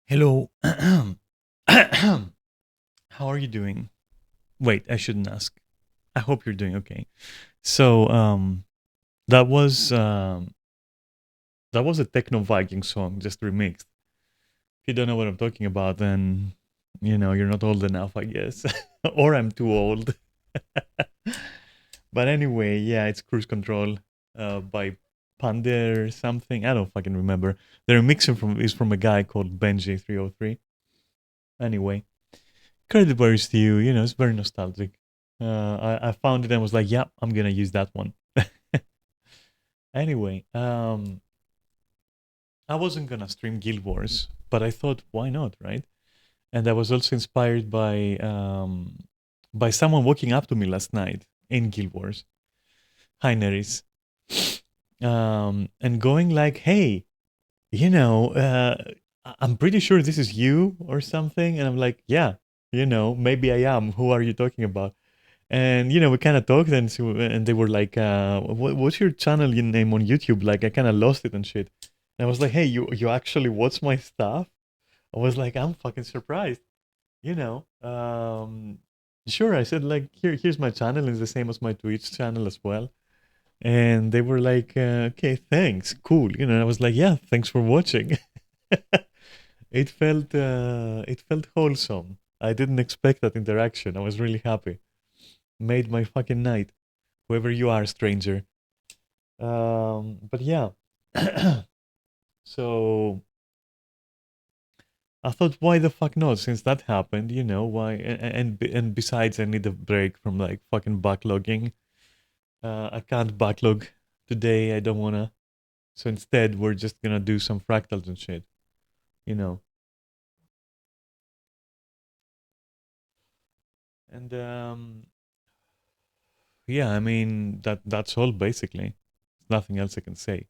Hello. How are you doing? Wait, I shouldn't ask. I hope you're doing okay. So, that was that was a Techno Viking song, just remixed. If you don't know what I'm talking about, then you're not old enough, I guess, or I'm too old. But anyway, yeah, it's Cruise Control, by Pander something. I don't fucking remember. The remixer is from a guy called Benji303. Anyway, credit where it's due. It's very nostalgic. I found it and was like, yeah, I'm gonna use that one. Anyway, I wasn't gonna stream Guild Wars, but I thought, why not, right? And I was also inspired by someone walking up to me last night in Guild Wars, hi Neris, and going like, hey, I'm pretty sure this is you or something, and I'm like, yeah, maybe I am. Who are you talking about? And we kind of talked, and they were like, what's your channel name on YouTube? Like, I kind of lost it and shit. And I was like, hey, you actually watch my stuff? I was like, I'm fucking surprised. You know, sure. I said like, here's my channel. It's the same as my Twitch channel as well. And they were like, okay, thanks, cool. I was like, yeah, thanks for watching. It felt wholesome. I didn't expect that interaction. I was really happy. Made my fucking night, whoever you are, stranger. But yeah, so I thought, why the fuck not? Since that happened, why? And besides, I need a break from like fucking backlogging. I can't backlog today. I don't wanna. So instead, we're just gonna do some fractals and shit. You know. And yeah, I mean that's all basically. Nothing else I can say.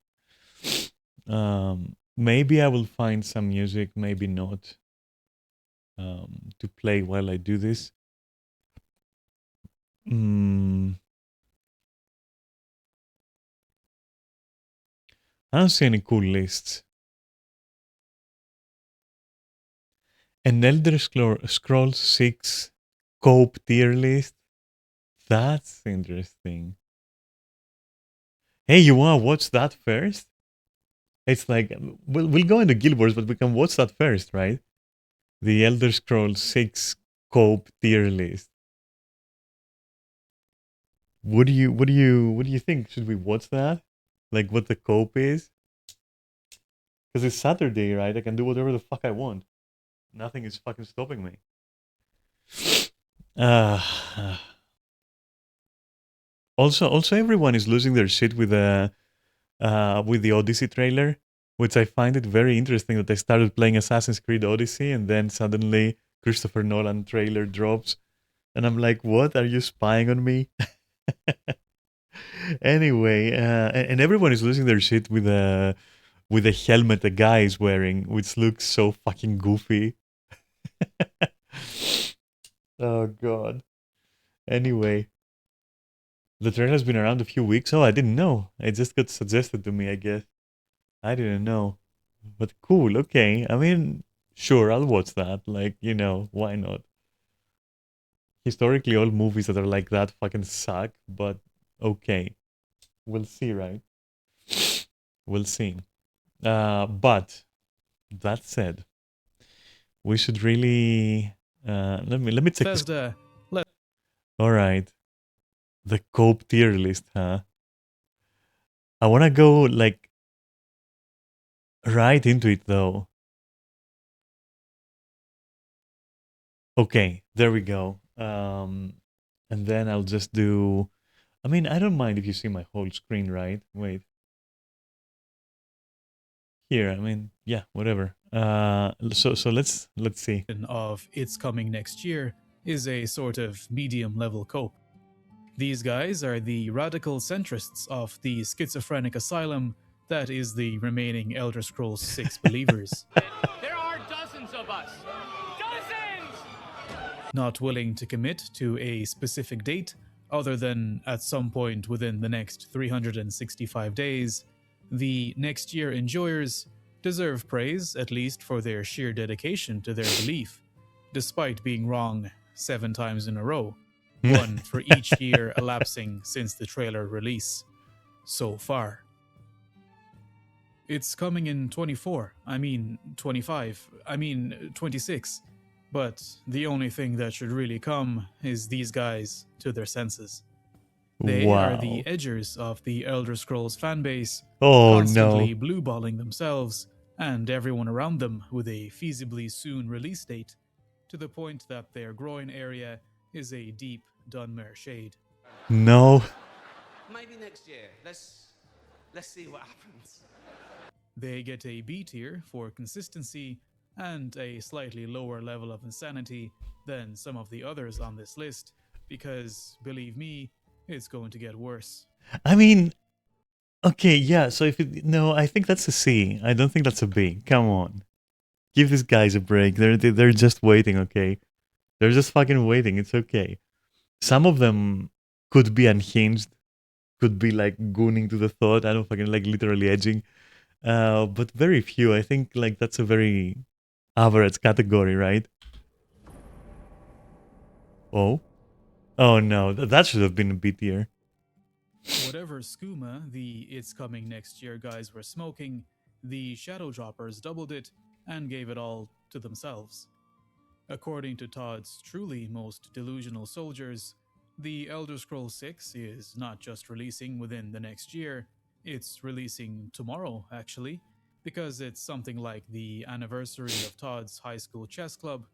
Maybe I will find some music, maybe not, to play while I do this. Mm, I don't see any cool lists. An Scrolls 6 Cope tier list? That's interesting. Hey, you wanna watch that first? It's like, we'll go into Guild Wars, but we can watch that first, right? The Elder Scrolls 6 Cope tier list. What do you think? Should we watch that? Like what the cope is? Because it's Saturday, right? I can do whatever the fuck I want. Nothing is fucking stopping me. Uh, also, everyone is losing their shit with the Odyssey trailer, which I find it very interesting that I started playing Assassin's Creed Odyssey and then suddenly Christopher Nolan trailer drops, and I'm like, what? Are you spying on me? Anyway, and everyone is losing their shit with the helmet the guy is wearing, which looks so fucking goofy. Oh god. Anyway, the trailer has been around a few weeks. Oh, I didn't know. It just got suggested to me, I guess. I didn't know. But cool, okay. I mean, sure, I'll watch that. Like, why not? Historically, all movies that are like that fucking suck, but okay. We'll see, right? We'll see. But that said, we should really let me check this. Bethesda. All right. The Cope tier list, huh? I want to go like right into it though. Okay, there we go. And then I'll just do. I mean, I don't mind if you see my whole screen, right? Wait, here. I mean, yeah, whatever. So let's see. Of It's Coming Next Year is a sort of medium level cope. These guys are the radical centrists of the schizophrenic asylum that is the remaining Elder Scrolls 6 believers. There are dozens of us. Dozens! Not willing to commit to a specific date other than at some point within the next 365 days, the next year enjoyers deserve praise at least for their sheer dedication to their belief, despite being wrong 7 times in a row, one for each year elapsing since the trailer release. So far. It's coming in 24, I mean 25, I mean 26. But the only thing that should really come is these guys to their senses. They are the Wow. edgers of the Elder Scrolls fanbase, Oh constantly no. blueballing themselves and everyone around them with a feasibly soon release date, to the point that their groin area is a deep Dunmer shade. No. Maybe next year. Let's see what happens. They get a B tier for consistency and a slightly lower level of insanity than some of the others on this list, because, believe me, it's going to get worse. I mean, okay, yeah, so if it, no, I think that's a C. I don't think that's a B. Come on. Give these guys a break. They're just waiting, okay? They're just fucking waiting. It's okay. Some of them could be unhinged, could be like gooning to the thought. I don't fucking like literally edging. But very few. I think like that's a very average category, right? Oh. Oh no, that should have been a B tier. Whatever skooma the It's Coming Next Year guys were smoking, the Shadow Droppers doubled it and gave it all to themselves. According to Todd's truly most delusional soldiers, the Elder Scrolls 6 is not just releasing within the next year, it's releasing tomorrow, actually, because it's something like the anniversary of Todd's high school chess club,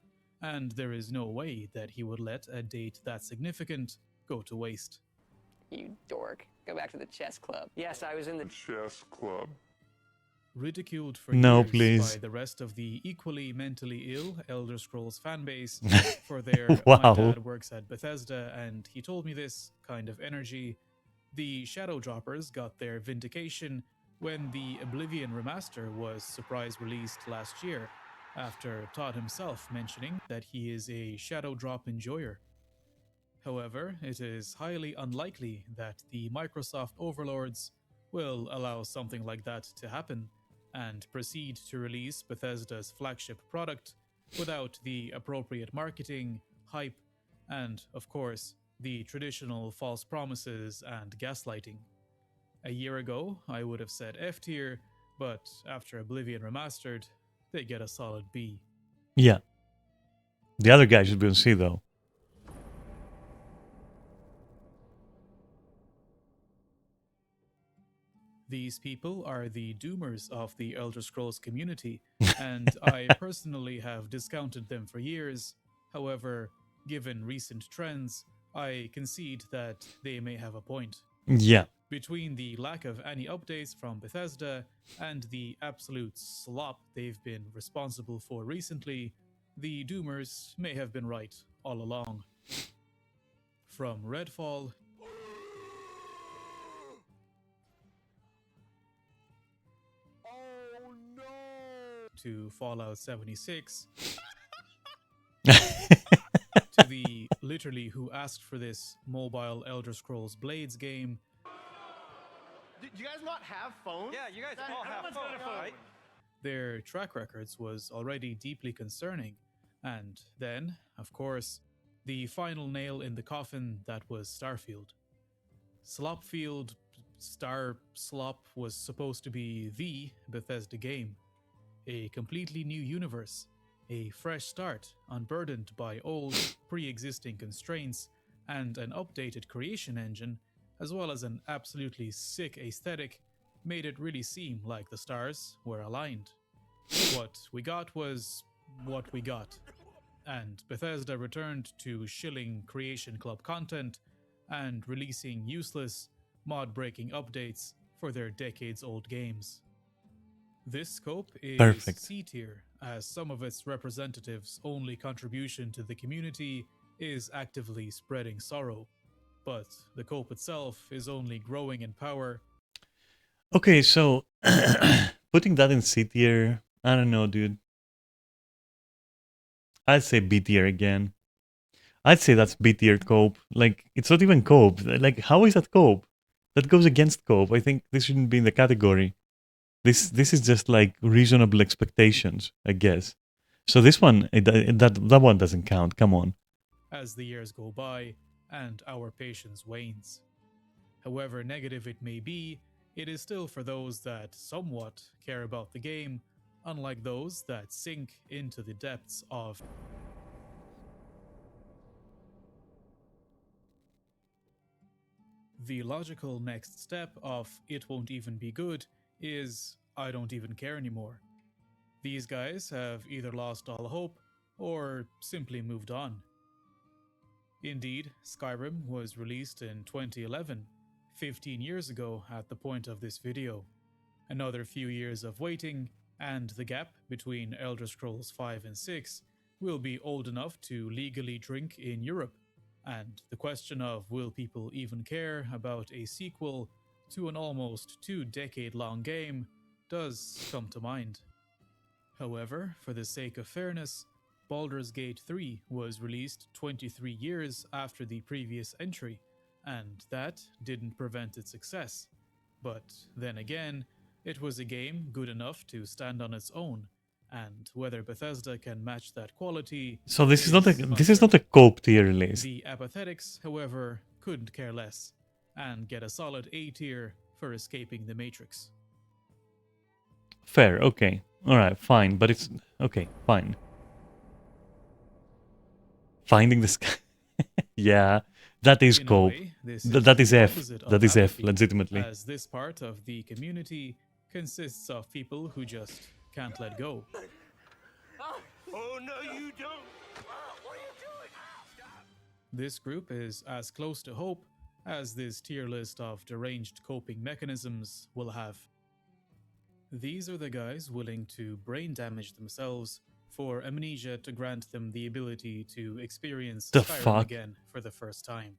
and there is no way that he would let a date that significant go to waste. You dork. Go back to the chess club. Yes, I was in the chess club. Ridiculed for No, years please. by the rest of the equally mentally ill Elder Scrolls fanbase for their Wow. my dad works at Bethesda and he told me this kind of energy, the Shadow Droppers got their vindication when the Oblivion remaster was surprise released last year, after Todd himself mentioning that he is a Shadow Drop enjoyer. However, it is highly unlikely that the Microsoft overlords will allow something like that to happen and proceed to release Bethesda's flagship product without the appropriate marketing, hype, and, of course, the traditional false promises and gaslighting. A year ago, I would have said F tier, but after Oblivion Remastered, they get a solid B. Yeah. The other guy should be on C though. These people are the doomers of the Elder Scrolls community, and I personally have discounted them for years. However, given recent trends, I concede that they may have a point. Yeah. Between the lack of any updates from Bethesda and the absolute slop they've been responsible for recently, the doomers may have been right all along. From Redfall to Fallout 76 to the literally who asked for this mobile Elder Scrolls Blades game. Do you guys not have phones? Yeah, you guys all have phones, right? Their track records was already deeply concerning. And then, of course, the final nail in the coffin that was Starfield. Slopfield Star Slop was supposed to be the Bethesda game. A completely new universe, a fresh start unburdened by old, pre-existing constraints, and an updated creation engine, as well as an absolutely sick aesthetic, made it really seem like the stars were aligned. What we got was what we got, and Bethesda returned to shilling Creation Club content and releasing useless, mod-breaking updates for their decades-old games. This scope is Perfect. C tier, as some of its representatives' only contribution to the community is actively spreading sorrow, but the cope itself is only growing in power. Okay, so putting that in C tier, I don't know, dude. I'd say B tier again. I'd say that's B tier cope. Like, it's not even cope. Like, how is that cope? That goes against cope. I think this shouldn't be in the category. This is just like reasonable expectations, I guess. So this one, that one doesn't count. Come on. as the years go by and our patience wanes. However negative it may be, it is still for those that somewhat care about the game, unlike those that sink into the depths of. The logical next step of it won't even be good is I don't even care anymore. These guys have either lost all hope or simply moved on. Indeed, Skyrim was released in 2011, 15 years ago at the point of this video. Another few years of waiting, and the gap between Elder Scrolls 5 and 6 will be old enough to legally drink in Europe. And the question of will people even care about a sequel to an almost 2-decade-long game does come to mind. However, for the sake of fairness, Baldur's Gate 3 was released 23 years after the previous entry, and that didn't prevent its success. But then again, it was a game good enough to stand on its own, and whether Bethesda can match that quality. So this is not a uncertain. cope tier list. The apathetics, however, couldn't care less, and get a solid A tier for escaping the Matrix. Fair, okay. Alright, fine, but it's okay, fine. Finding the sky. Yeah, that is In a cope. way, this That is the F. opposite of That is F, apathy, legitimately. as this part of the community consists of people who just can't let go. Oh, no, you don't. This group is as close to hope as this tier list of deranged coping mechanisms will have. These are the guys willing to brain damage themselves for amnesia to grant them the ability to experience The Skyrim fuck? again for the first time.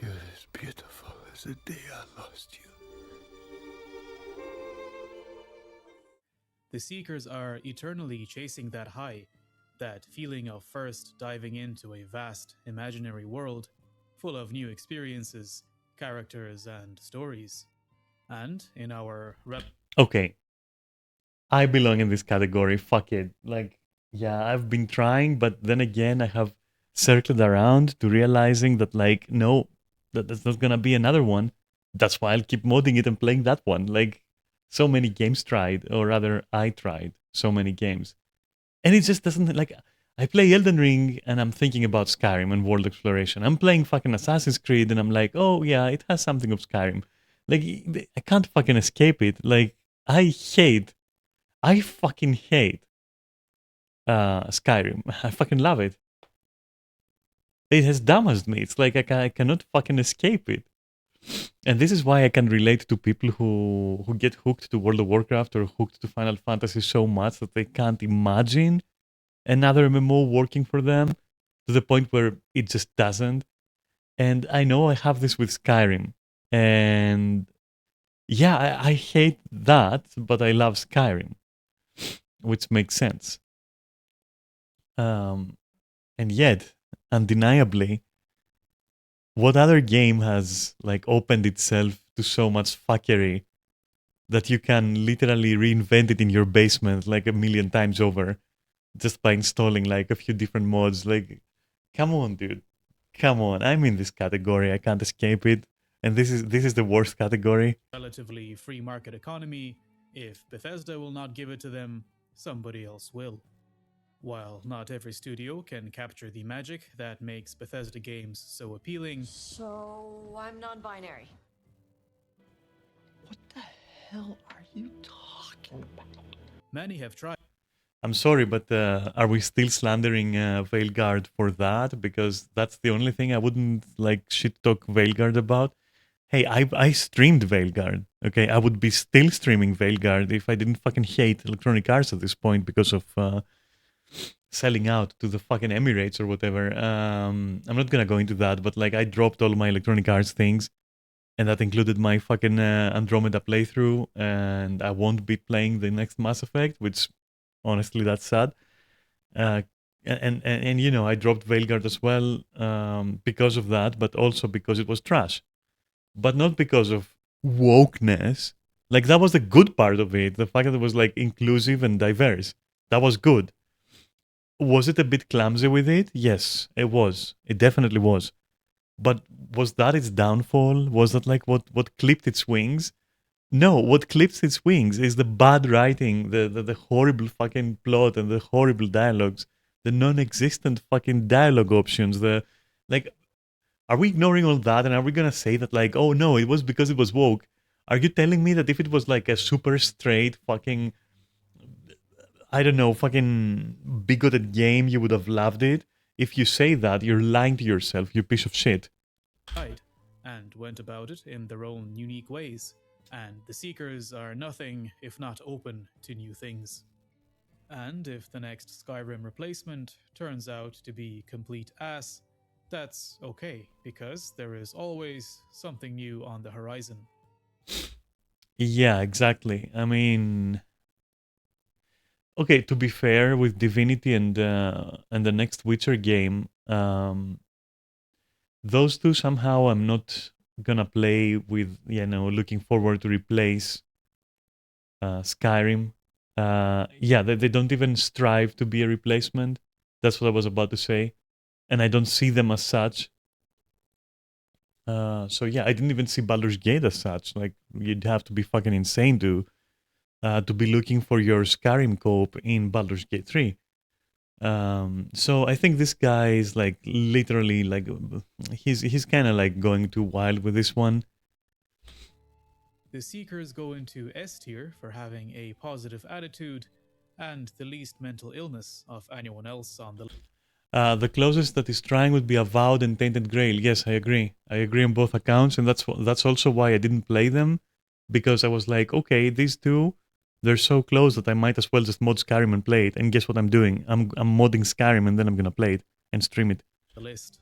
You're as beautiful as the day I lost you. The Seekers are eternally chasing that high, that feeling of first diving into a vast, imaginary world, full of new experiences, characters, and stories. And in our Okay. I belong in this category. Fuck it. Like, yeah, I've been trying, but then again, I have circled around to realizing that, like, no, that's not gonna be another one. That's why I'll keep modding it and playing that one. Like, so many games tried, or rather, I tried so many games. And it just doesn't, like, I play Elden Ring and I'm thinking about Skyrim and world exploration. I'm playing fucking Assassin's Creed and I'm like, oh, yeah, it has something of Skyrim. Like, I can't fucking escape it. Like, I fucking hate Skyrim. I fucking love it. It has damaged me. It's like I cannot fucking escape it. And this is why I can relate to people who get hooked to World of Warcraft or hooked to Final Fantasy so much that they can't imagine another MMO working for them to the point where it just doesn't. And I know I have this with Skyrim. And yeah, I hate that, but I love Skyrim, which makes sense. And yet, undeniably, what other game has like opened itself to so much fuckery that you can literally reinvent it in your basement like a million times over just by installing like a few different mods? Like, come on, dude. Come on. I'm in this category. I can't escape it. And this is the worst category. relatively free market economy, if Bethesda will not give it to them, somebody else will. While not every studio can capture the magic that makes Bethesda games so appealing, So I'm non-binary. What the hell are you talking about? many have tried I'm sorry, but are we still slandering Veilguard for that? Because that's the only thing I wouldn't like shit talk Veilguard about. Hey, I streamed Veilguard. Okay, I would be still streaming Veilguard if I didn't fucking hate Electronic Arts at this point because of selling out to the fucking Emirates or whatever. I'm not gonna go into that, but like I dropped all my Electronic Arts things, and that included my fucking Andromeda playthrough, and I won't be playing the next Mass Effect, which honestly that's sad. And you know I dropped Veilguard as well because of that, but also because it was trash. But not because of wokeness. Like that was the good part of it. The fact that it was like inclusive and diverse. That was good. Was it a bit clumsy with it? Yes, it was. It definitely was. But was that its downfall? Was that like what clipped its wings? No, what clips its wings is the bad writing, the horrible fucking plot and the horrible dialogues, the non-existent fucking dialogue options, the like are we ignoring all that and are we gonna say that like, oh no, it was because it was woke? Are you telling me that if it was like a super straight fucking I don't know, fucking bigoted game, you would have loved it? If you say that, you're lying to yourself, you piece of shit. And went about it in their own unique ways, and the Seekers are nothing if not open to new things. And if the next Skyrim replacement turns out to be complete ass, that's okay, because there is always something new on the horizon. Yeah, exactly. I mean, okay, to be fair, with Divinity and the next Witcher game, those two somehow I'm not gonna play with. Looking forward to replace Skyrim. Yeah, they don't even strive to be a replacement. That's what I was about to say, and I don't see them as such. So yeah, I didn't even see Baldur's Gate as such. Like you'd have to be fucking insane to be looking for your Skyrim cope in Baldur's Gate 3. So I think this guy is like literally like he's kind of like going too wild with this one. The Seekers go into S tier for having a positive attitude and the least mental illness of anyone else on the The closest that is trying would be Avowed and Tainted Grail. Yes, I agree. I agree on both accounts, and that's also why I didn't play them, because I was like, okay, these two, they're so close that I might as well just mod Skyrim and play it. And guess what I'm doing? I'm modding Skyrim and then I'm gonna play it and stream it. list.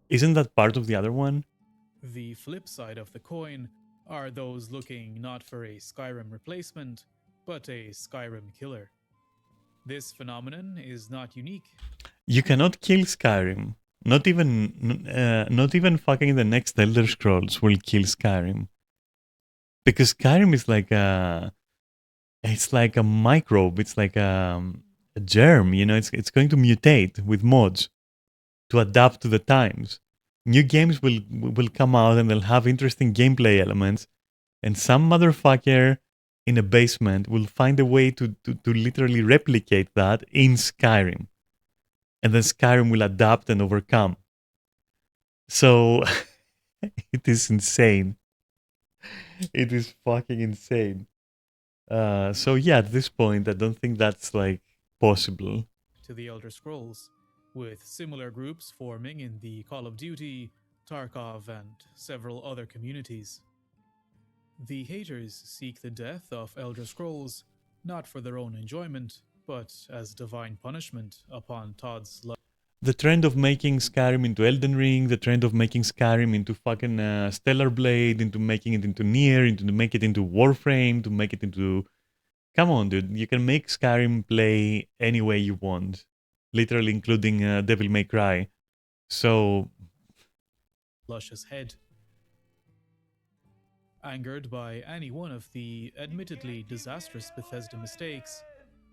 Isn't that part of the other one? The flip side of the coin are those looking not for a Skyrim replacement, but a Skyrim killer. This phenomenon is not unique. You cannot kill Skyrim. Not even fucking the next Elder Scrolls will kill Skyrim. Because Skyrim is like it's like a microbe. It's like a germ. It's going to mutate with mods to adapt to the times. New games will come out and they'll have interesting gameplay elements, and some motherfucker in a basement will find a way to literally replicate that in Skyrim, and then Skyrim will adapt and overcome. So it is insane. It is fucking insane. So yeah, at this point, I don't think that's like possible. To the Elder Scrolls, with similar groups forming in the Call of Duty, Tarkov, and several other communities. The haters seek the death of Elder Scrolls not for their own enjoyment, but as divine punishment upon Todd's love. The trend of making Skyrim into Elden Ring, the trend of making Skyrim into fucking Stellar Blade, into making it into Nier, into make it into Warframe, to make it into... Come on, dude. You can make Skyrim play any way you want. Literally including Devil May Cry. So... Luscious head. Angered by any one of the admittedly disastrous Bethesda mistakes,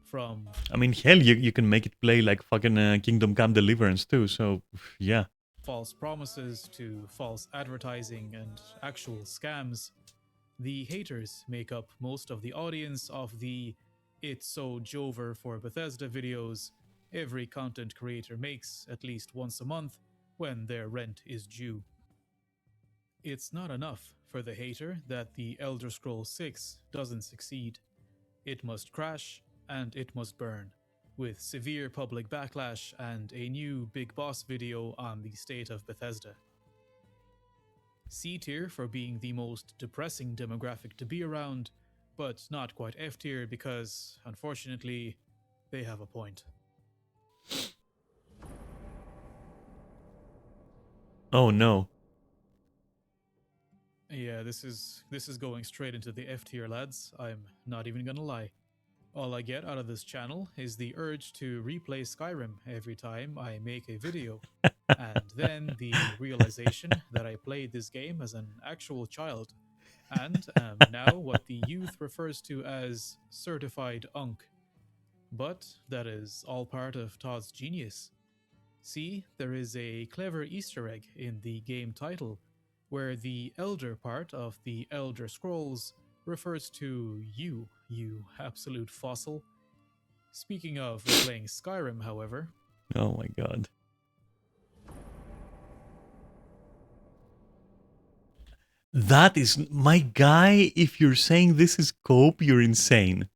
from... I mean, hell, you can make it play like fucking Kingdom Come Deliverance too, so yeah. False promises to false advertising and actual scams, the haters make up most of the audience of the "It's so Jover for Bethesda" videos every content creator makes at least once a month when their rent is due. It's not enough for the hater that the Elder Scrolls 6 doesn't succeed. It must crash and it must burn, with severe public backlash and a new Big Boss video on the state of Bethesda. C tier for being the most depressing demographic to be around, but not quite F tier because, unfortunately, they have a point. Oh no. Yeah, this is going straight into the F tier, lads. I'm not even gonna lie. All I get out of this channel is the urge to replay Skyrim every time I make a video, and then the realization that I played this game as an actual child and am now what the youth refers to as certified unk. But that is all part of Todd's genius. See, there is a clever Easter egg in the game title, where the Elder part of the Elder Scrolls refers to you, you absolute fossil. Speaking of replaying Skyrim, however, Oh my god. That is my guy. If you're saying this is cope, you're insane.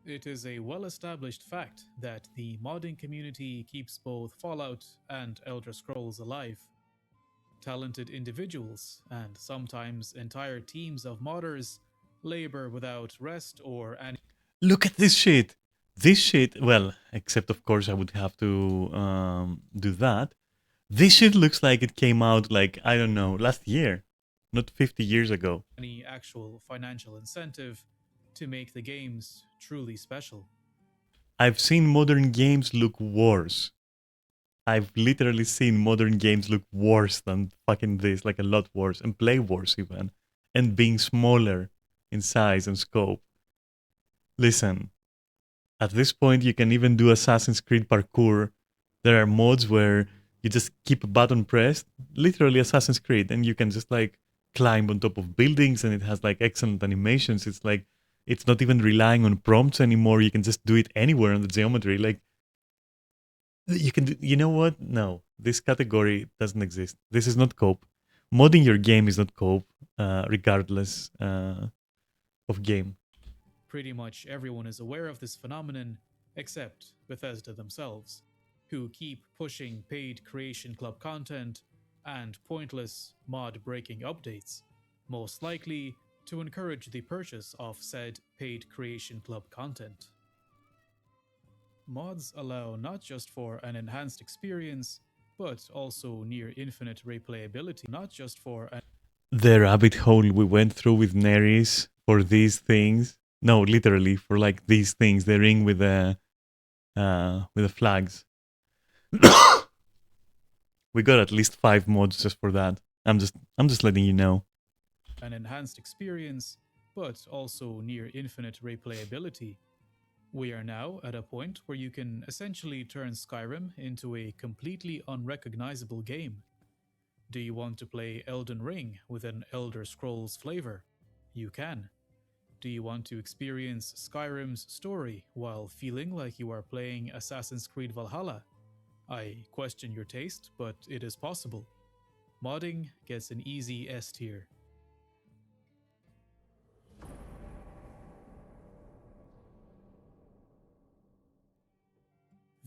it is a well established fact that the modding community keeps both Fallout and Elder Scrolls alive. Talented individuals, and sometimes entire teams of modders, labor without rest or any. Look at this shit. This shit, well, except of course I would have to do that. This shit looks like it came out like, I don't know, last year, not 50 years ago. Any actual financial incentive to make the games truly special. I've seen modern games look worse. I've literally seen modern games look worse than fucking this, like a lot worse, and play worse even, and being smaller in size and scope. Listen, at this point you can even do Assassin's Creed parkour. There are mods where you just keep a button pressed, literally Assassin's Creed, and you can just like climb on top of buildings, and it has like excellent animations. It's like, it's not even relying on prompts anymore. You can just do it anywhere on the geometry. Like, you can do, you know what? No, this category doesn't exist. This is not cope. Modding your game is not cope, regardless of game. Pretty much everyone is aware of this phenomenon, except Bethesda themselves, who keep pushing paid Creation Club content and pointless mod breaking updates, most likely to encourage the purchase of said paid Creation Club content. Mods allow not just for an enhanced experience, but also near infinite replayability, not just for an The rabbit hole we went through with Neris for these things. No, literally for like these things. The ring with the flags. We got at least 5 mods just for that. I'm just letting you know. an enhanced experience, but also near infinite replayability. We are now at a point where you can essentially turn Skyrim into a completely unrecognizable game. Do you want to play Elden Ring with an Elder Scrolls flavor? You can. Do you want to experience Skyrim's story while feeling like you are playing Assassin's Creed Valhalla? I question your taste, but it is possible. Modding gets an easy S tier.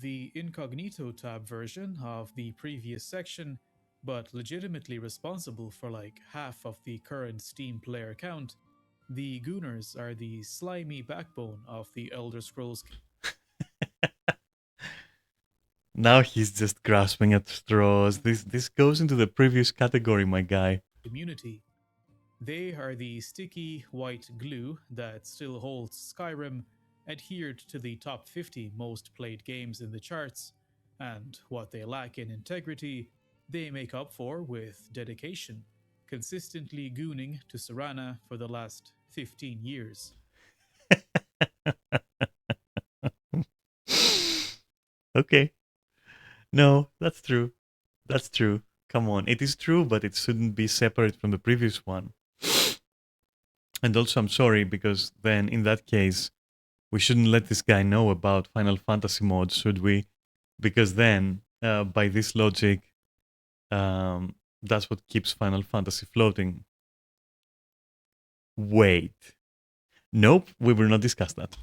The Incognito tab version of the previous section, but legitimately responsible for like half of the current Steam player count, the Gooners are the slimy backbone of the Elder Scrolls Now he's just grasping at straws. This goes into the previous category, my guy. community. They are the sticky white glue that still holds Skyrim adhered to the top 50 most played games in the charts, and what they lack in integrity, they make up for with dedication, consistently gooning to Serana for the last 15 years. Okay. No, that's true. That's true. Come on. It is true, but it shouldn't be separate from the previous one. And also, I'm sorry, because then in that case, we shouldn't let this guy know about Final Fantasy mods, should we? Because then, by this logic, that's what keeps Final Fantasy floating. Wait. Nope, we will not discuss that.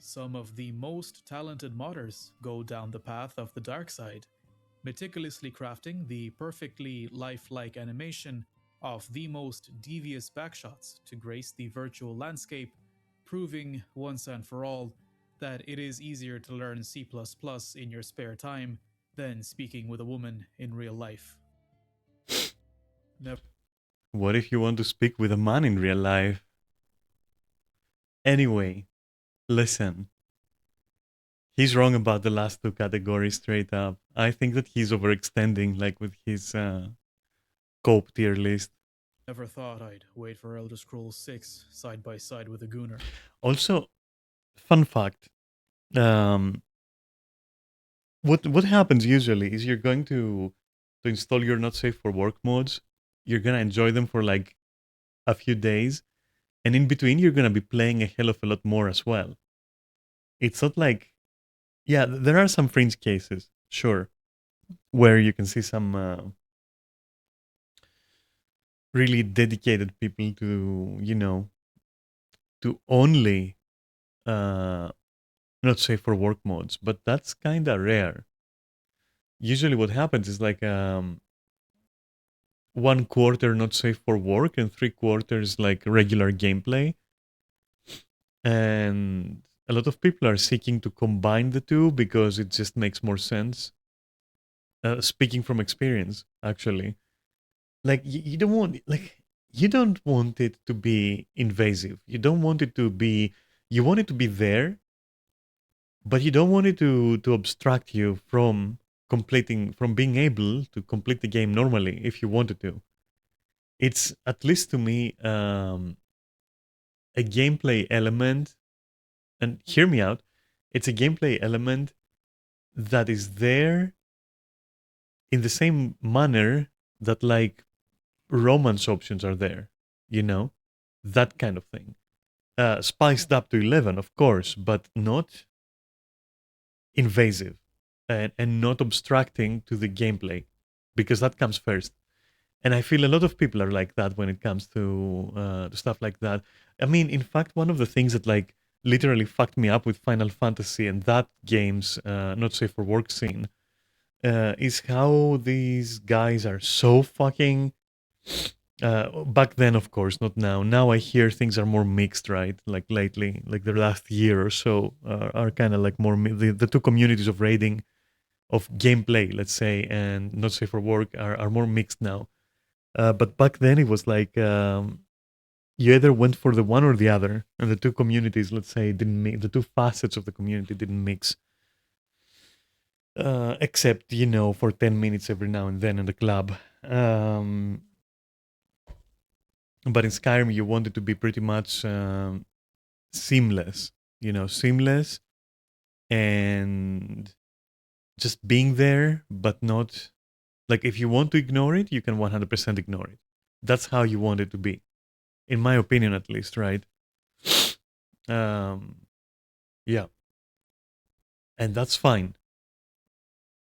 Some of the most talented modders go down the path of the dark side, meticulously crafting the perfectly lifelike animation of the most devious backshots to grace the virtual landscape, proving once and for all that it is easier to learn C++ in your spare time than speaking with a woman in real life. Never What if you want to speak with a man in real life? Anyway, listen. He's wrong about the last two categories straight up. I think that he's overextending, like with his cope tier list. Never thought I'd wait for Elder Scrolls 6 side by side with a Gunner. Also, fun fact. Um, what happens usually is you're going to install your not safe for work mods. You're gonna enjoy them for like a few days, and in between you're gonna be playing a hell of a lot more as well. It's not like, yeah, there are some fringe cases, sure, where you can see some really dedicated people to, to only uh, not safe for work mods, but that's kind of rare. Usually, what happens is like 1/4 not safe for work and 3/4 like regular gameplay, and a lot of people are seeking to combine the two because it just makes more sense. Speaking from experience, actually, like you don't want, like, you don't want it to be invasive. You don't want it to be. You want it to be there, but you don't want it to obstruct you from being able to complete the game normally if you wanted to. It's, at least to me, a gameplay element, and hear me out, it's a gameplay element that is there in the same manner that like romance options are there, you know, that kind of thing. Spiced up to 11, of course, but not invasive, and not obstructing to the gameplay, because that comes first. And I feel a lot of people are like that when it comes to stuff like that. I mean, in fact, one of the things that like literally fucked me up with Final Fantasy and that game's not safe for work scene is how these guys are so fucking. Back then, of course, not now. Now I hear things are more mixed, right? Like lately, like the last year or so, are kind of like more the two communities of raiding, of gameplay, let's say, and not safe for work are more mixed now. But back then it was like you either went for the one or the other, and the two communities, let's say, didn't mix. The two facets of the community didn't mix, except for 10 minutes every now and then in the club. But in Skyrim, you want it to be pretty much seamless, seamless, and just being there, but not like, if you want to ignore it, you can 100% ignore it. That's how you want it to be, in my opinion, at least, right? Um, yeah, and that's fine.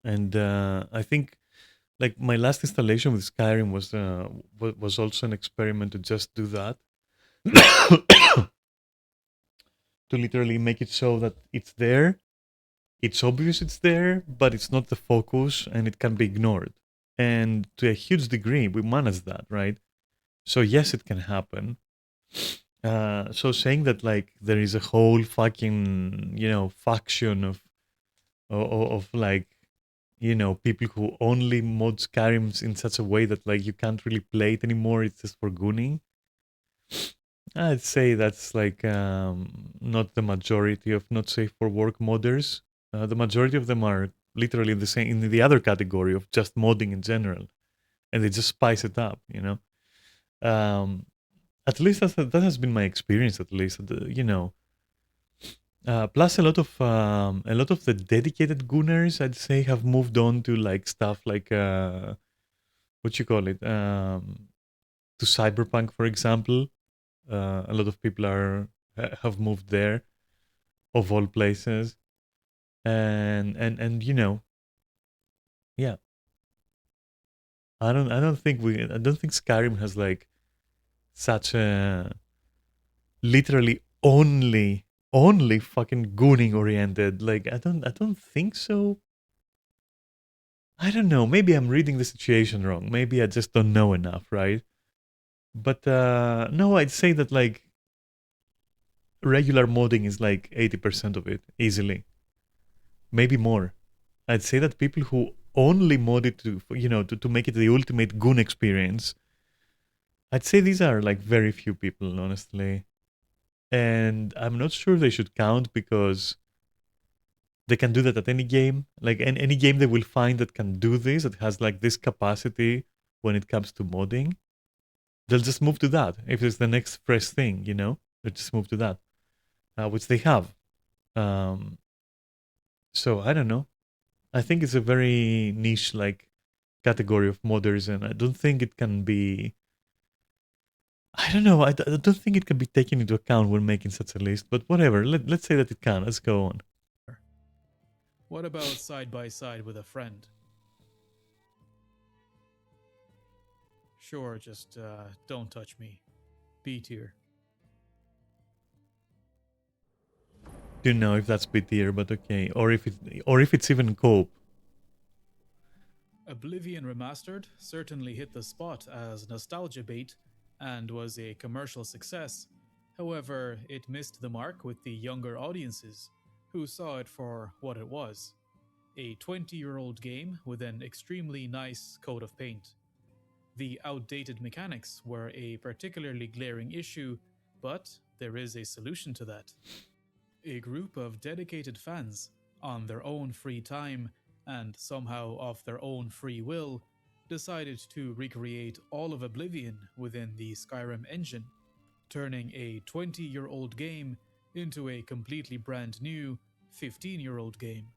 And I think, like, my last installation with Skyrim was also an experiment to just do that, to literally make it so that it's there. It's obvious it's there, but it's not the focus, and it can be ignored. And to a huge degree, we manage that, right? So yes, it can happen. So saying that like there is a whole fucking faction of like people who only mod Skyrims in such a way that like you can't really play it anymore. It's just for gooning. I'd say that's like not the majority of not safe for work modders. The majority of them are literally the same in the other category of just modding in general, and they just spice it up. Um, at least that has been my experience. At least, plus a lot of the dedicated gooners, I'd say, have moved on to like stuff like what you call it, to Cyberpunk, for example. A lot of people have moved there, of all places, and yeah. I don't think Skyrim has like such a literally only fucking gooning oriented. Like I don't think so. I don't know. Maybe I'm reading the situation wrong. Maybe I just don't know enough, right? But no, I'd say that like regular modding is like 80% of it easily. Maybe more. I'd say that people who only mod it to make it the ultimate goon experience, I'd say these are like very few people, honestly. and I'm not sure they should count because they can do that at any game. Like any game they will find that can do this, that has like this capacity when it comes to modding, they'll just move to that. If it's the next fresh thing, they'll just move to that, which they have. Um, so I don't know. I think it's a very niche like category of modders, and I don't think it can be. I don't know. I don't think it can be taken into account when making such a list. But whatever. Let's say that it can. Let's go on. What about side by side with a friend? Sure, just don't touch me. B tier. Don't know if that's B tier, but okay. Or if it's even cope. Oblivion Remastered certainly hit the spot as nostalgia bait and was a commercial success. However, it missed the mark with the younger audiences, who saw it for what it was: a 20-year-old game with an extremely nice coat of paint. The outdated mechanics were a particularly glaring issue, but there is a solution to that. A group of dedicated fans, on their own free time and somehow of their own free will, decided to recreate all of Oblivion within the Skyrim engine, turning a 20-year-old game into a completely brand new 15-year-old game.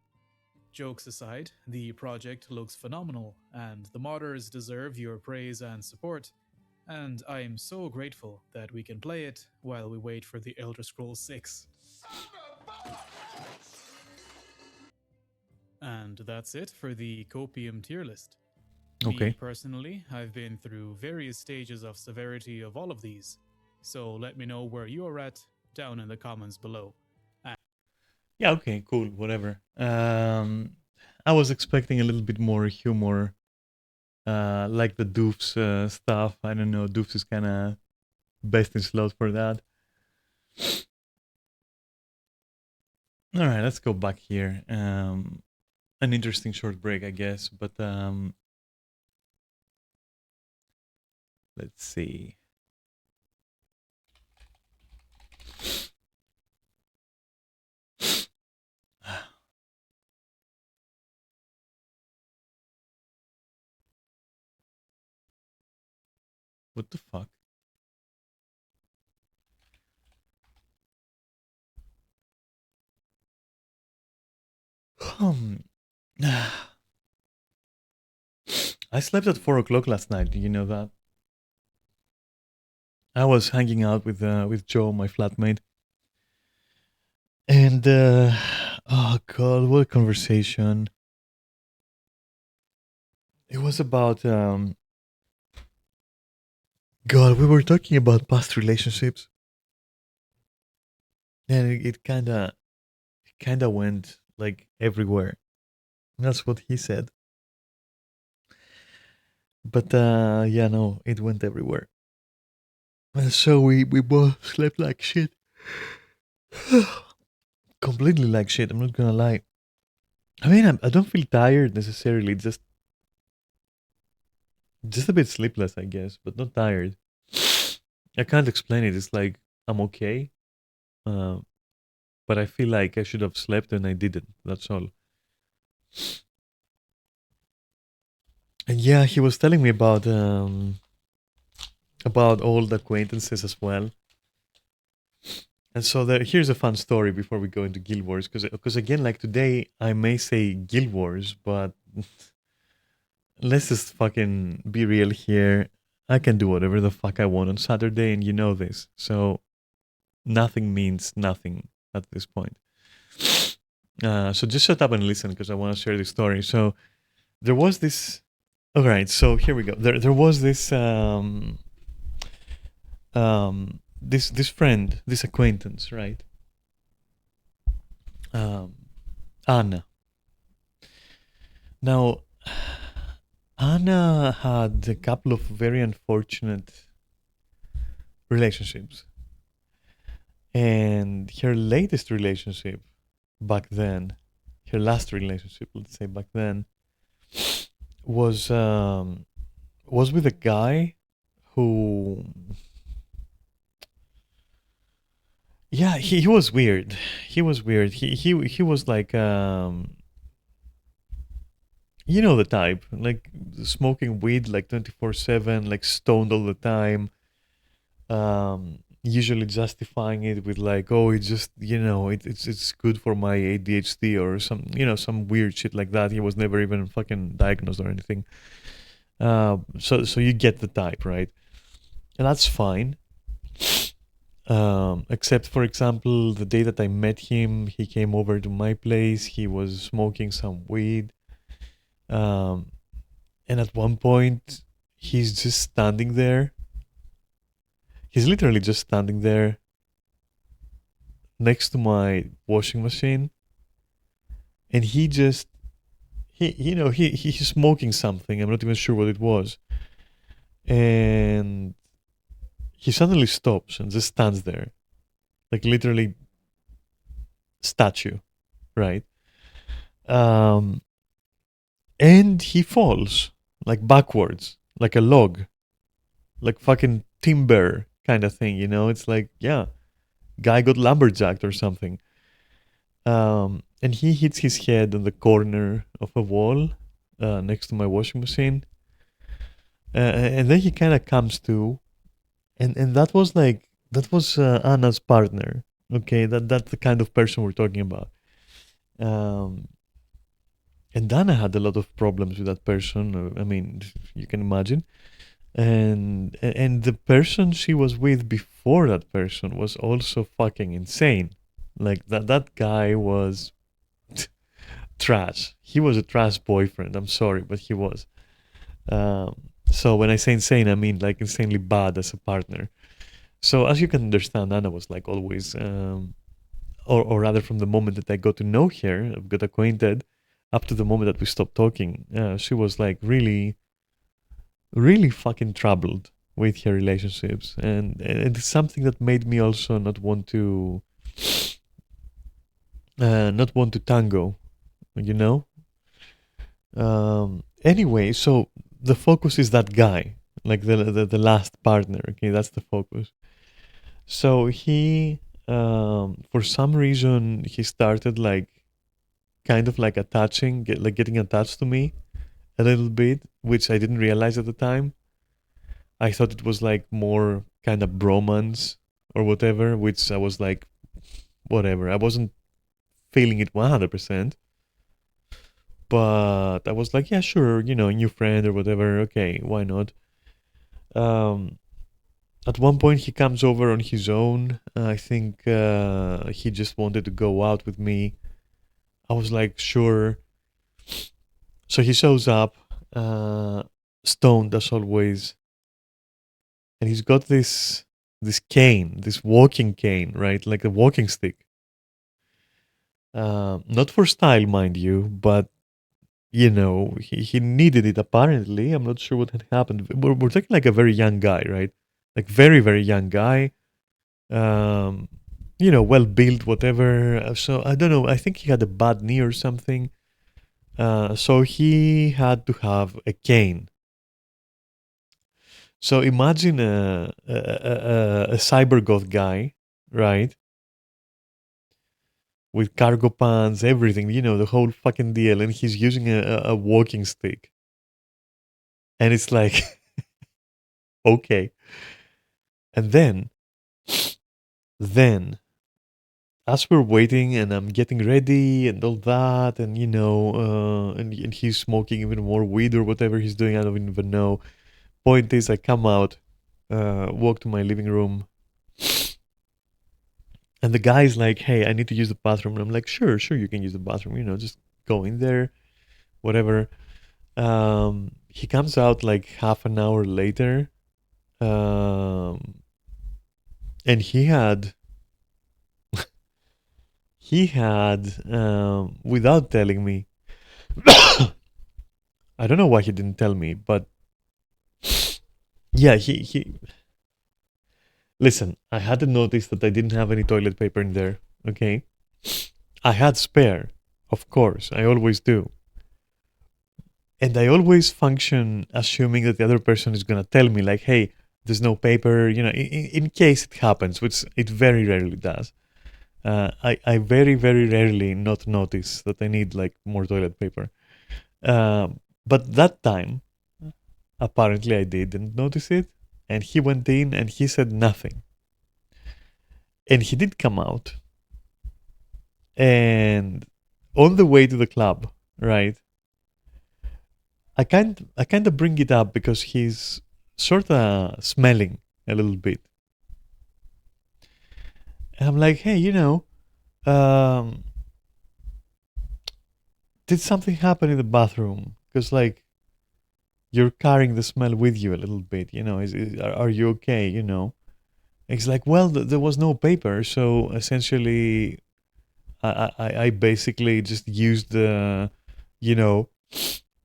Jokes aside, the project looks phenomenal, and the modders deserve your praise and support, and I am so grateful that we can play it while we wait for the Elder Scrolls 6. And that's it for the Copium tier list. Okay. Me personally, I've been through various stages of severity of all of these, so let me know where you are at down in the comments below. Yeah, okay, cool, whatever. I was expecting a little bit more humor, like the Doofs stuff. I don't know, Doofs is kind of best in slot for that. All right, let's go back here. An interesting short break, I guess, but let's see. What the fuck? I slept at 4 o'clock last night. Do you know that? I was hanging out with Joe, my flatmate, and oh god, what a conversation! It was about God. We were talking about past relationships, and it kind of went like everywhere. That's what he said. But yeah, no, it went everywhere. And so we both slept like shit. Completely like shit, I'm not gonna lie. I mean, I don't feel tired necessarily, just a bit sleepless, I guess, but not tired. I can't explain it. It's like I'm okay, uh, but I feel like I should have slept and I didn't. That's all. And yeah, he was telling me about old acquaintances as well. And so here's a fun story before we go into Guild Wars, because again, like today, I may say Guild Wars, but let's just fucking be real here. I can do whatever the fuck I want on Saturday, and you know this. So nothing means nothing at this point. So just shut up and listen, because I want to share this story. So there was this. All right, so here we go. There was this this friend, this acquaintance, right? Anna. Now, Anna had a couple of very unfortunate relationships. And her latest relationship back then, her last relationship, let's say back then, was with a guy who Yeah, he was weird. He was weird. He was like you know the type, like smoking weed like 24/7, like stoned all the time. Usually justifying it with like, oh, it's just it's good for my ADHD or some weird shit like that. He was never even fucking diagnosed or anything. So you get the type, right? And that's fine. Except, for example, the day that I met him, he came over to my place. He was smoking some weed. Um, and at one point, he's just standing there. He's literally just standing there next to my washing machine. And he's smoking something. I'm not even sure what it was. And he suddenly stops and just stands there. Like literally statue, right? Um, and he falls like backwards, like a log, like fucking timber kind of thing. It's like, yeah, guy got lumberjacked or something. And he hits his head on the corner of a wall next to my washing machine. And then he kind of comes to, and that was Anna's partner. Okay, that's the kind of person we're talking about. Um, and Dana had a lot of problems with that person. I mean, you can imagine. And the person she was with before that person was also fucking insane. Like that guy was trash. He was a trash boyfriend. I'm sorry, but he was. So when I say insane, I mean like insanely bad as a partner. So as you can understand, Anna was like always, or rather, from the moment that I got to know her, got acquainted, up to the moment that we stopped talking, she was like really, really fucking troubled with her relationships, and it's something that made me also not want to tango, you know. Anyway, so the focus is that guy, like the last partner. Okay, that's the focus. So he, for some reason, he started like kind of like like getting attached to me a little bit, which I didn't realize at the time. I thought it was like more kind of bromance or whatever, which I was like, whatever. I wasn't feeling it 100%, but I was like, yeah, sure, new friend or whatever. Okay, why not? Um, at one point, he comes over on his own. I think he just wanted to go out with me. I was like, sure. So he shows up, stoned as always, and he's got this cane, this walking cane, right, like a walking stick. Not for style, mind you, but he needed it apparently. I'm not sure what had happened. We're talking like a very young guy, right? Like very, very young guy. Um, well built, whatever. So I don't know. I think he had a bad knee or something. So he had to have a cane. So imagine a cyber goth guy, right? With cargo pants, everything, the whole fucking deal, and he's using a walking stick. And it's like, okay. And then, as we're waiting and I'm getting ready and all that, and and he's smoking even more weed or whatever he's doing, I don't even know. Point is, I come out, walk to my living room, and the guy's like, "Hey, I need to use the bathroom." And I'm like, "Sure, you can use the bathroom. Just go in there, whatever." He comes out like half an hour later, and he had without telling me. I don't know why he didn't tell me, but yeah, he listen, I hadn't noticed that I didn't have any toilet paper in there. Okay, I had spare, of course, I always do. And I always function assuming that the other person is gonna tell me, like, hey, there's no paper, in case it happens, which it very rarely does. I very, very rarely not notice that I need like more toilet paper. But that time, apparently I didn't notice it. And he went in and he said nothing. And he did come out. And on the way to the club, right? I kind of bring it up because he's sort of smelling a little bit. And I'm like, hey, um, did something happen in the bathroom? Because like you're carrying the smell with you a little bit. Are you okay? It's like, well, there was no paper, so essentially, I basically just used the, you know,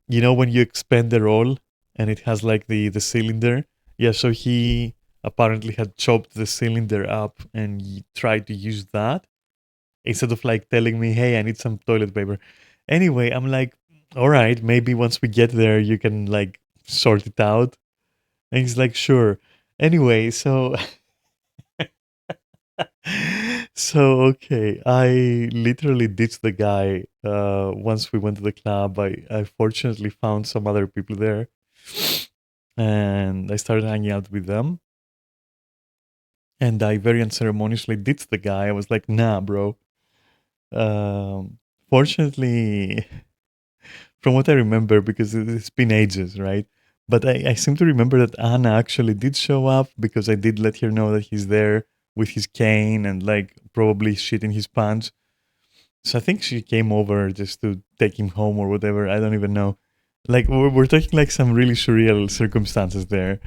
when you expand the roll and it has like the cylinder. Yeah, so he apparently had chopped the cylinder up and tried to use that instead of like telling me, hey, I need some toilet paper. Anyway, I'm like, all right, maybe once we get there, you can like sort it out. And he's like, sure. Anyway, so so okay, I literally ditched the guy. Once we went to the club, I fortunately found some other people there, and I started hanging out with them. And I very unceremoniously ditched the guy. I was like, nah, bro. Um, Fortunately, from what I remember, because it's been ages, right? But I seem to remember that Anna actually did show up because I did let her know that he's there with his cane and like probably shit in his pants. So I think she came over just to take him home or whatever. I don't even know. Like we're talking like some really surreal circumstances there.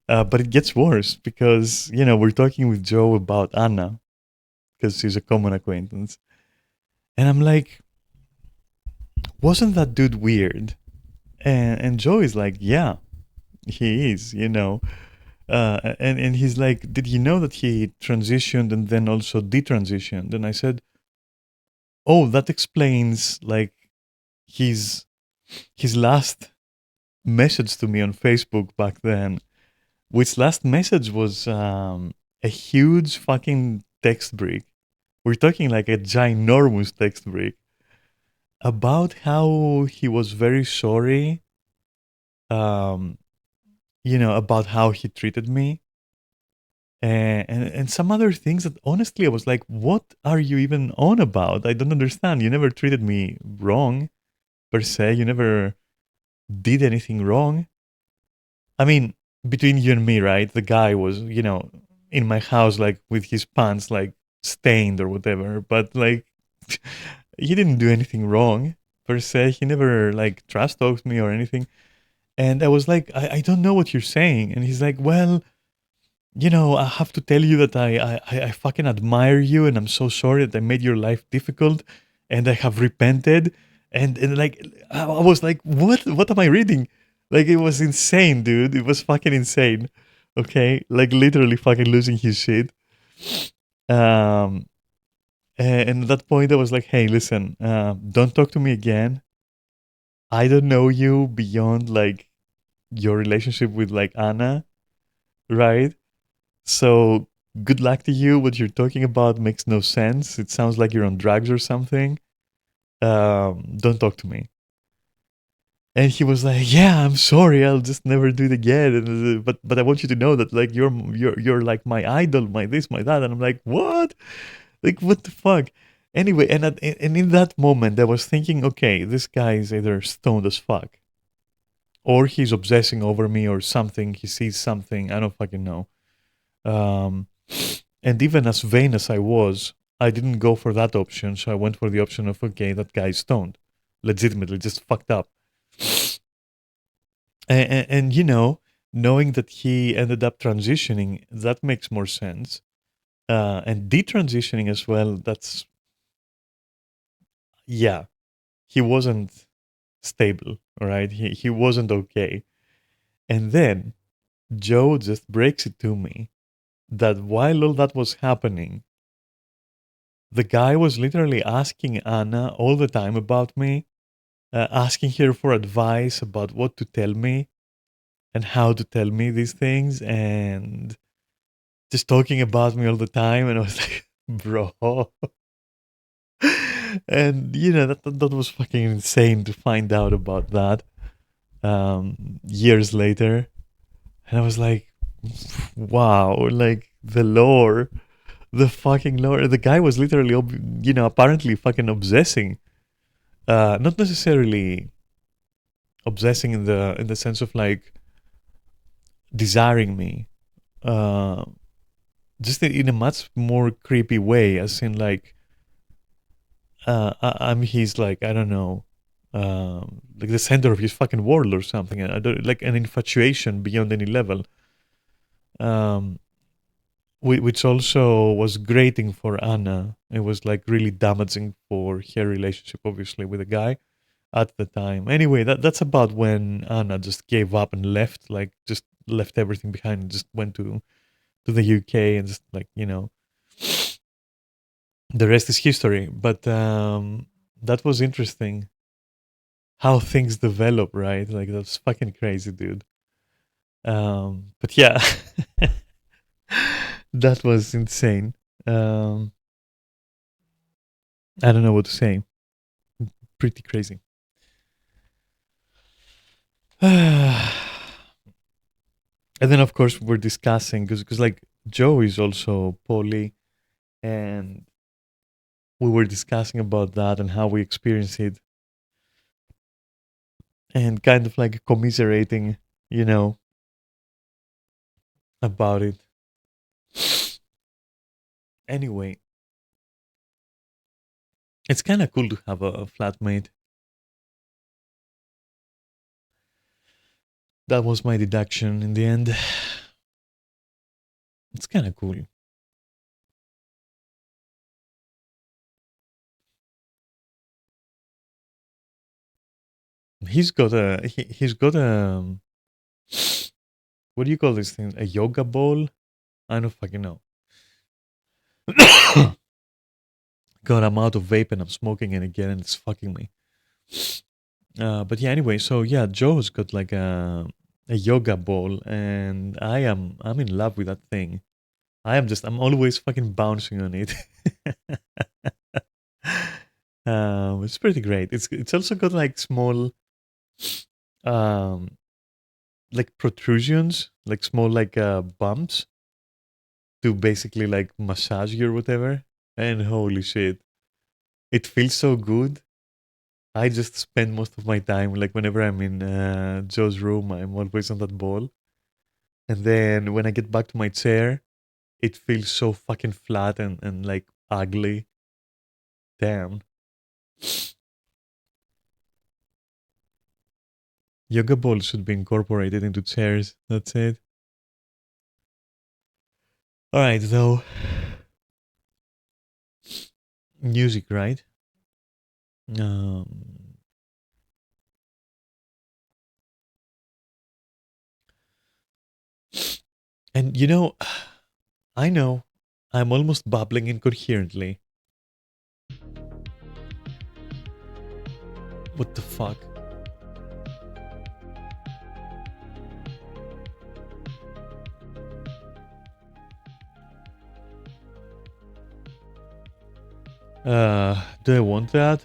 But it gets worse because we're talking with Joe about Anna because she's a common acquaintance, and I'm like, wasn't that dude weird? And Joe is like, yeah, he is. And he's like, did you know that he transitioned and then also detransitioned? And I said, oh, that explains like his his last message to me on Facebook back then, which last message was a huge fucking text break. We're talking like a ginormous text break about how he was very sorry, um, about how he treated me. And some other things that honestly I was like, what are you even on about? I don't understand. You never treated me wrong per se. You never did anything wrong. I mean, between you and me, right? The guy was, in my house, like with his pants like stained or whatever. But like, he didn't do anything wrong per se. He never like trash talked me or anything. And I was like, I don't know what you're saying. And he's like, well, I have to tell you that I fucking admire you and I'm so sorry that I made your life difficult and I have repented. And like, I was like, what am I reading? Like, it was insane, dude. It was fucking insane. Okay. Like, literally fucking losing his shit. Um, and at that point, I was like, hey, listen, don't talk to me again. I don't know you beyond like your relationship with like Anna, right? So good luck to you. What you're talking about makes no sense. It sounds like you're on drugs or something. Don't talk to me. And he was like, "Yeah, I'm sorry. I'll just never do it again." But I want you to know that like you're like my idol, my this, my that. And I'm like, what? Like what the fuck? Anyway, and in that moment, I was thinking, okay, this guy is either stoned as fuck, or he's obsessing over me, or something. He sees something. I don't fucking know. Um, and even as vain as I was, I didn't go for that option. So I went for the option of, okay, that guy's stoned. Legitimately, just fucked up. And knowing that he ended up transitioning, that makes more sense. And detransitioning as well, that's, yeah, he wasn't stable, all right? He wasn't okay. And then Joe just breaks it to me that while all that was happening, the guy was literally asking Anna all the time about me, asking her for advice about what to tell me and how to tell me these things, and just talking about me all the time. And I was like, bro, And that was fucking insane to find out about that years later. And I was like, wow, like the lore, the fucking lore. The guy was literally, apparently fucking obsessing. Not necessarily obsessing in the sense of like desiring me. Uh, just in a much more creepy way, as in like I'm his, like, I don't know, like the center of his fucking world or something. I don't, like an infatuation beyond any level. Um, which also was grating for Anna. It was like really damaging for her relationship, obviously, with the guy at the time. Anyway, that's about when Anna just gave up and left, like just left everything behind and just went to the UK and just like, the rest is history. But that was interesting how things develop, right? Like that's fucking crazy, dude. But yeah, that was insane. Um, I don't know what to say. Pretty crazy. And then of course we're discussing because like Joe is also poly, and we were discussing about that and how we experience it, and kind of like commiserating, you know, about it. Anyway, it's kind of cool to have a flatmate. That was my deduction in the end. It's kind of cool. He's got a what do you call this thing? A yoga ball? I don't fucking know. God, I'm out of vape and I'm smoking it again, and it's fucking me. But yeah, anyway, so yeah, Joe's got like a yoga ball, and I'm in love with that thing. I'm always fucking bouncing on it. It's pretty great. It's also got like small um like protrusions, like small like bumps to basically like massage you or whatever. And holy shit, it feels so good. I just spend most of my time, like whenever I'm in Joe's room, I'm always on that ball. And then when I get back to my chair, it feels so fucking flat and like ugly. Damn. Yoga balls should be incorporated into chairs. That's it. All right, though. Music, right? Um, and I know I'm almost babbling incoherently. What the fuck? Do I want that?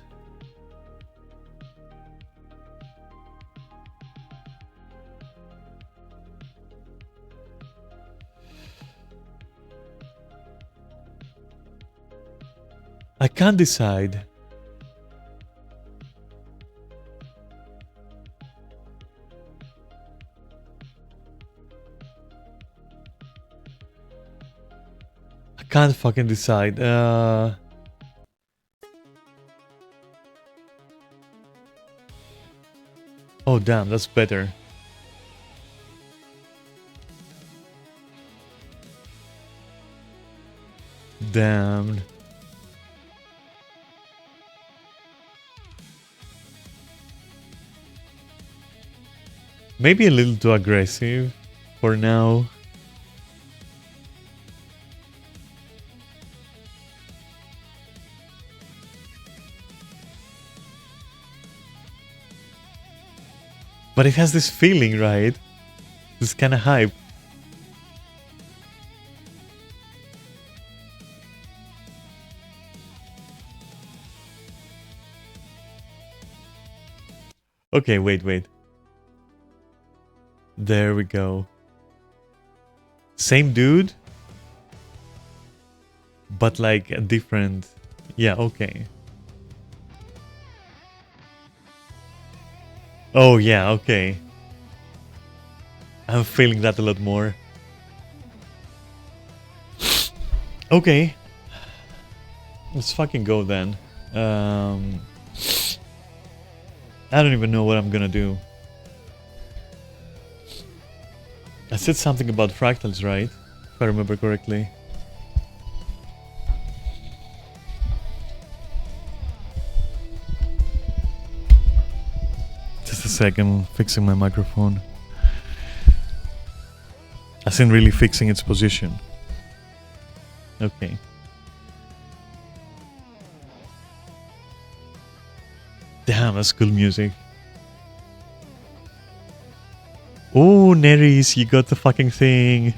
I can't decide. I can't fucking decide. Oh damn, that's better. Damn. Maybe a little too aggressive for now. But it has this feeling, right? This kind of hype. Okay, wait. There we go. Same dude, but like a different. Yeah, okay. Oh, yeah, okay. I'm feeling that a lot more. Okay. Let's fucking go then. I don't even know what I'm gonna do. I said something about fractals, right? If I remember correctly. Just a second, fixing my microphone. As in really fixing its position. Okay. Damn, that's cool music. Oh, Neris, you got the fucking thing.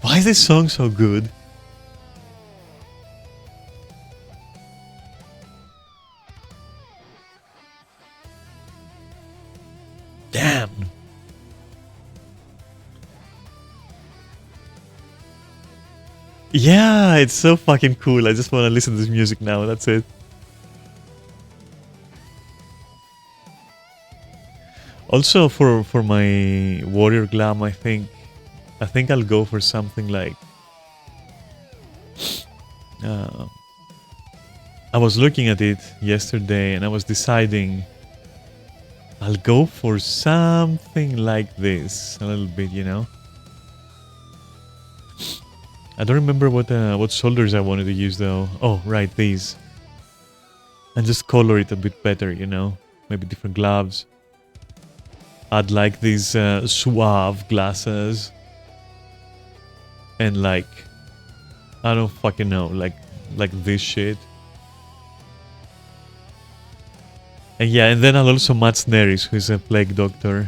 Why is this song so good? Damn. Yeah, it's so fucking cool. I just want to listen to this music now. That's it. Also, for my warrior glam, I think I'll go for something like. I was looking at it yesterday, and I was deciding. I'll go for something like this, a little bit, you know. I don't remember what shoulders I wanted to use though. Oh, right, these. And just color it a bit better, you know. Maybe different gloves. I'd like these suave glasses. And like, I don't fucking know, like this shit. And yeah, and then I'll also match Neris, who's a plague doctor.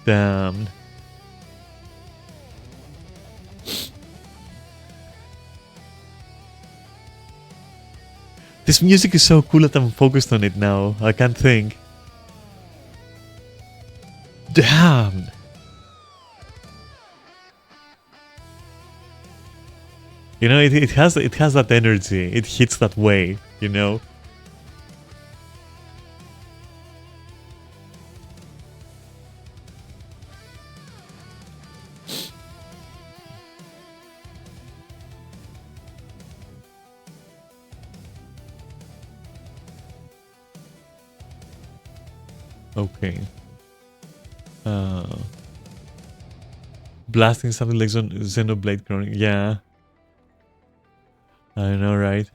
Damn. This music is so cool that I'm focused on it now. I can't think. Damn. You know, it has that energy. It hits that way, you know. Okay. Blasting something like Xenoblade Chronic. Yeah. I know, right?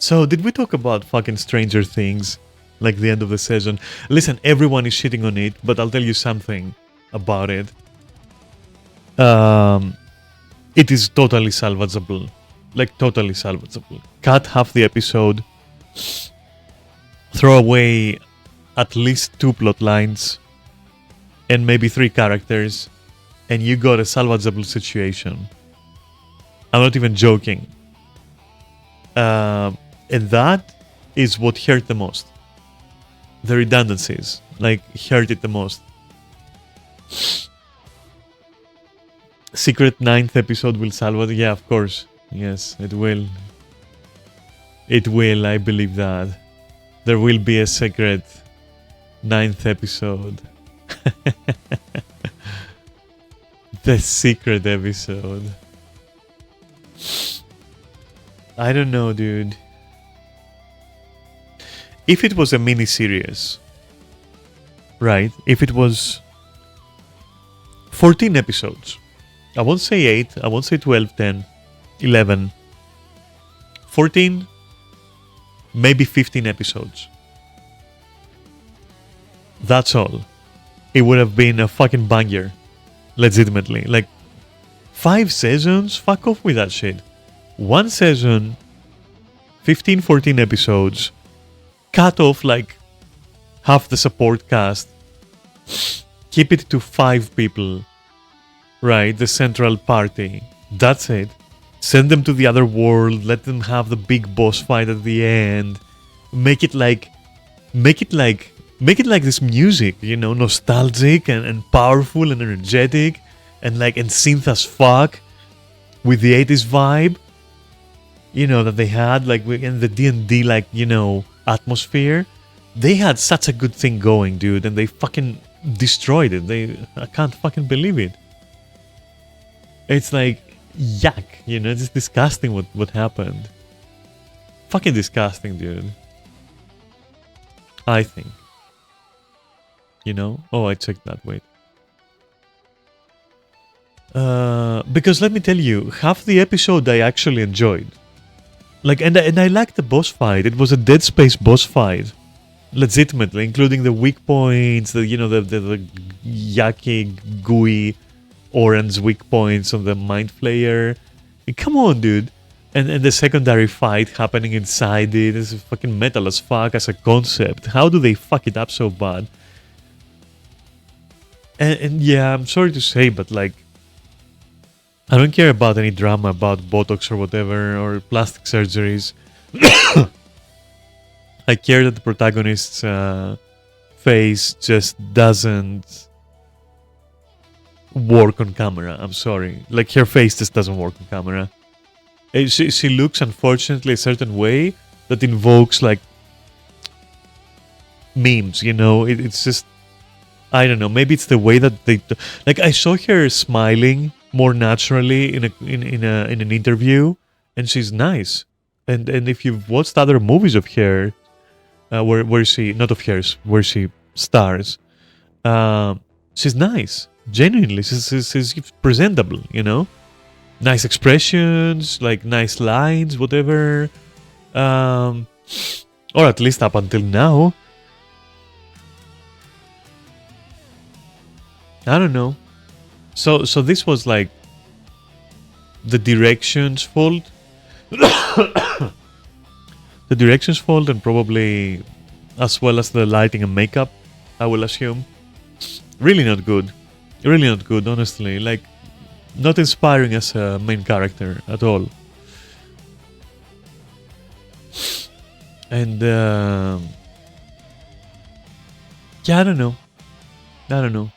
So, did we talk about fucking Stranger Things? Like the end of the season? Listen, everyone is shitting on it, but I'll tell you something about it. It is totally salvageable. Like, totally salvageable. Cut half the episode. Throw away at least 2 plot lines. And maybe 3 characters. And you got a salvageable situation. I'm not even joking. And that is what hurt the most. The redundancies. Like, hurt it the most. Secret 9th episode will salvage. Yeah, of course. Yes, it will. It will, I believe that. There will be a secret 9th episode. The secret episode. I don't know, dude. If it was a mini-series, right? If it was 14 episodes, I won't say 8, I won't say 12, 10, 11, 14, maybe 15 episodes. That's all. It would have been a fucking banger. Legitimately. Like, 5 seasons? Fuck off with that shit. 1 season, 15, 14 episodes, cut off like half the support cast, keep it to 5 people, right? The central party. That's it. Send them to the other world, let them have the big boss fight at the end. Make it like this music, you know, nostalgic and powerful and energetic and synth as fuck with the 80s vibe, you know, that they had like in the D&D, like, you know, atmosphere. They had such a good thing going, dude, and they fucking destroyed it. I can't fucking believe it. It's like yuck, you know, it's disgusting what happened. Fucking disgusting, dude. I think. You know? Oh, I checked that, wait. Because let me tell you, half the episode I actually enjoyed. Like, and I liked the boss fight. It was a Dead Space boss fight. Legitimately, including the weak points, the yucky, gooey, orange weak points on the Mind Flayer. Come on, dude. And the secondary fight happening inside it is fucking metal as fuck as a concept. How do they fuck it up so bad? And yeah, I'm sorry to say, but like, I don't care about any drama about Botox or whatever, or plastic surgeries. I care that the protagonist's face just doesn't work on camera. I'm sorry. Like, her face just doesn't work on camera. She looks, unfortunately, a certain way that invokes, like, memes, you know? It's just... I don't know. Maybe it's the way that they... Like, I saw her smiling more naturally in an interview, and she's nice. And if you've watched other movies of her, where she... Not of hers, where she stars, she's nice. Genuinely, she's presentable, you know? Nice expressions, like nice lines, whatever. Or at least up until now. I don't know. So this was like the direction's fault. The direction's fault, and probably as well as the lighting and makeup, I will assume. Really not good. Really not good, honestly. Like, not inspiring as a main character at all. And yeah, I don't know.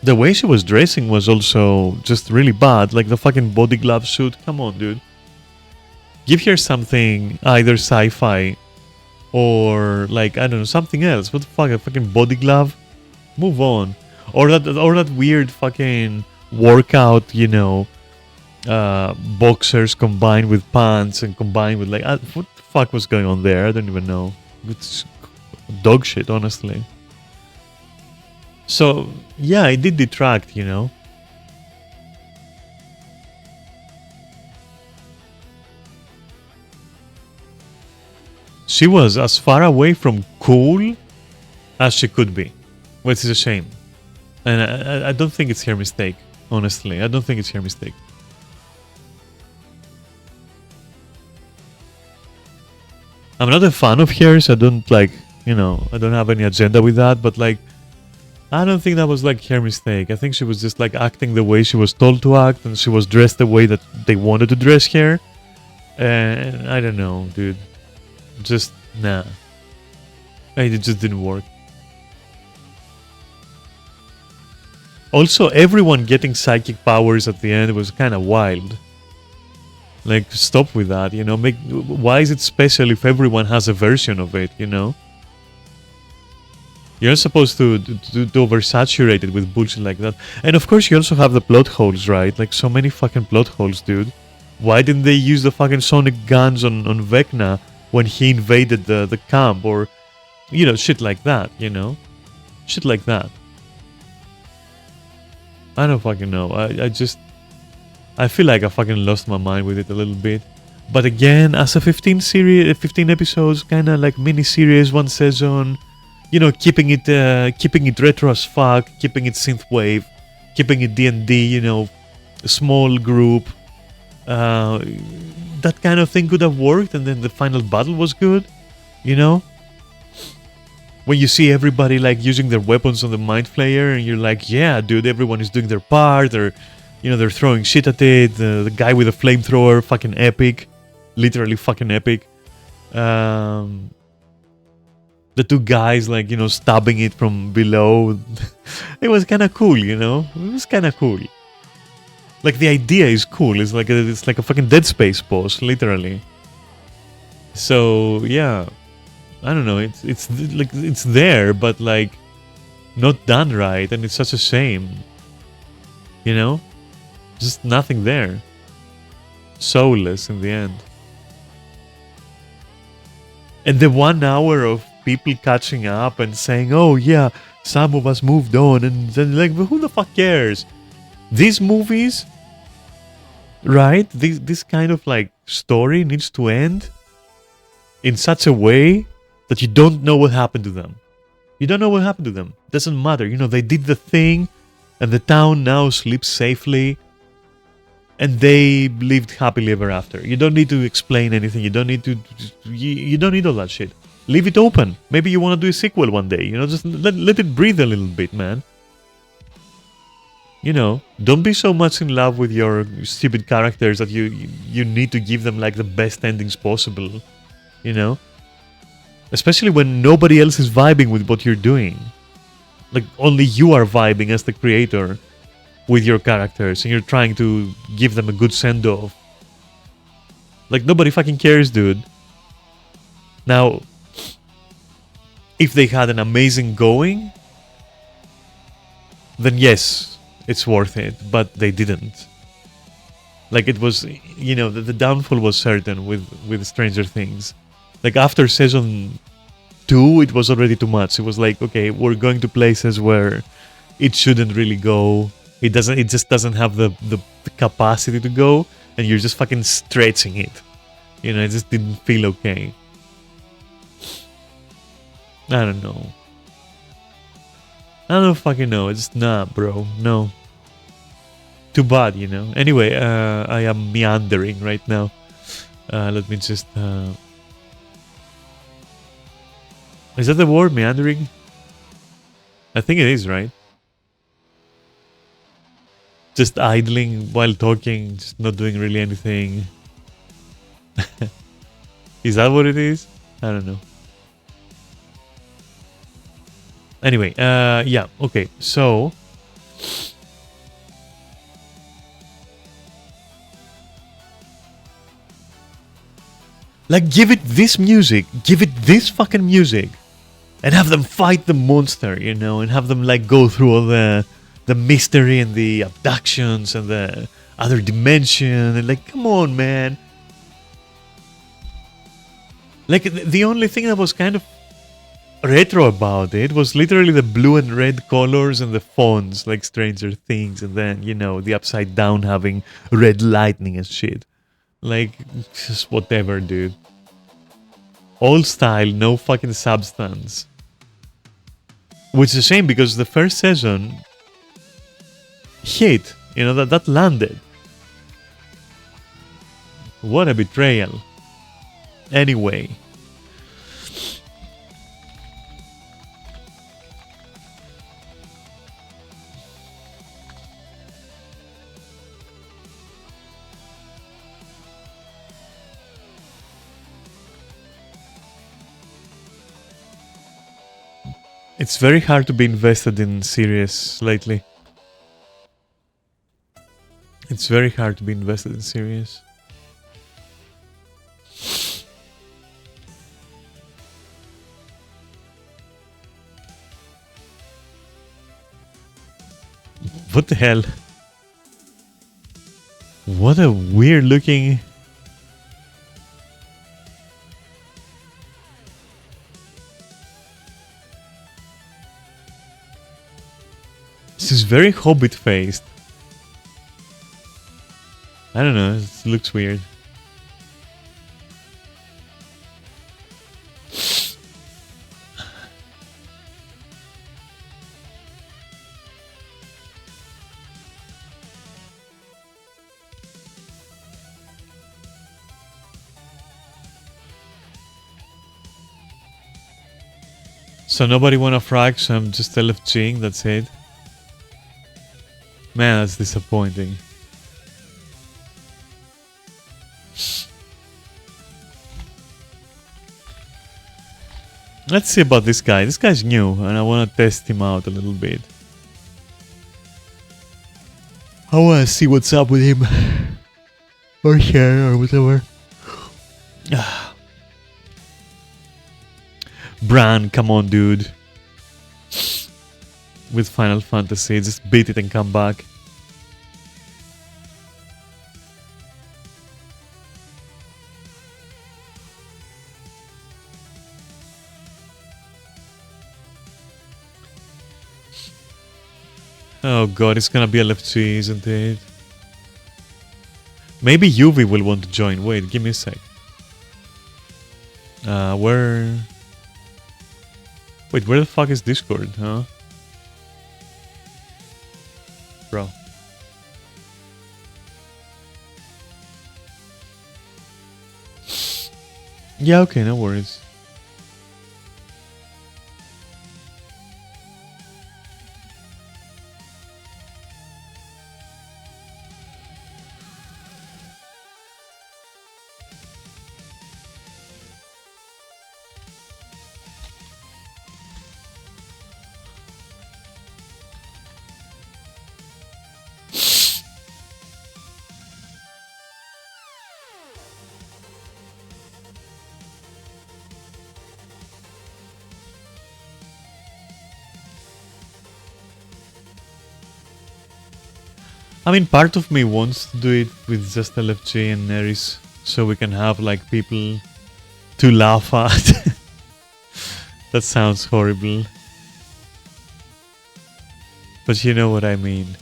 The way she was dressing was also just really bad. Like the fucking body glove suit. Come on, dude. Give her something either sci-fi or like, I don't know, something else. What the fuck, a fucking body glove? Move on. Or that weird fucking workout, you know, boxers combined with pants and combined with like, what the fuck was going on there? I don't even know. It's dog shit, honestly. So yeah, it did detract, you know. She was as far away from cool as she could be, which is a shame. And I don't think it's her mistake, honestly. I don't think it's her mistake. I'm not a fan of hers. I don't like, you know, I don't have any agenda with that. But like, I don't think that was like her mistake. I think she was just like acting the way she was told to act, and she was dressed the way that they wanted to dress her. And I don't know, dude. Just, nah. It just didn't work. Also, everyone getting psychic powers at the end was kind of wild. Like, stop with that, you know? Why is it special if everyone has a version of it, you know? You're not supposed to oversaturate it with bullshit like that. And of course, you also have the plot holes, right? Like, so many fucking plot holes, dude. Why didn't they use the fucking sonic guns on Vecna when he invaded the camp? Or, you know, shit like that, you know? Shit like that. I don't fucking know. I feel like I fucking lost my mind with it a little bit. But again, as a 15 episodes, kind of like mini series, one season, you know, keeping it retro as fuck, keeping it synthwave, keeping it D&D, you know, a small group, uh, that kind of thing could have worked, and then the final battle was good, you know? When you see everybody like using their weapons on the mind flayer, and you're like, yeah, dude, everyone is doing their part. They're throwing shit at it. The guy with a flamethrower, fucking epic, literally fucking epic. The two guys like stabbing it from below. It was kind of cool, It was kind of cool. Like the idea is cool. It's like a fucking Dead Space boss, literally. So yeah. I don't know. It's like it's there, but like not done right, and it's such a shame. Just nothing there. Soulless in the end. And the 1 hour of people catching up and saying, "Oh yeah, some of us moved on," and then like, but who the fuck cares? These movies, right? This kind of like story needs to end in such a way that you don't know what happened to them. You don't know what happened to them. Doesn't matter. They did the thing, and the town now sleeps safely, and they lived happily ever after. You don't need to explain anything. You don't need to. You don't need all that shit. Leave it open. Maybe you want to do a sequel one day. Just let it breathe a little bit, man. Don't be so much in love with your stupid characters that you need to give them like the best endings possible. Especially when nobody else is vibing with what you're doing. Like, only you are vibing as the creator with your characters, and you're trying to give them a good send-off. Like, nobody fucking cares, dude. Now, if they had an amazing going, then yes, it's worth it, but they didn't. Like, it was, the downfall was certain with Stranger Things. Like, after season 2, it was already too much. It was like, okay, we're going to places where it shouldn't really go. It just doesn't have the capacity to go, and you're just fucking stretching it. It just didn't feel okay. I don't know. I don't fucking know. It's not, bro. No. Too bad, Anyway, I am meandering right now. Let me just... Is that the word, meandering? I think it is, right? Just idling while talking, just not doing really anything. Is that what it is? I don't know. Anyway, yeah, okay, so... Like, give it this music. Give it this fucking music. And have them fight the monster, and have them like go through all the mystery and the abductions and the other dimension, and like, come on, man. Like, the only thing that was kind of retro about it was literally the blue and red colors and the fonts, like Stranger Things, and then the upside down having red lightning and shit. Like, just whatever, dude. Old style, no fucking substance. Which is a shame, because the first season hit. That landed. What a betrayal. Anyway. It's very hard to be invested in series lately. It's very hard to be invested in series. What the hell? What a weird looking... This is very Hobbit faced. I don't know, it looks weird. So nobody won a frag, so I'm just LFGing, that's it. Man, that's disappointing. Let's see about this guy. This guy's new, and I want to test him out a little bit. I want to see what's up with him. Or her, or whatever. Bran, come on, dude. With Final Fantasy, just beat it and come back. Oh god, it's gonna be LFG, isn't it? Maybe Yuvi will want to join. Wait, give me a sec. Where... Wait, where the fuck is Discord, huh? Bro. Yeah, okay, no worries. I mean, part of me wants to do it with just LFG and Neris, so we can have like people to laugh at. That sounds horrible. But you know what I mean.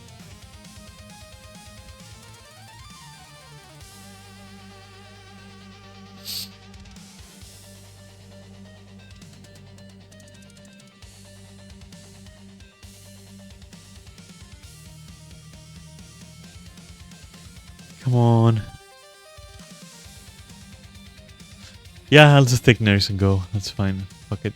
Come on. Yeah, I'll just take Neris and go. That's fine. Fuck it.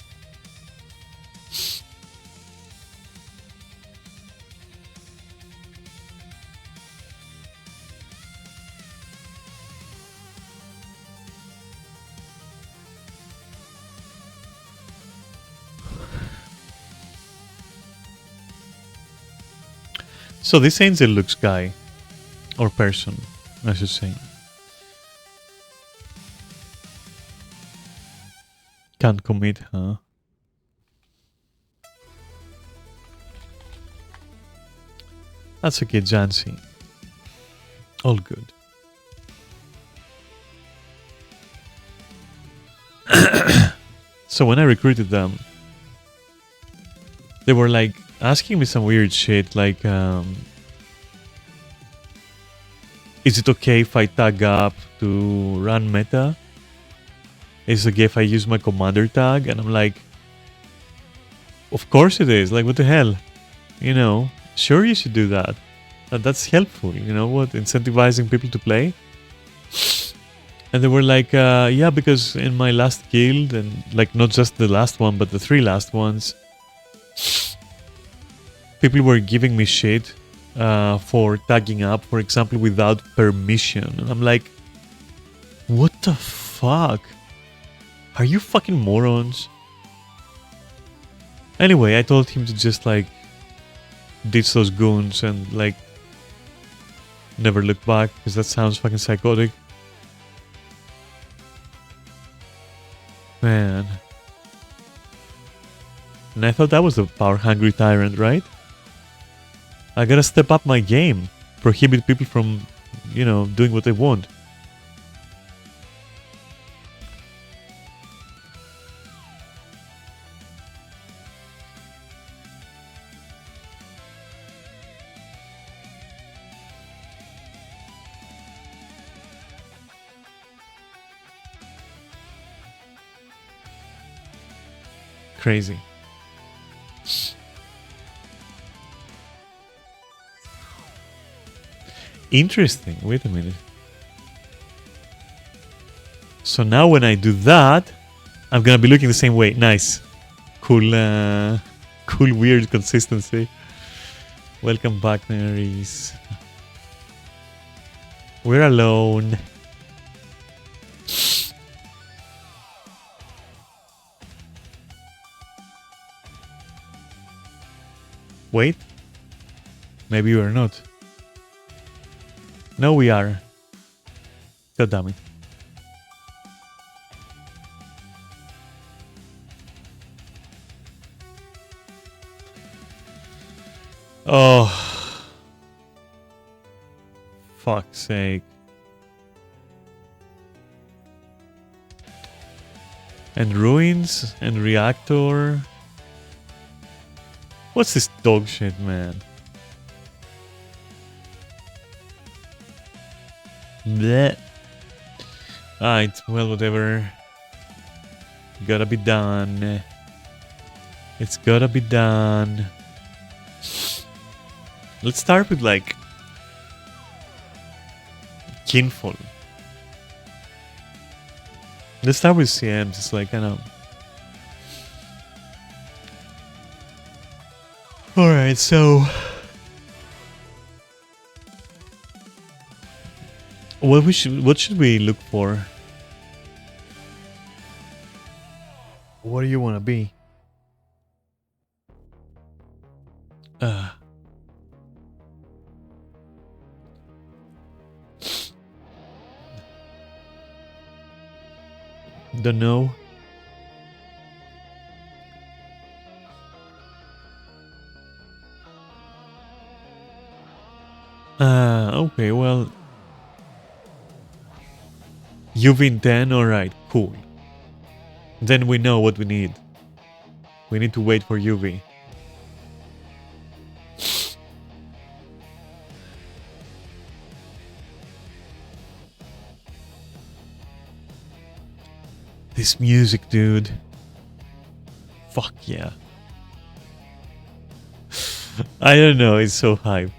So this Angel looks guy. Or person, I should say. Can't commit, huh? That's okay, Jancy. All good. So when I recruited them, they were like asking me some weird shit like is it okay if I tag up to run meta? Is it okay if I use my commander tag? And I'm like, of course it is. Like, what the hell? You know, sure you should do that. That's helpful. You know what? Incentivizing people to play. And they were like, yeah, because in my last guild, and like not just the last one, but the 3 last ones, people were giving me shit for tagging up, for example, without permission. And I'm like, what the fuck? Are you fucking morons? Anyway, I told him to just like ditch those goons and like never look back, because that sounds fucking psychotic. Man. And I thought that was the power-hungry tyrant, right? I gotta step up my game. Prohibit people from, you know, doing what they want. Crazy. Interesting. Wait a minute. So now when I do that, I'm gonna be looking the same way. Nice. cool, cool, weird consistency. Welcome back, Marys. We're alone. Wait. Maybe we're not. No, we are. God damn it. Oh. Fuck's sake. And ruins and reactor. What's this dog shit, man? Blech. Alright, well, whatever. Gotta be done. It's gotta be done. Let's start with, like, Kinfall. Let's start with CMs. It's like, I know. Alright, so... What should we look for? What do you want to be? Don't know. Okay, well... You've been 10, alright, cool. Then we know what we need. We need to wait for UV. This music, dude. Fuck yeah. I don't know, it's so hype.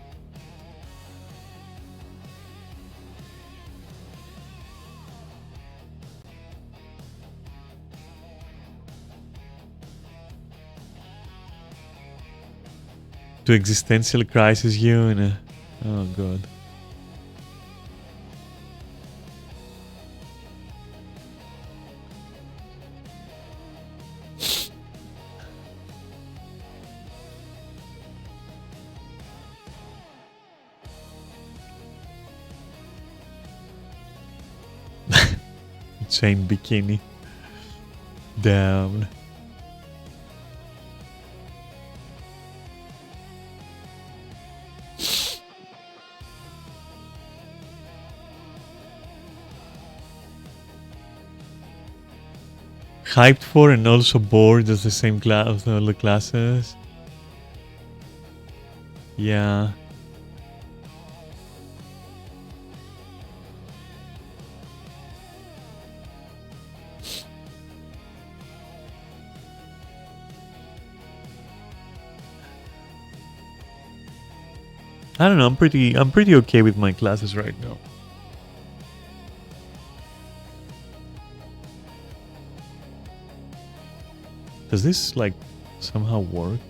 To existential crisis you in a... Oh god. Chain bikini. Down. Hyped for and also bored as the same class of all the classes. Yeah. I don't know, I'm pretty okay with my classes right now. Does this like somehow work?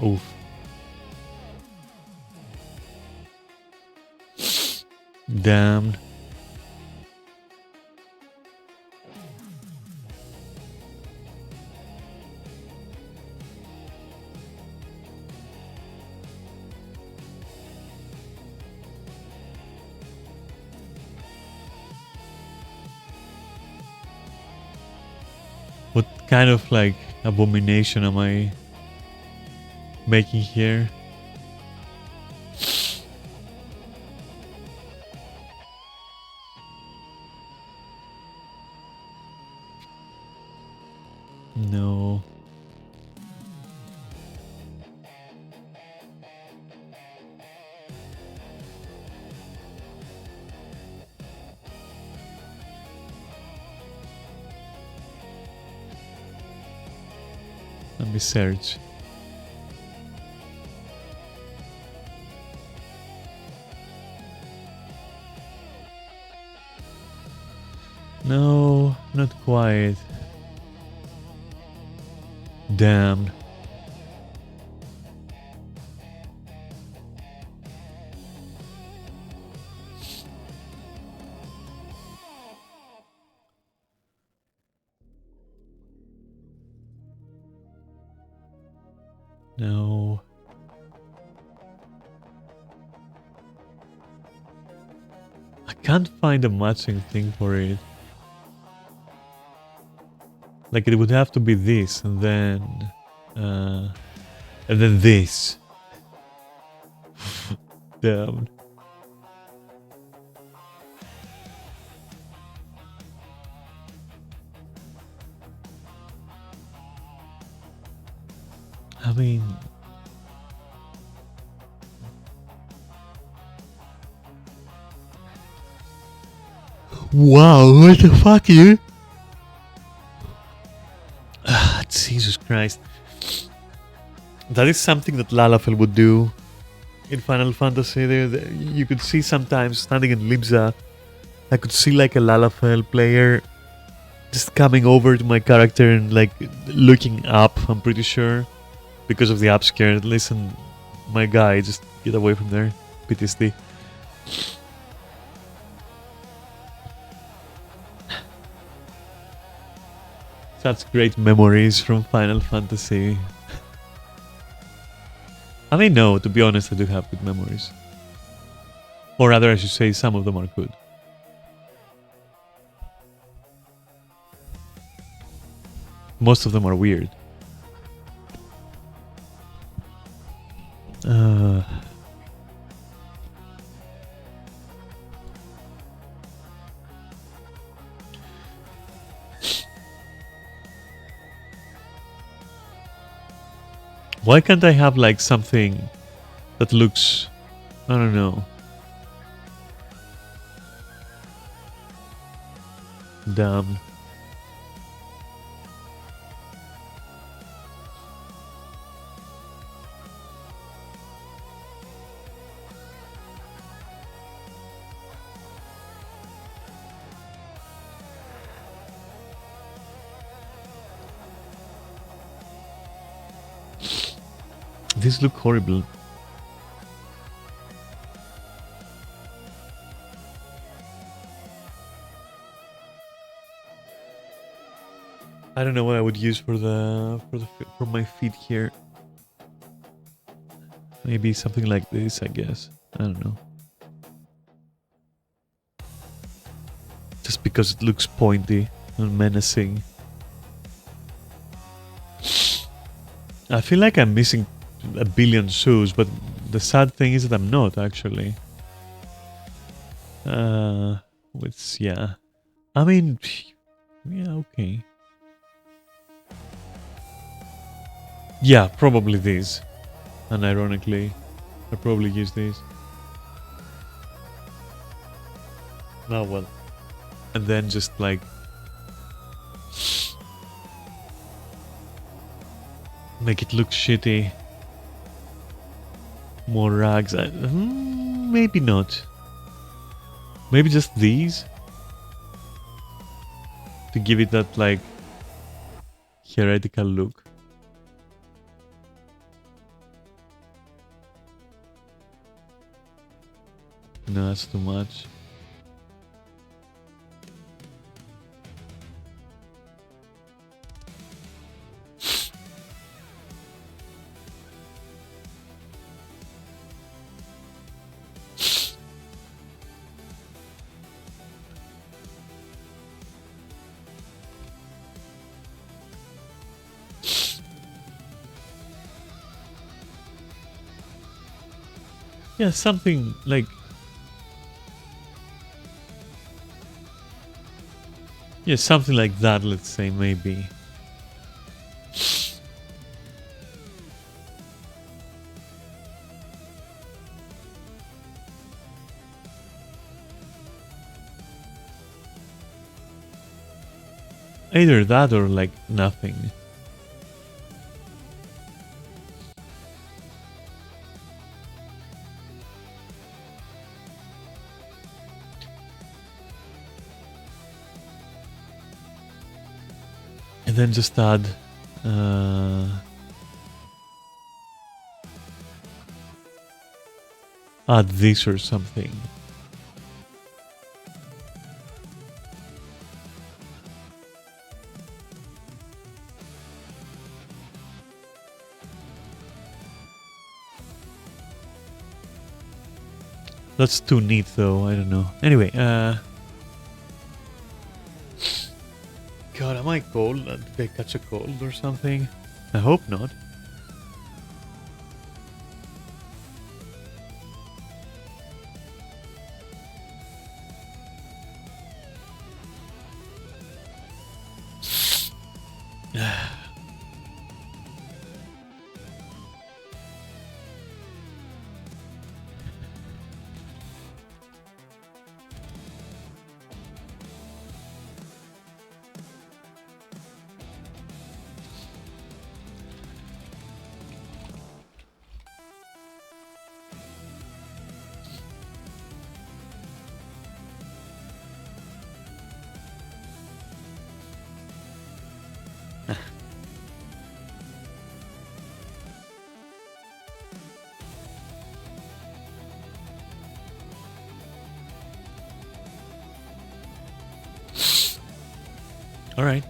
Oof. Damn. What kind of like abomination am I making here? No. me search. No, not quite. Damn. No. I can't find a matching thing for it. Like, it would have to be this, and then this. Damn. I mean, wow, what the fuck, you? Ah, Jesus Christ. That is something that Lalafell would do in Final Fantasy. You could see sometimes standing in Libza, I could see like a Lalafell player just coming over to my character and like looking up, I'm pretty sure, because of the upscare. Listen, my guy, just get away from there. PTSD. Such great memories from Final Fantasy. I mean, no, to be honest, I do have good memories. Or rather, I should say, some of them are good. Most of them are weird. Why can't I have like something that looks, I don't know, dumb? These look horrible. I don't know what I would use for my feet here. Maybe something like this, I guess. I don't know. Just because it looks pointy and menacing. I feel like I'm missing a billion shoes, but the sad thing is that I'm not actually. Which, yeah. I mean, yeah, okay. Yeah, probably these. And ironically, I probably use these. Oh well. And then just like make it look shitty. More rags. Maybe not. Maybe just these. To give it that like heretical look. No, that's too much. Yeah, something like... Yeah, something like that, let's say, maybe. Either that or like nothing. then just add add this or something. That's too neat though, I don't know. Anyway, God, am I cold? Did I catch a cold or something? I hope not. All right.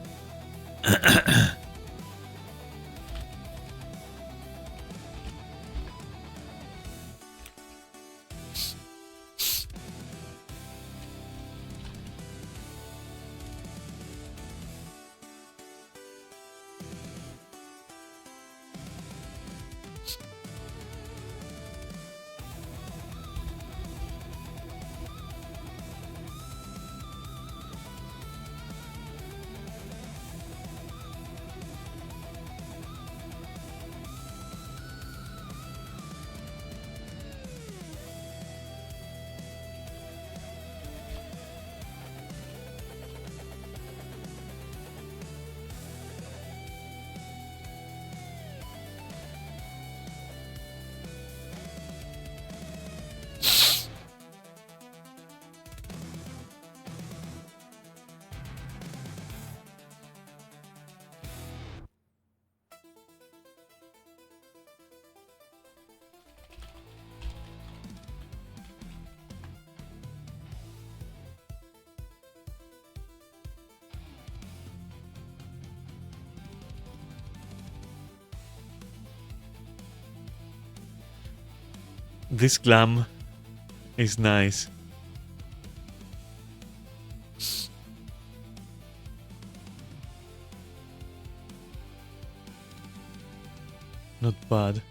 This glam is nice. Not bad.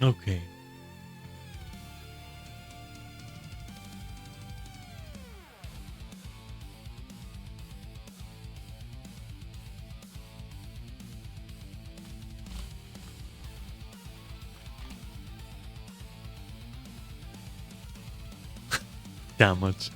Okay. Damn it.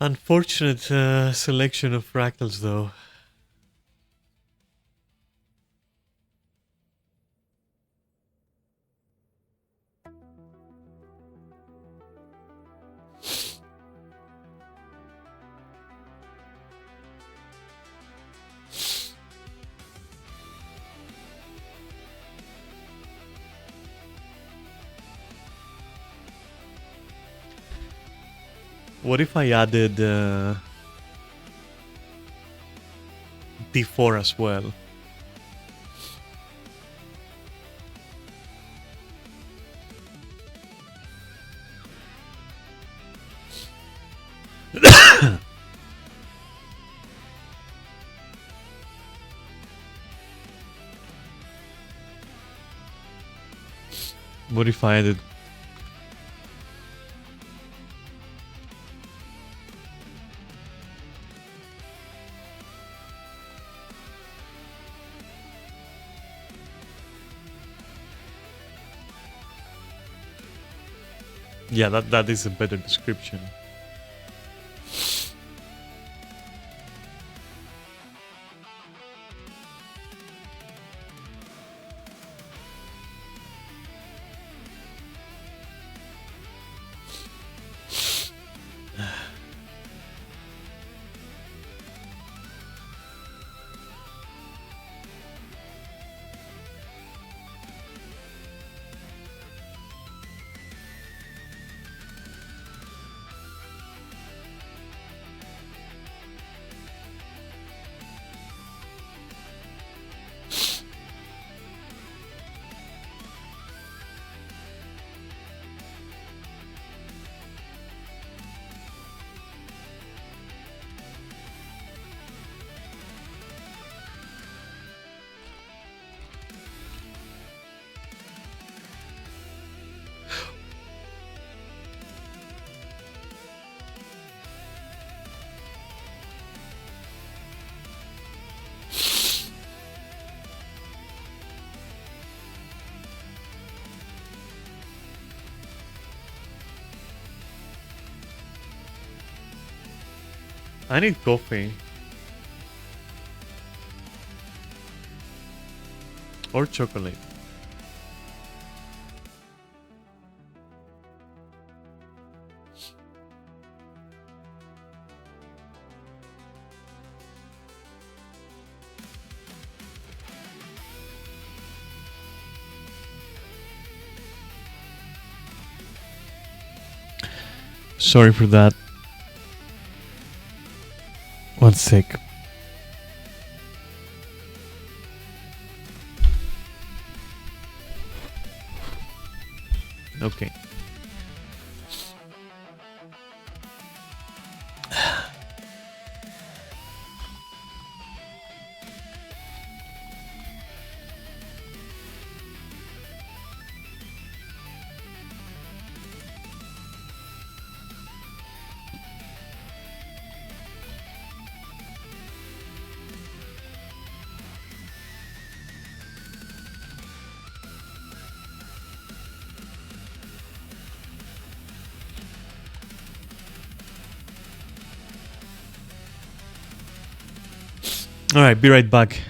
Unfortunate selection of fractals, though. What if I added D4 as well? What if I added... Yeah, that is a better description. I need coffee. Or chocolate. Sorry for that. One sec. Okay. All right, be right back.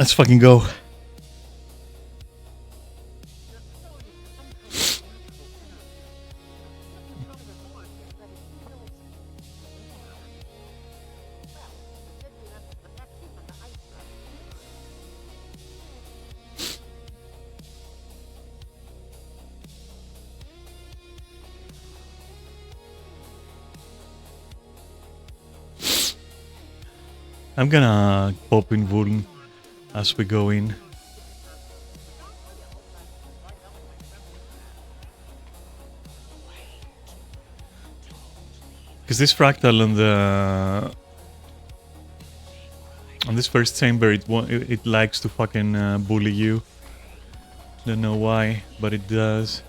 Let's fucking go. I'm gonna pop in Wurm as we go in. Because this fractal on this first chamber, it likes to fucking bully you. Don't know why, but it does.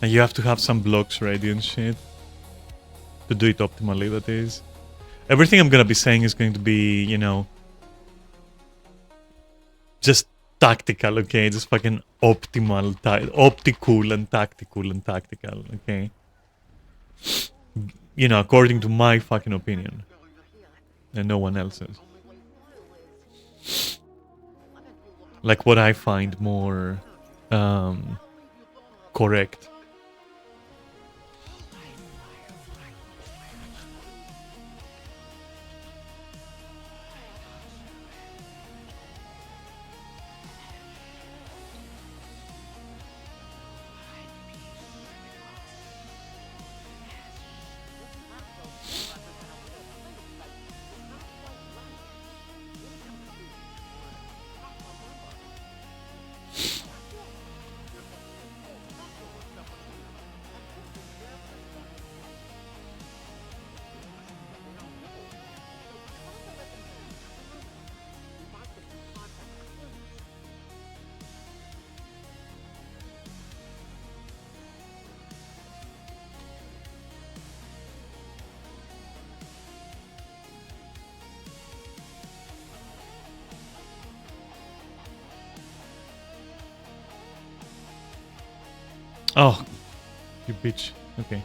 And you have to have some blocks ready and shit to do it optimally. That is. Everything I'm gonna be saying is going to be, you know, just tactical, okay? Just fucking optimal, optical and tactical, okay? You know, according to my fucking opinion. And no one else's. Like what I find more correct. Oh, you bitch. Okay.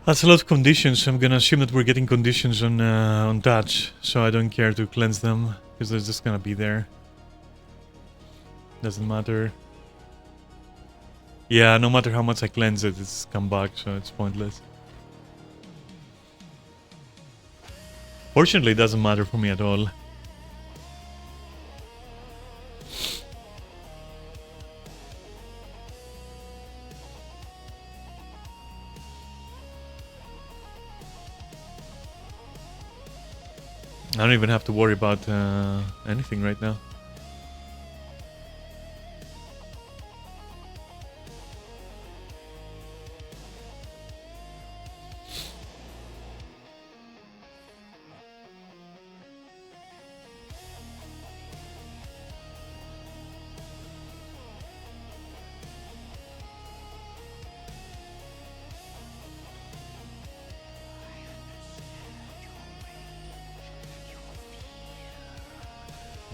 That's a lot of conditions. I'm gonna assume that we're getting conditions on touch, so I don't care to cleanse them because they're just gonna be there. Doesn't matter. Yeah, no matter how much I cleanse it, it's come back, so it's pointless. Fortunately, it doesn't matter for me at all. I don't even have to worry about anything right now.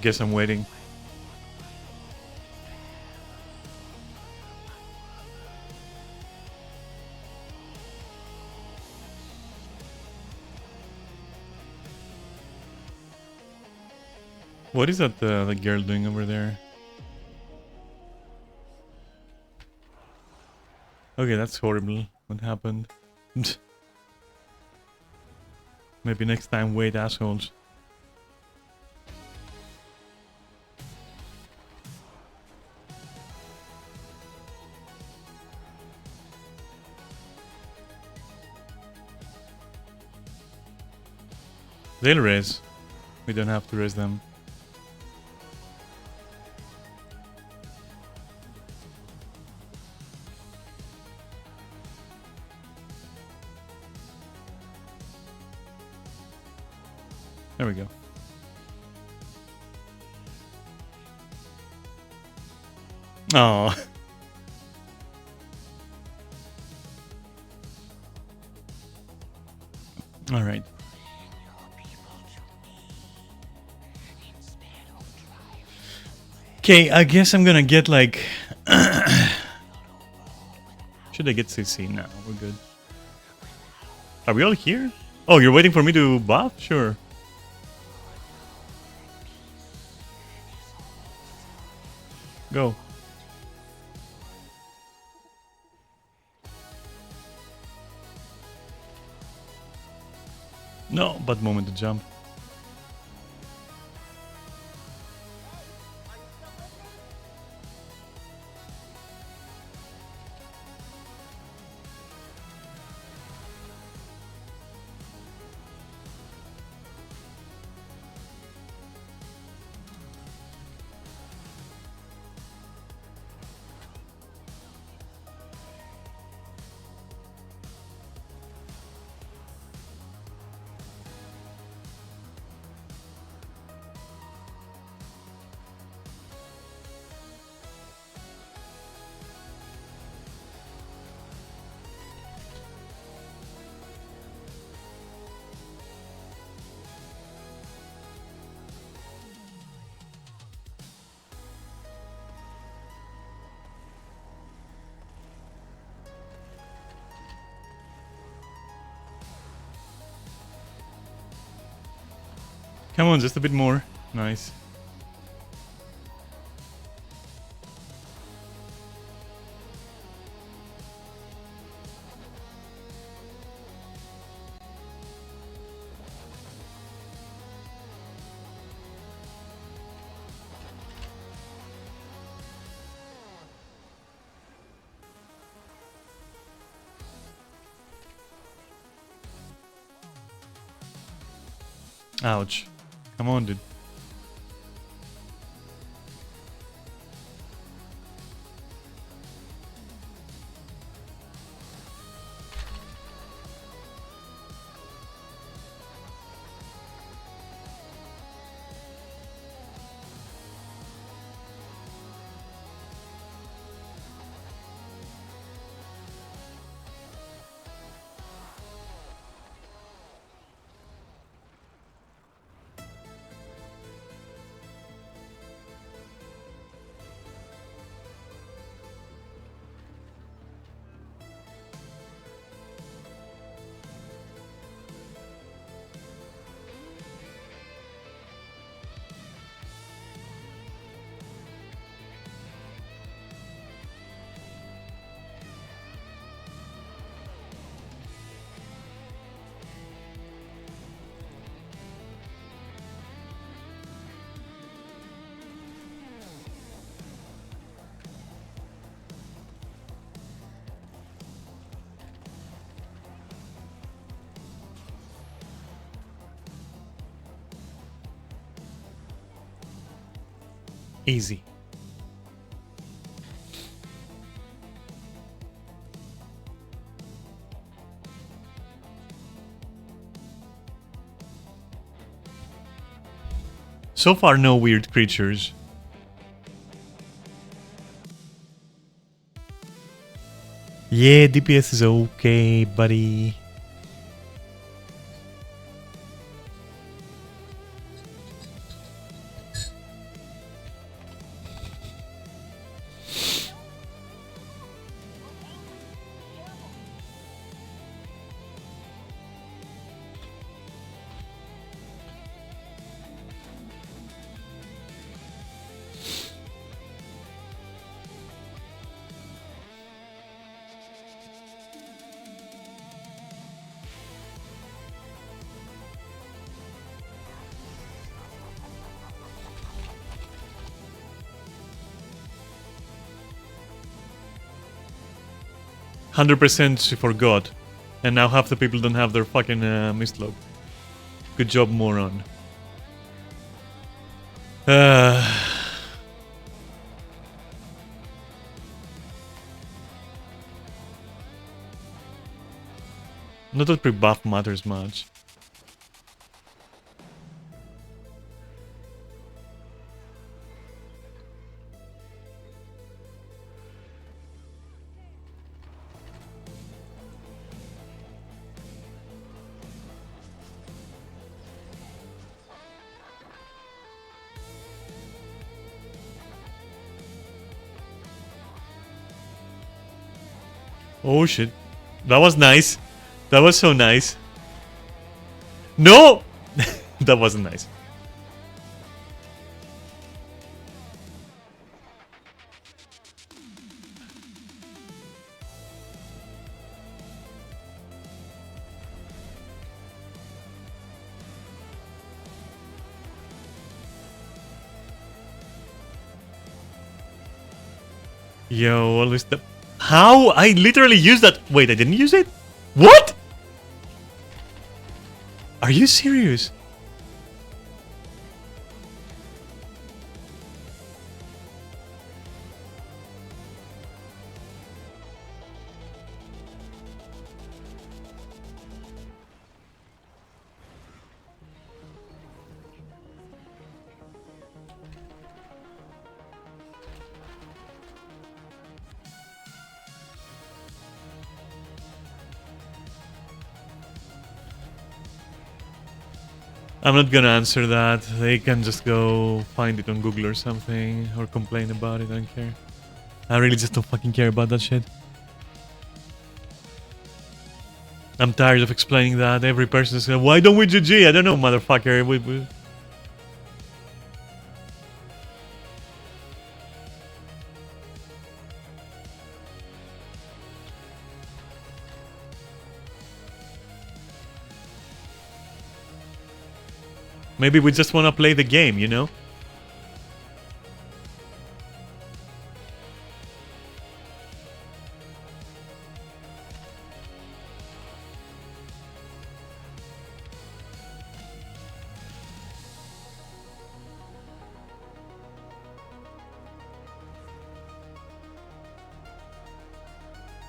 Guess I'm waiting. What is that the girl doing over there? Okay, that's horrible. What happened? Maybe next time wait, assholes. They'll res. We don't have to res them. There we go. Oh. All right. Okay, I guess I'm gonna get like... Should I get CC? No, we're good. Are we all here? Oh, you're waiting for me to buff? Sure. Go. No, bad moment to jump. Come on, just a bit more. Nice. Ouch. Come on, dude. Easy. So far, no weird creatures. Yeah, DPS is okay, buddy. "100% she forgot, and now half the people don't have their fucking mistlog." Good job, moron. Uh, not that pre-buff matters much. Oh shit. That was nice. That was so nice. No! That wasn't nice. Yo, always the... How? I literally used that... Wait, I didn't use it? What? Are you serious? I'm not gonna answer that. They can just go find it on Google or something, or complain about it. I don't care. I really just don't fucking care about that shit. I'm tired of explaining that. Every person is going, why don't we GG? I don't know, motherfucker. Maybe we just want to play the game, you know?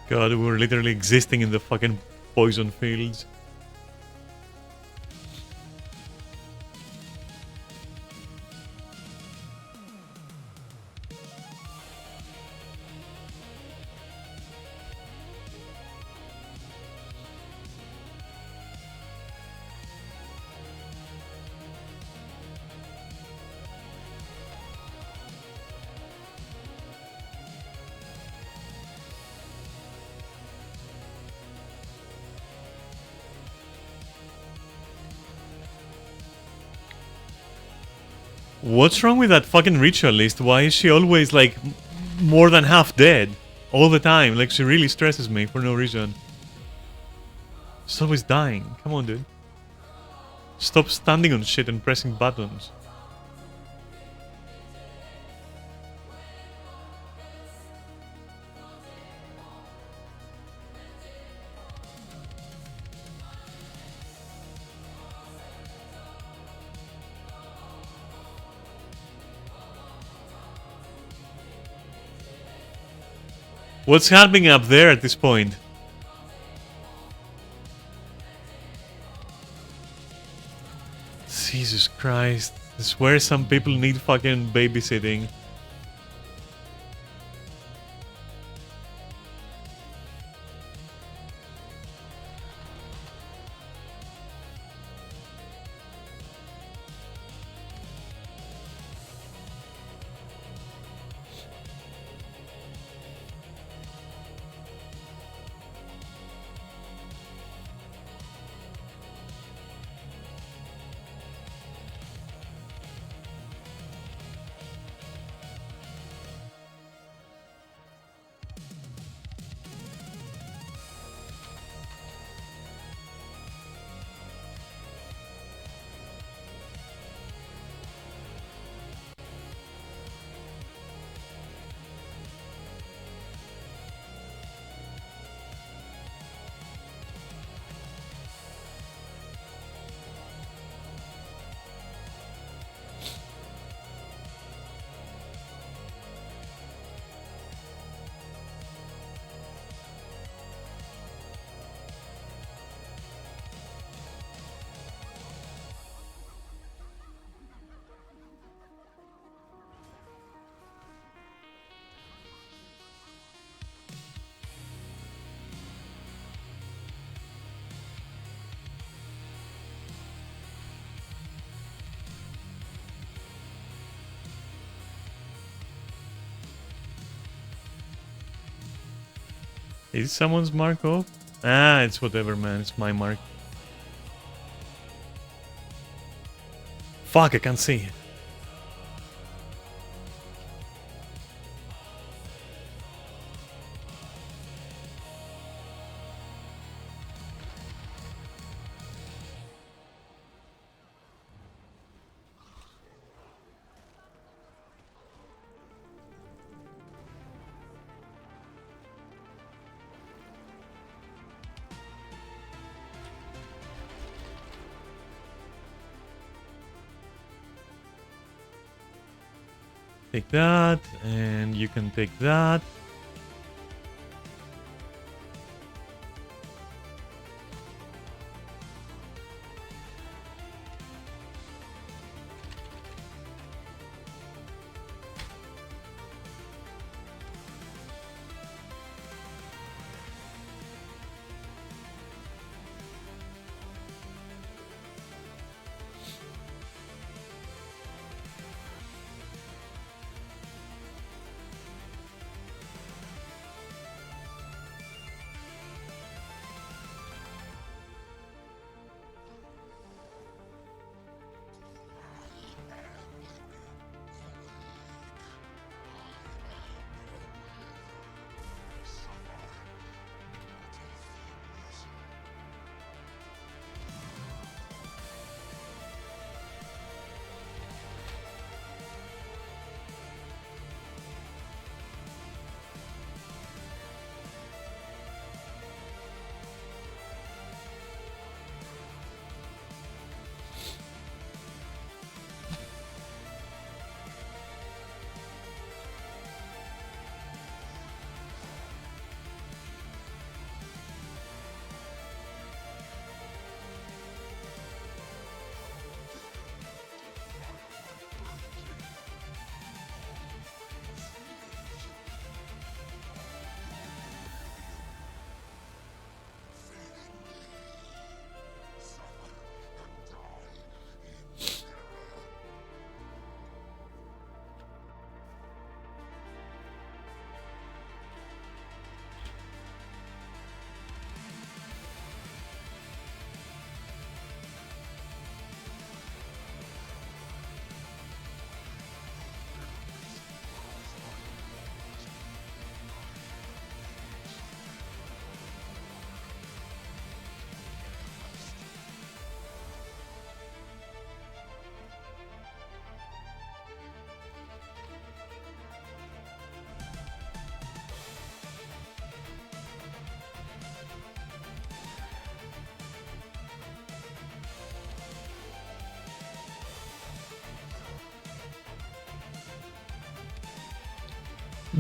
God, we're literally existing in the fucking poison fields. What's wrong with that fucking ritualist? Why is she always like more than half dead all the time? Like she really stresses me for no reason. She's always dying. Come on, dude. Stop standing on shit and pressing buttons. What's happening up there at this point? Jesus Christ. I swear some people need fucking babysitting. Is someone's mark off? Ah, it's whatever, man. It's my mark. Fuck, I can't see. Take that, and you can take that.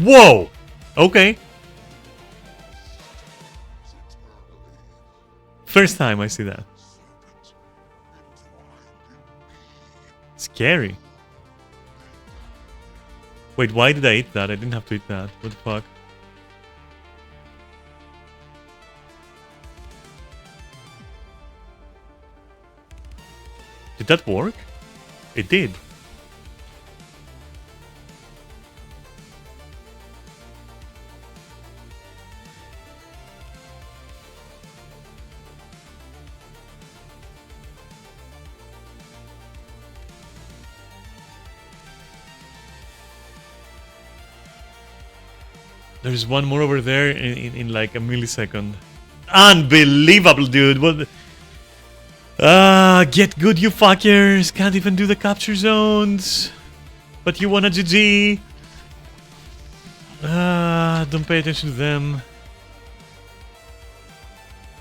Whoa! Okay. First time I see that. Scary. Wait, why did I eat that? I didn't have to eat that. What the fuck? Did that work? It did. There's one more over there in like a millisecond. Unbelievable, dude. What? Get good, you fuckers. Can't even do the capture zones. But you want a GG. Don't pay attention to them.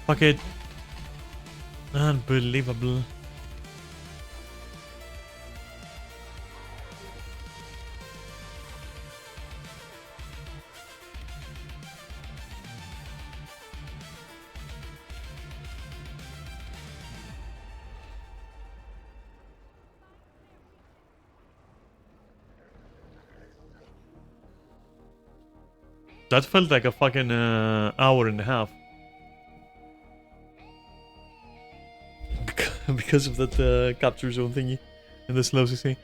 Fuck it. Unbelievable. That felt like a fucking hour and a half. Because of that capture zone thingy and the slow CC.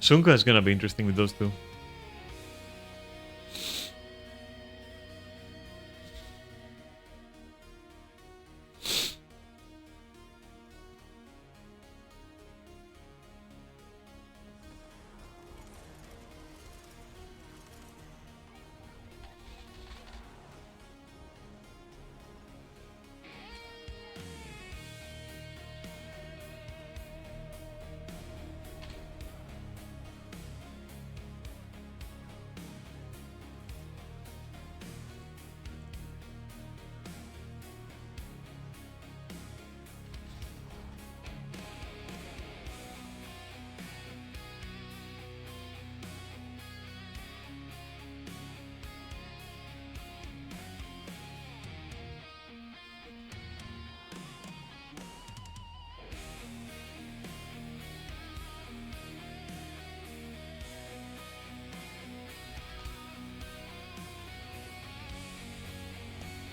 Sunka is gonna be interesting with those two.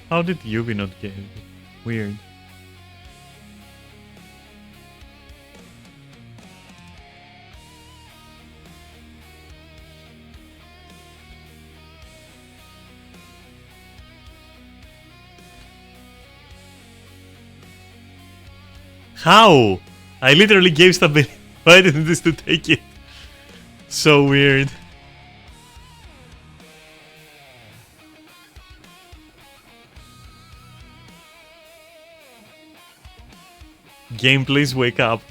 How did Yubi not get it? Weird. How? I literally gave stability. Why didn't this to take it? So weird. Game, please wake up.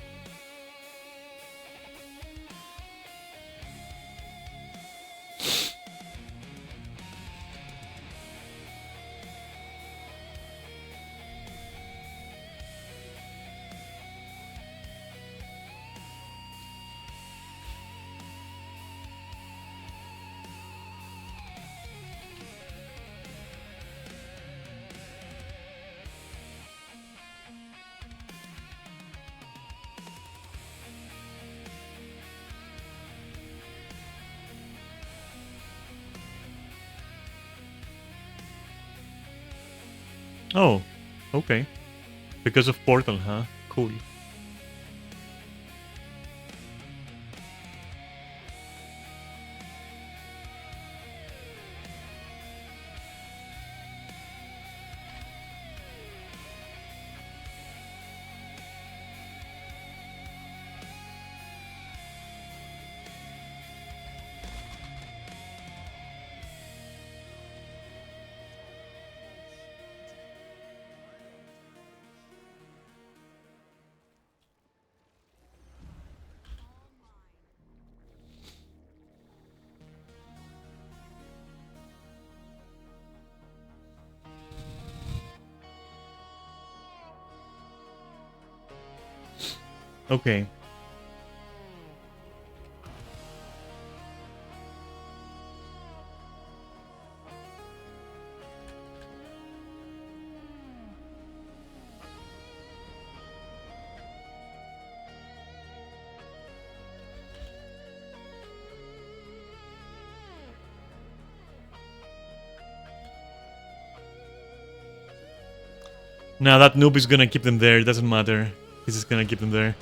Oh, okay. Because of Portal, huh? Cool. Okay. Now that noob is gonna keep them there, it doesn't matter. He's just gonna keep them there.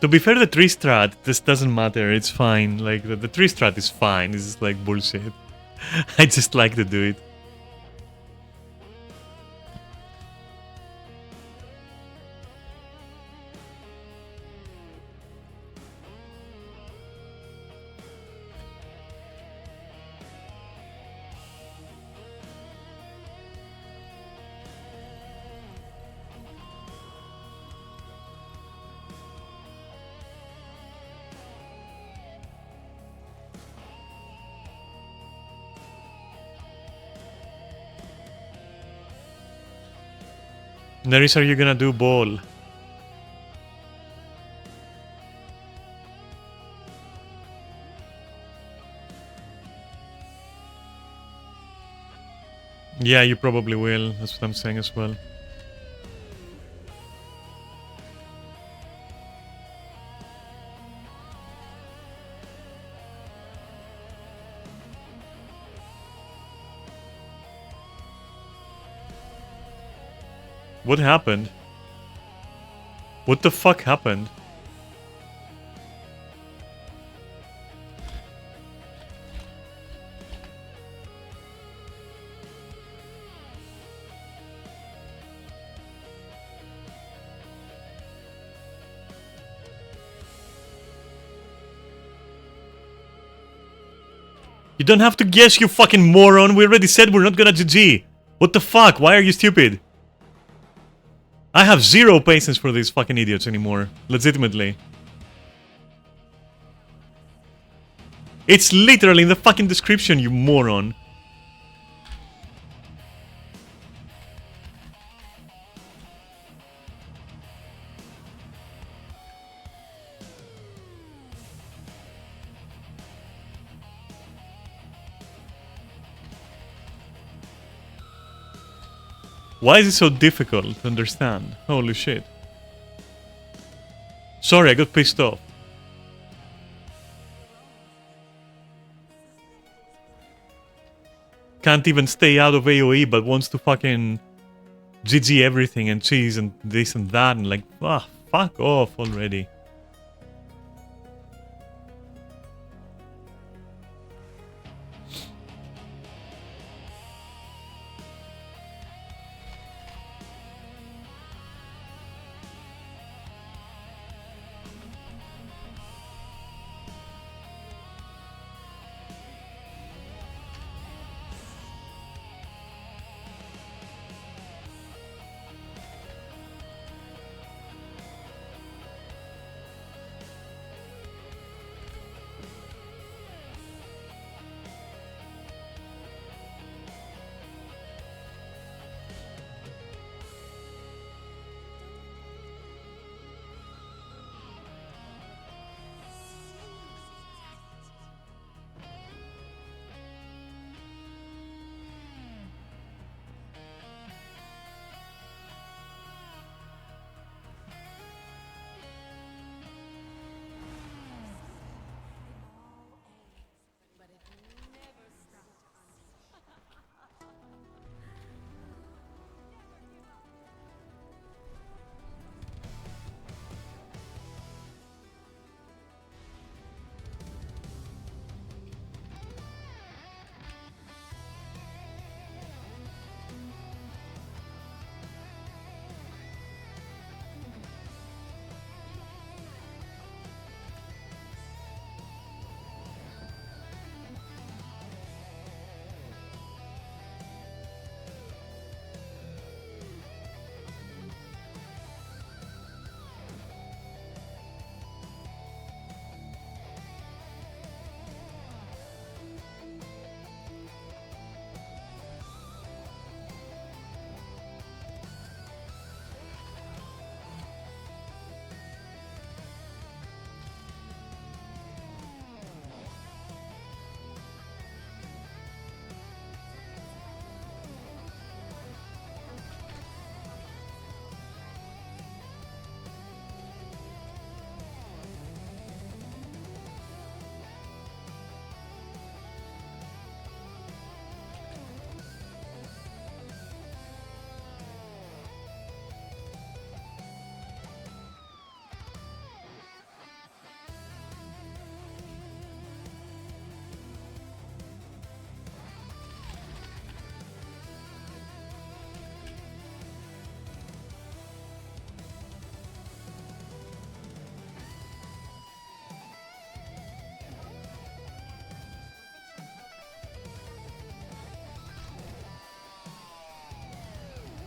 To be fair, the tree strat, this doesn't matter, it's fine. Like, the tree strat is fine, it's just like bullshit. I just like to do it. Nerys, are you gonna do ball? Yeah, you probably will. That's what I'm saying as well. What happened? What the fuck happened? You don't have to guess, you fucking moron. We already said we're not gonna GG. What the fuck? Why are you stupid? I have zero patience for these fucking idiots anymore. Legitimately. It's literally in the fucking description, you moron. Why is it so difficult to understand? Holy shit. Sorry, I got pissed off. Can't even stay out of AoE but wants to fucking GG everything and cheese and this and that and like, ah, fuck off already.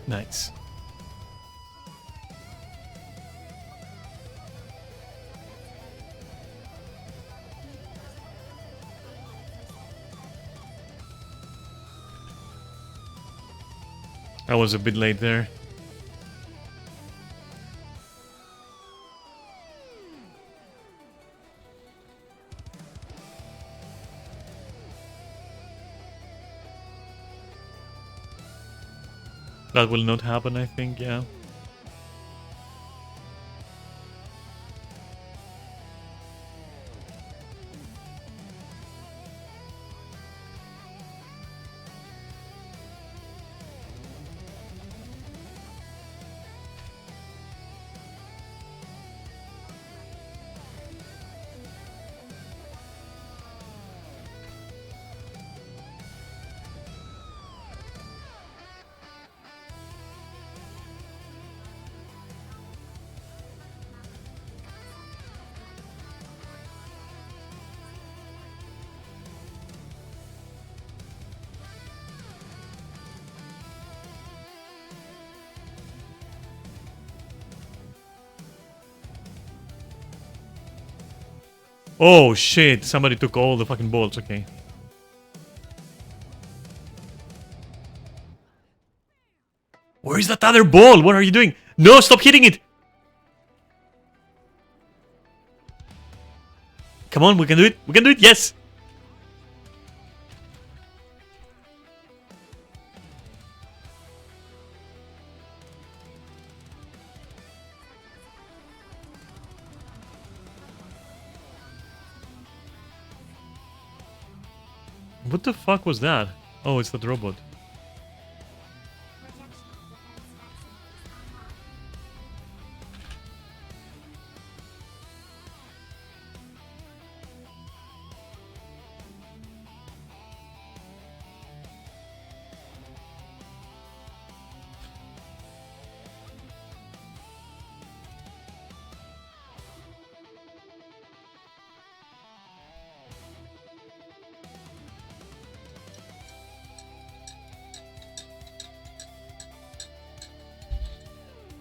Nice. I was a bit late there. That will not happen, I think, yeah. Oh shit, somebody took all the fucking bolts, okay. Where is that other ball? What are you doing? No, stop hitting it! Come on, we can do it. We can do it, yes! What the fuck was that? Oh, it's that robot.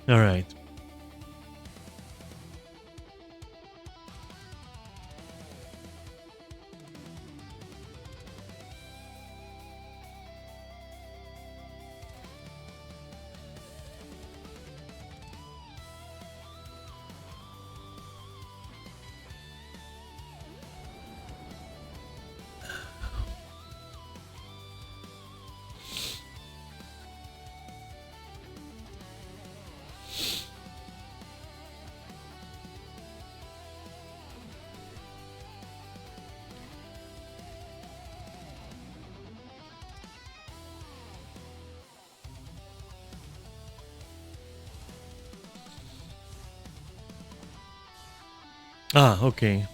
Alright. Ah, okay.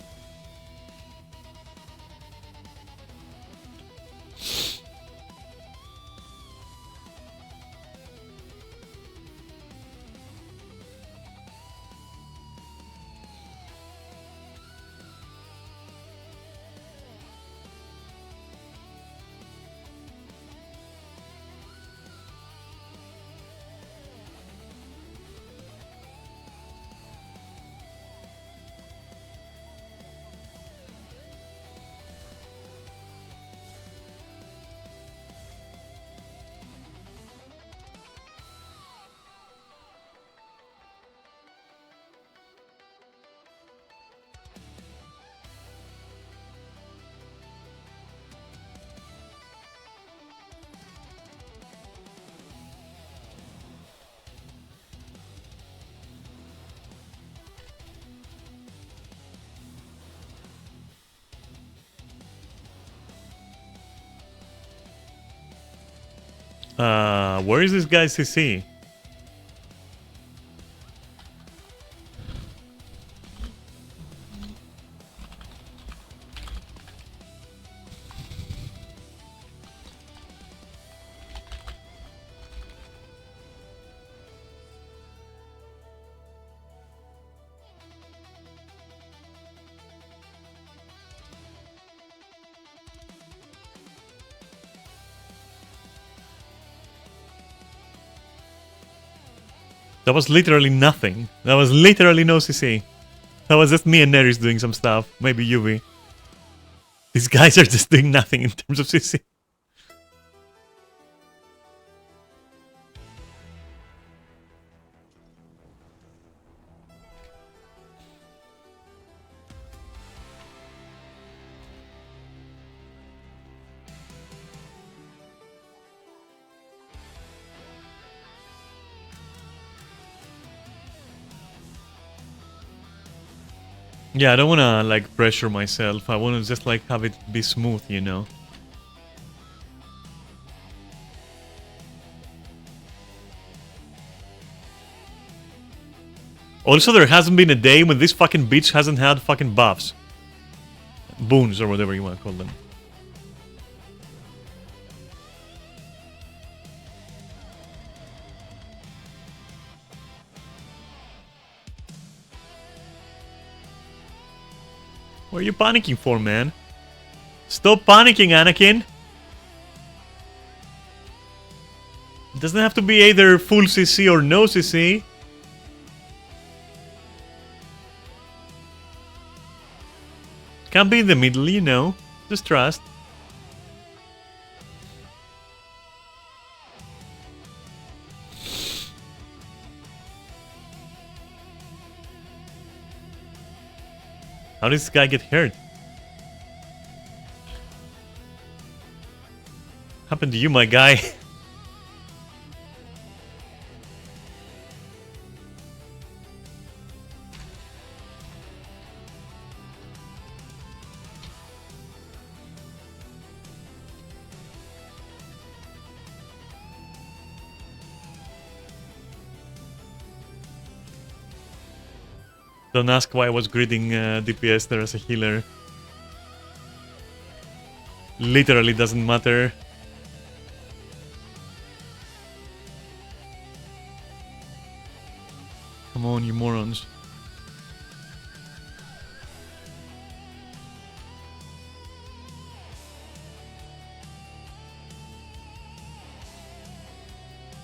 Where is this guy CC? That was literally nothing. That was literally no CC. That was just me and Neris doing some stuff. Maybe UV. These guys are just doing nothing in terms of CC. Yeah, I don't wanna like pressure myself. I wanna just like have it be smooth, you know. Also, there hasn't been a day when this fucking bitch hasn't had fucking buffs. Boons, or whatever you wanna call them. What are you panicking for, man? Stop panicking, Anakin! It doesn't have to be either full CC or no CC. Can't be in the middle, you know. Just trust. How did this guy get hurt? Happened to you, my guy? Don't ask why I was greeting DPS there as a healer. Literally doesn't matter. Come on, you morons.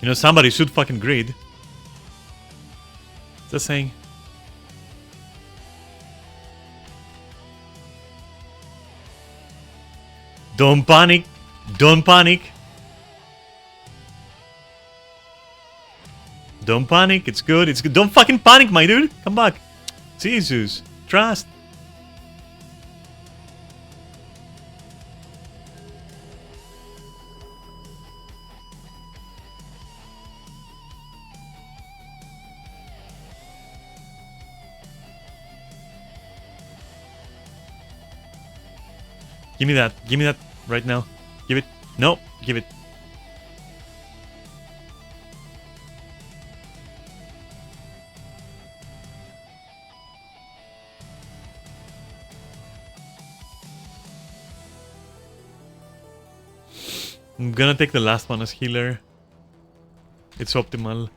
You know, somebody should fucking greed. Just saying. Don't panic. Don't panic. Don't panic. It's good. It's good. Don't fucking panic, my dude. Come back. Jesus. Trust. Give me that. Give me that right now. Give it. No. Give it. I'm gonna take the last one as healer. It's optimal.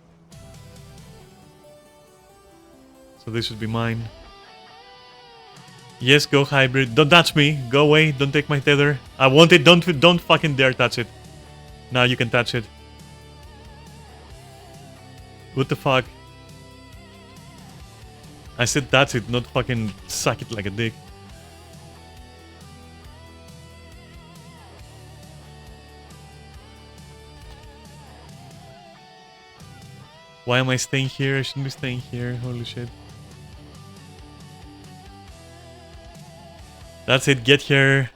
So this should be mine. Yes, go hybrid. Don't touch me. Go away. Don't take my tether. I want it. Don't fucking dare touch it. Now you can touch it. What the fuck? I said touch it, not fucking suck it like a dick. Why am I staying here? I shouldn't be staying here. Holy shit. That's it. Get here.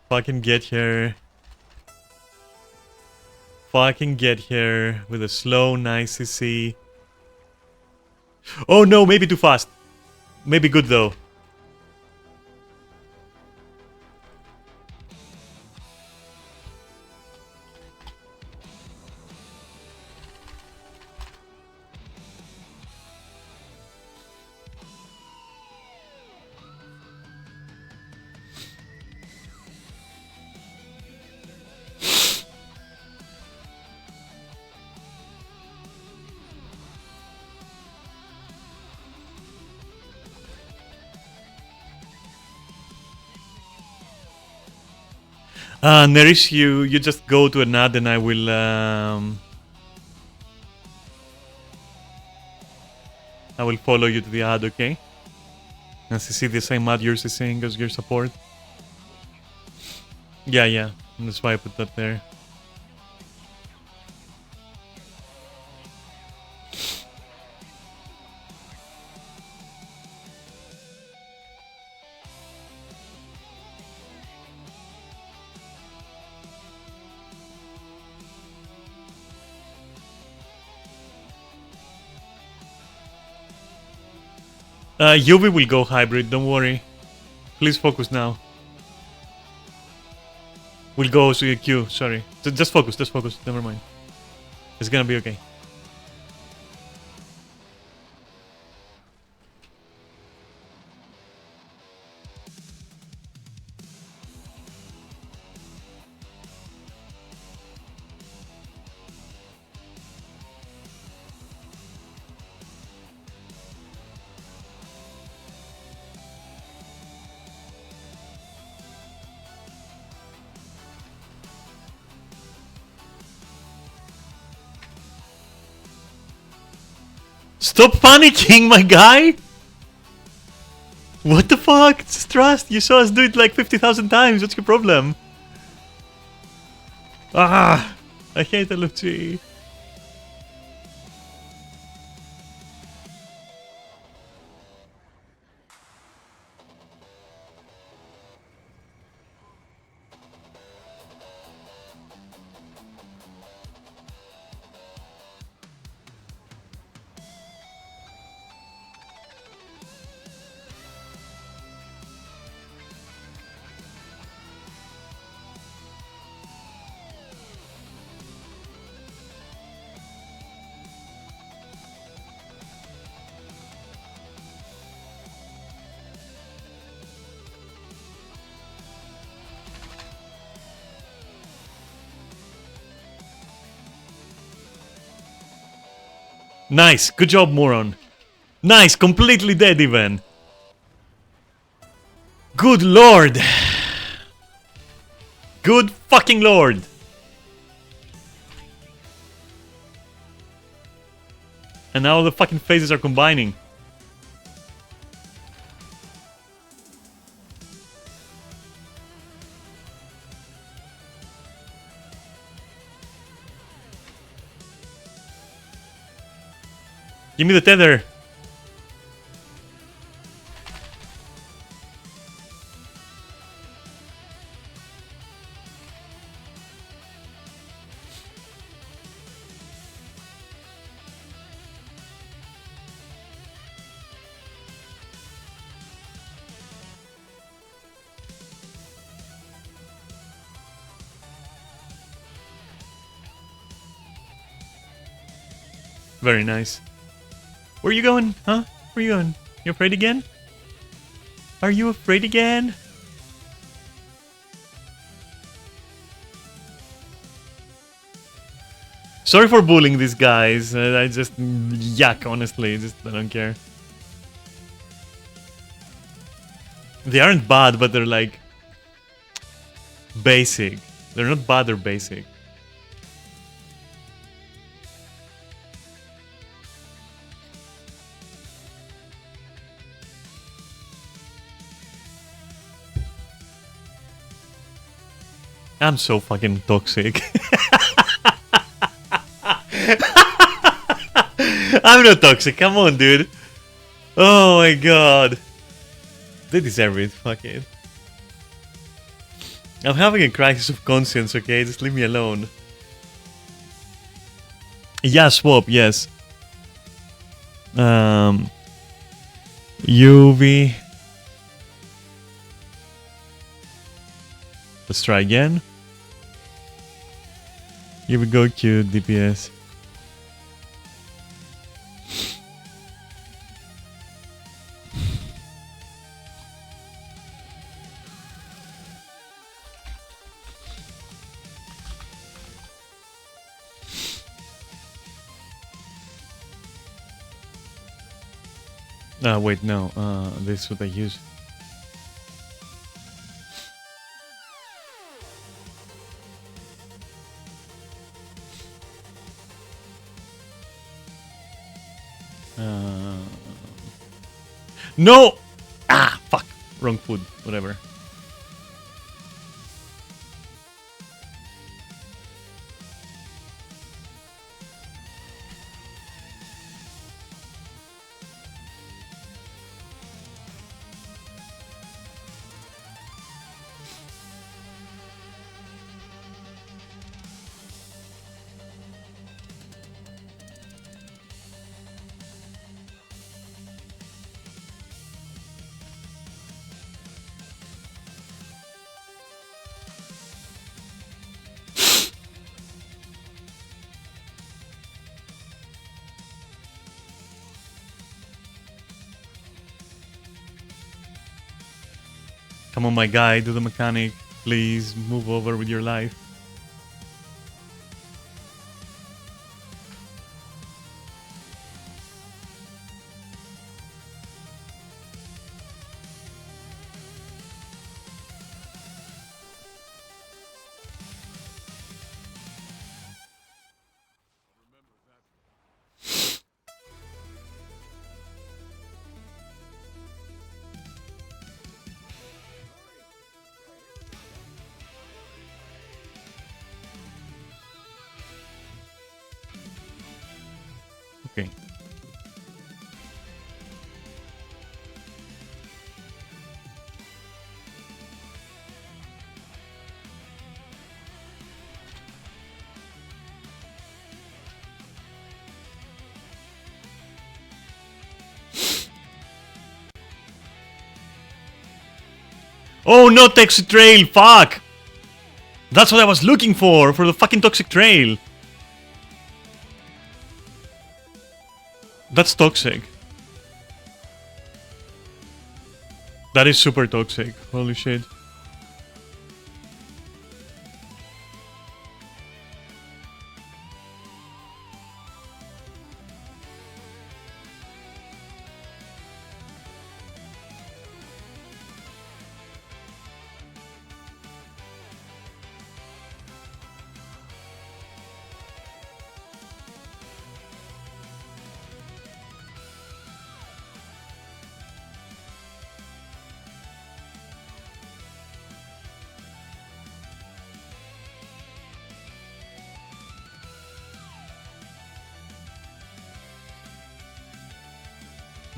Fucking get here. Fucking get here with a slow, nice CC. Oh no, maybe too fast. Maybe good though. Nerish, you just go to an ad and I will follow you to the ad, okay? And CC the same ad you're CCing as your support. Yeah. That's why I put that there. UV will go hybrid, don't worry. Please focus now. We'll go to Q, sorry. Just focus, never mind. It's gonna be okay. Stop panicking, my guy! What the fuck? Just trust. You saw us do it like 50,000 times. What's your problem? Ah! I hate LFG. Nice. Good job, moron. Nice. Completely dead even. Good lord. Good fucking lord. And now the fucking phases are combining. Give me the tether. Very nice. Where are you going? Huh? Where are you going? You afraid again? Are you afraid again? Sorry for bullying these guys. I just... yuck, honestly. Just, I don't care. They aren't bad, but they're like... basic. They're not bad, they're basic. I'm so fucking toxic. I'm not toxic, come on, dude. Oh my god. They deserve it, fuck it. I'm having a crisis of conscience, okay? Just leave me alone. Yeah, swap, yes. UV. Let's try again. Here we go, Q, DPS. Wait, no. This is what I use. No! Ah, fuck. Wrong food. Whatever. Come on, my guy, do the mechanic. Please move over with your life. Okay. Oh, no toxic trail! Fuck! That's what I was looking for the fucking toxic trail. That's toxic. That is super toxic. Holy shit.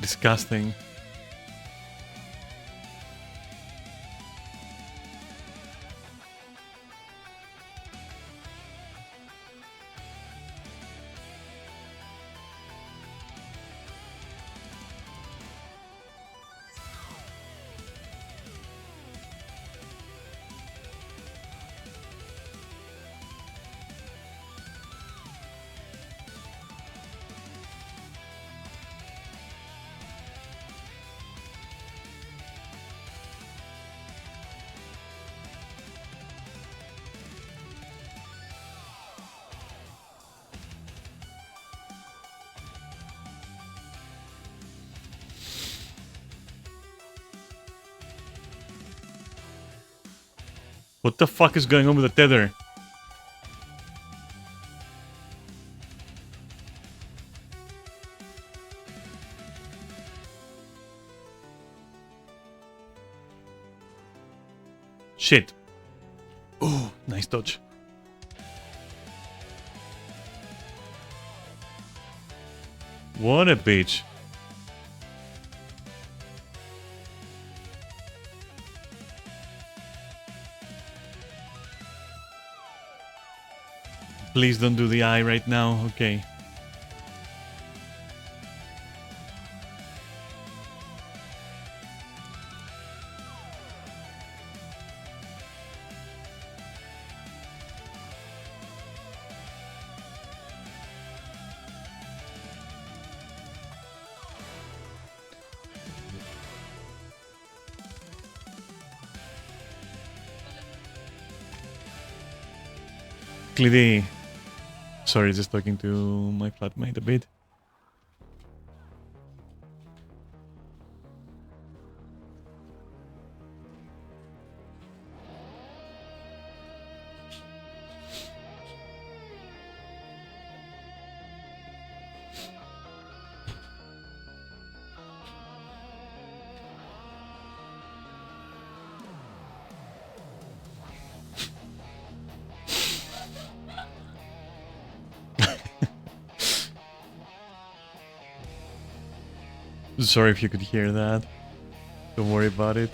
Disgusting. What the fuck is going on with the tether? Shit. Oh, nice dodge. What a bitch. Please don't do the eye right now. Okay. Cliddy. Sorry, just talking to my flatmate a bit. Sorry if you could hear that. Don't worry about it.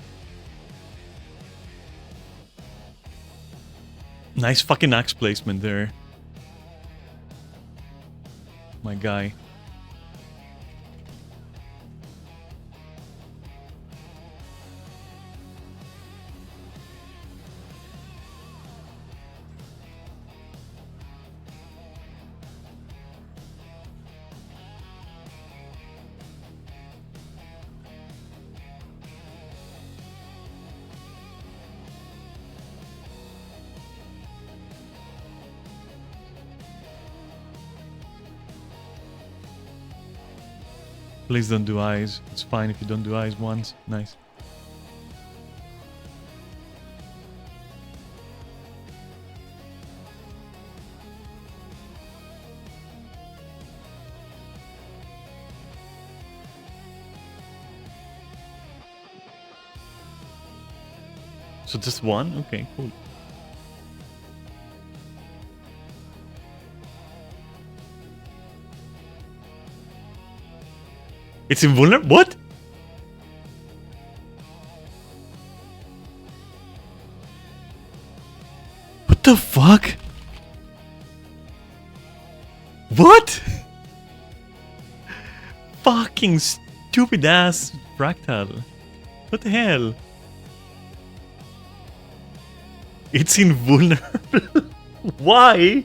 Nice fucking axe placement there. My guy. Please don't do eyes. It's fine if you don't do eyes once. Nice. So just one? Okay, cool. It's invulnerable? What? What the fuck? What? Fucking stupid ass fractal. What the hell? It's invulnerable. Why?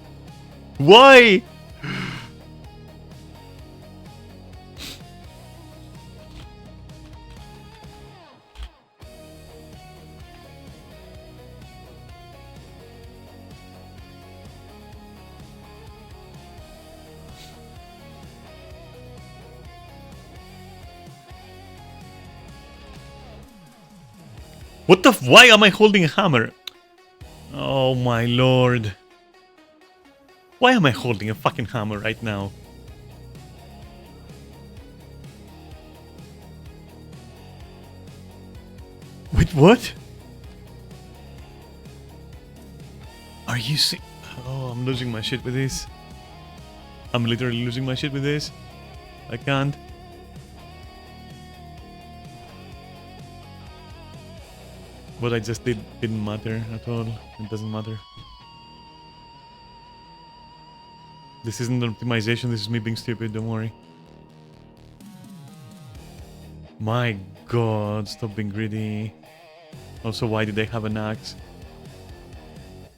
Why? What the why am I holding a hammer? Oh my lord. Why am I holding a fucking hammer right now? Wait, what? Are you Oh, I'm losing my shit with this. I'm literally losing my shit with this. I can't. What I just did didn't matter at all. It doesn't matter. This isn't optimization, this is me being stupid, don't worry. My god, stop being greedy. Also, why did they have an axe?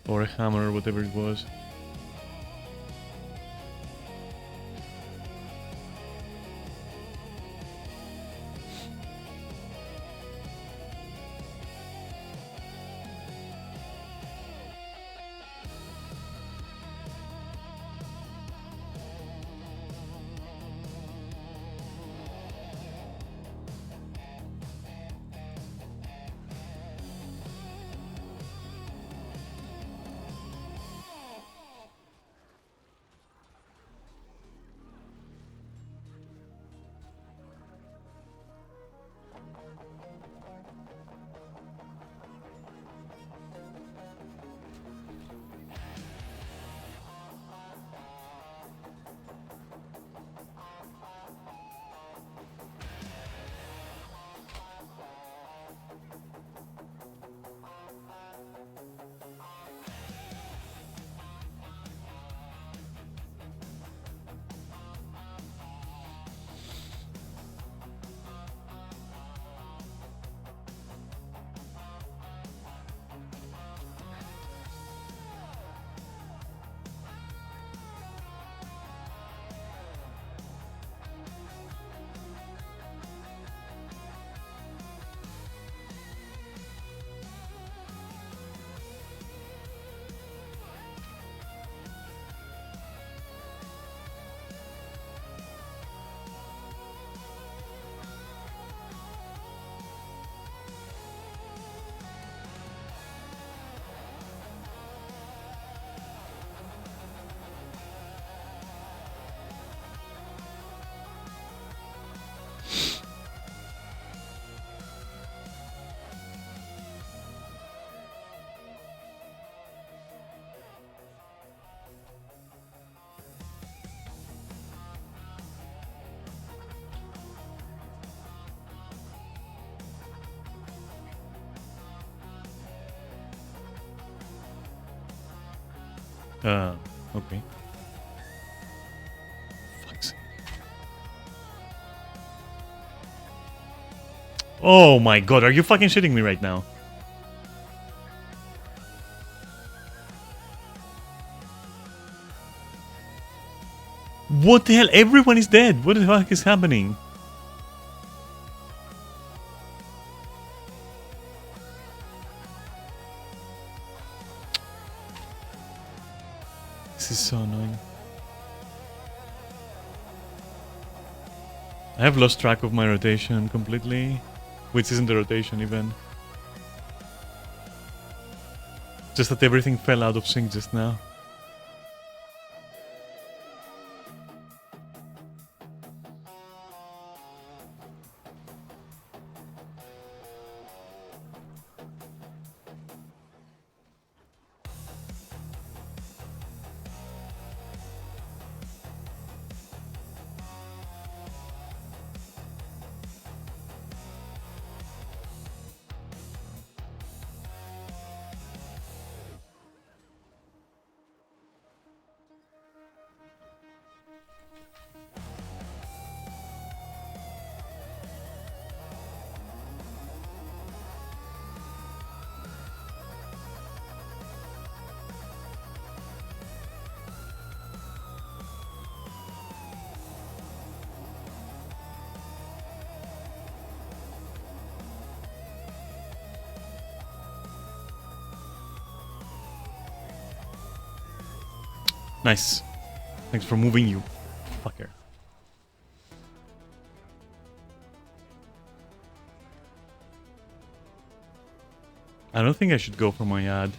Or a hammer, or whatever it was. Okay. Fuck's sake. Oh my god, are you fucking shitting me right now? What the hell? Everyone is dead. What the fuck is happening? This is so annoying. I have lost track of my rotation completely, which isn't a rotation even. Just that everything fell out of sync just now. Nice. Thanks for moving, you fucker. I don't think I should go for my ad.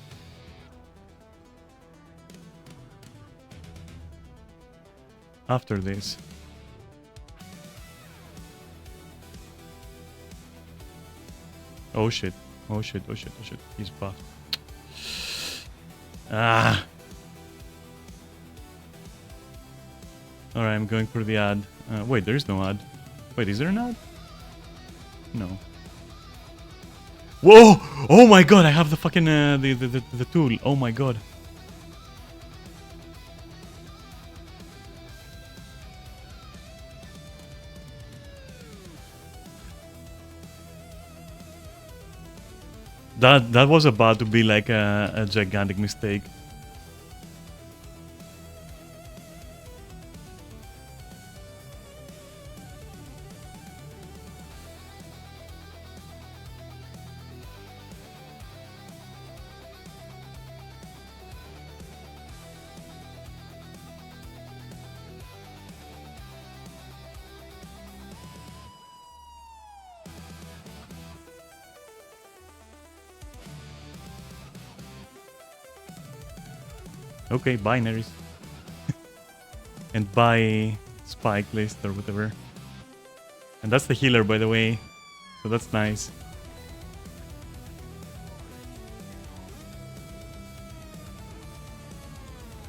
After this. Oh shit. Oh shit, oh shit, oh shit. He's buffed. Ah! Alright, I'm going for the ad. Wait, there is no ad. Wait, is there an ad? No. Whoa! Oh my god, I have the fucking the tool. Oh my god. That was about to be like a gigantic mistake. Okay, binaries. And buy spike list or whatever. And that's the healer, by the way. So that's nice.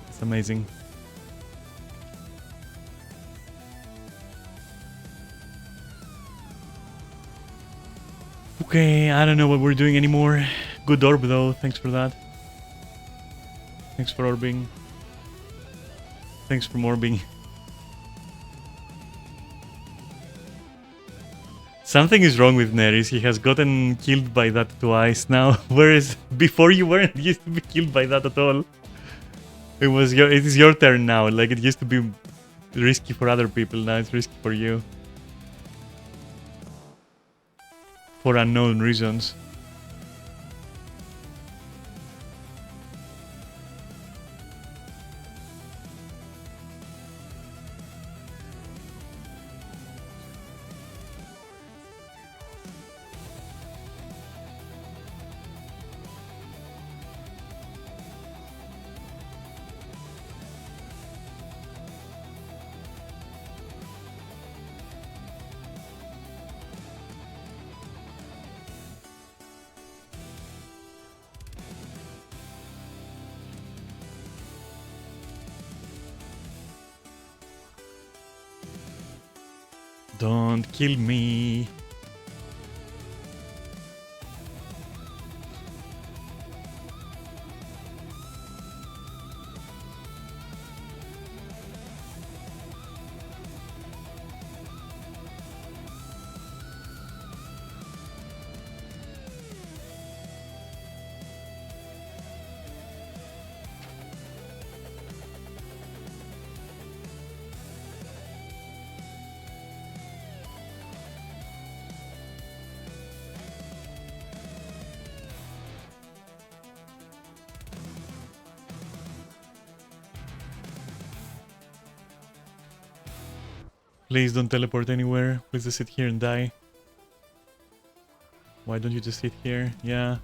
It's amazing. Okay, I don't know what we're doing anymore. Good orb though, thanks for that. Thanks for orbing. Thanks for morbing. Something is wrong with Neris. He has gotten killed by that twice now, whereas before you weren't used to be killed by that at all. It is your turn now. Like, it used to be risky for other people, now it's risky for you. For unknown reasons. Don't kill me. Please don't teleport anywhere. Please just sit here and die. Why don't you just sit here? Yeah.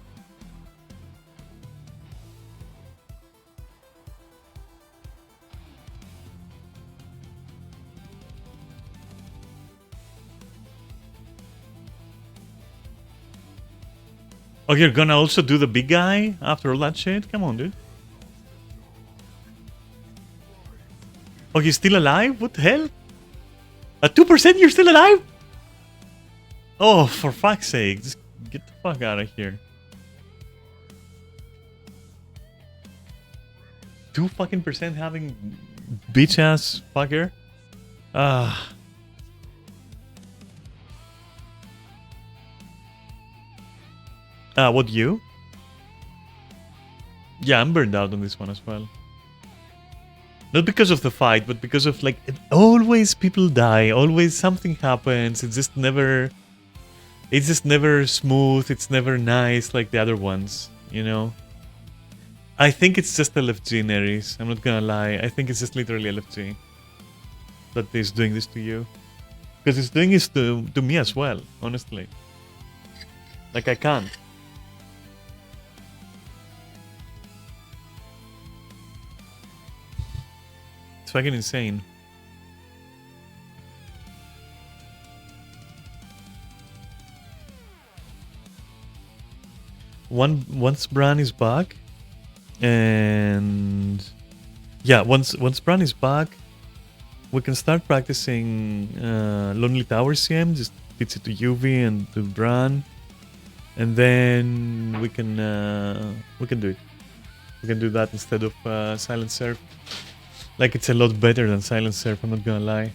Oh, you're gonna also do the big guy after all that shit? Come on, dude. Oh, he's still alive? What the hell? At 2% you're still alive? Oh, for fuck's sake. Just get the fuck out of here. 2 fucking percent having bitch ass fucker? Ah. What, you? Yeah, I'm burned out on this one as well. Not because of the fight, but because of, like, always people die, always something happens, it's just never smooth, it's never nice like the other ones, you know? I think it's just LFG, Neris, I'm not gonna lie, I think it's just literally LFG that is doing this to you. Because it's doing this to me as well, honestly. Like, I can't. It's fucking insane. Once Bran is back, and yeah, once Bran is back, we can start practicing Lonely Tower CM. Just teach it to Yuvi and to Bran, and then we can do it. We can do that instead of Silent Surf. Like, it's a lot better than Silent Surf, I'm not gonna lie.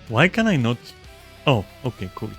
Why can I not? Oh, okay, cool.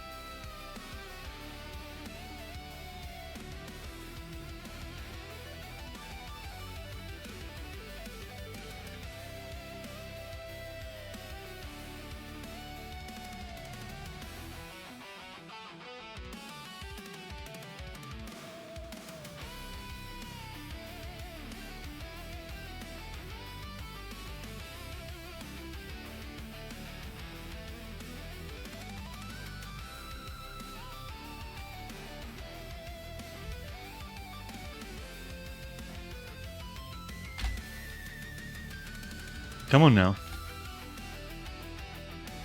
Come on now.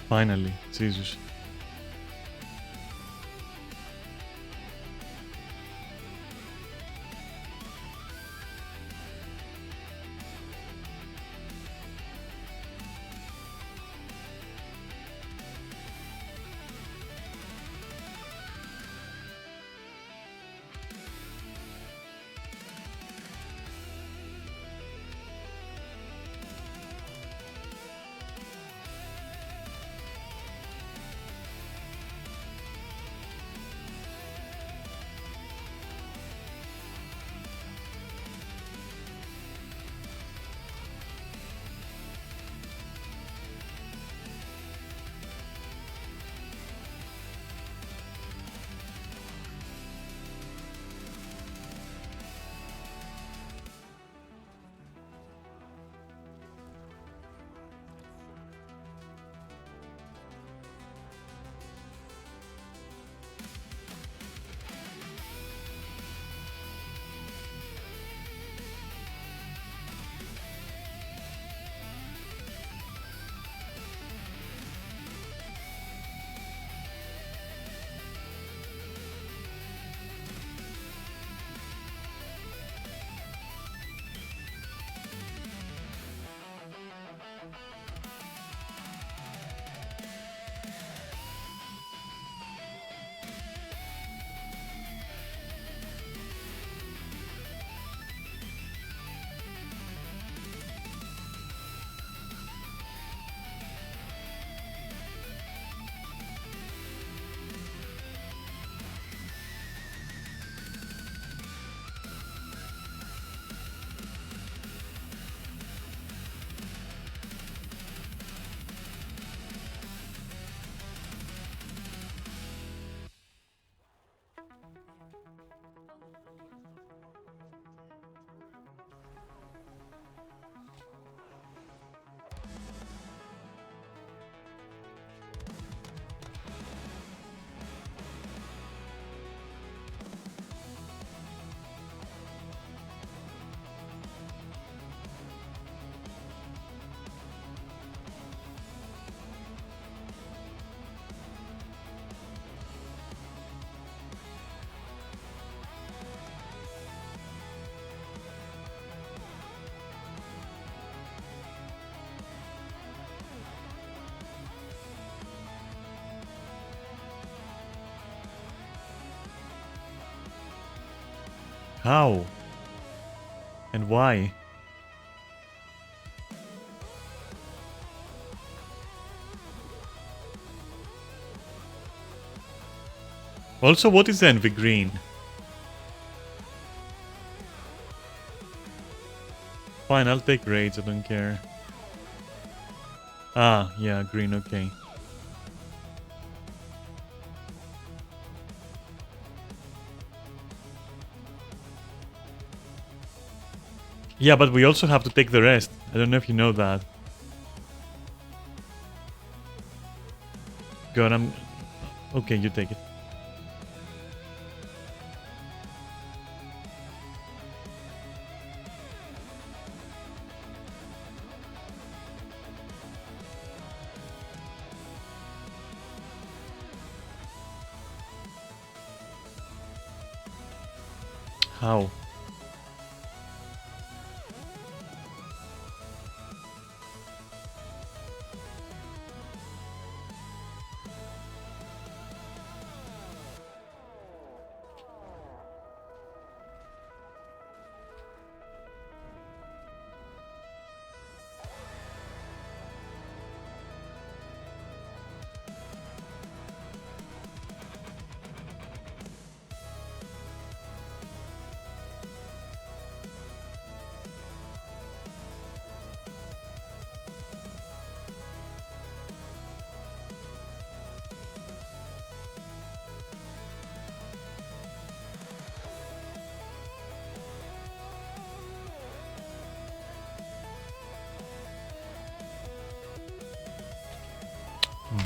Finally, Jesus. How? And why? Also, what is Envy Green? Fine, I'll take raids, I don't care. Ah, yeah, green, okay. Yeah, but we also have to take the rest. I don't know if you know that. God, I'm... Okay, you take it. How?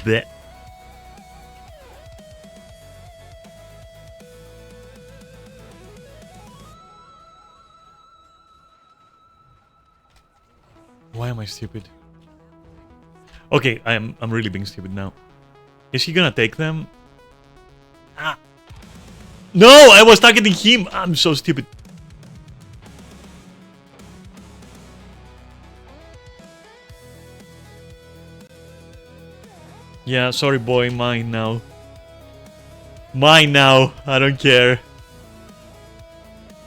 Blech. Why am I stupid? Okay, I'm really being stupid now. Is he gonna take them? Ah. No, I was targeting him. I'm so stupid. Yeah, sorry boy, mine now. Mine now, I don't care.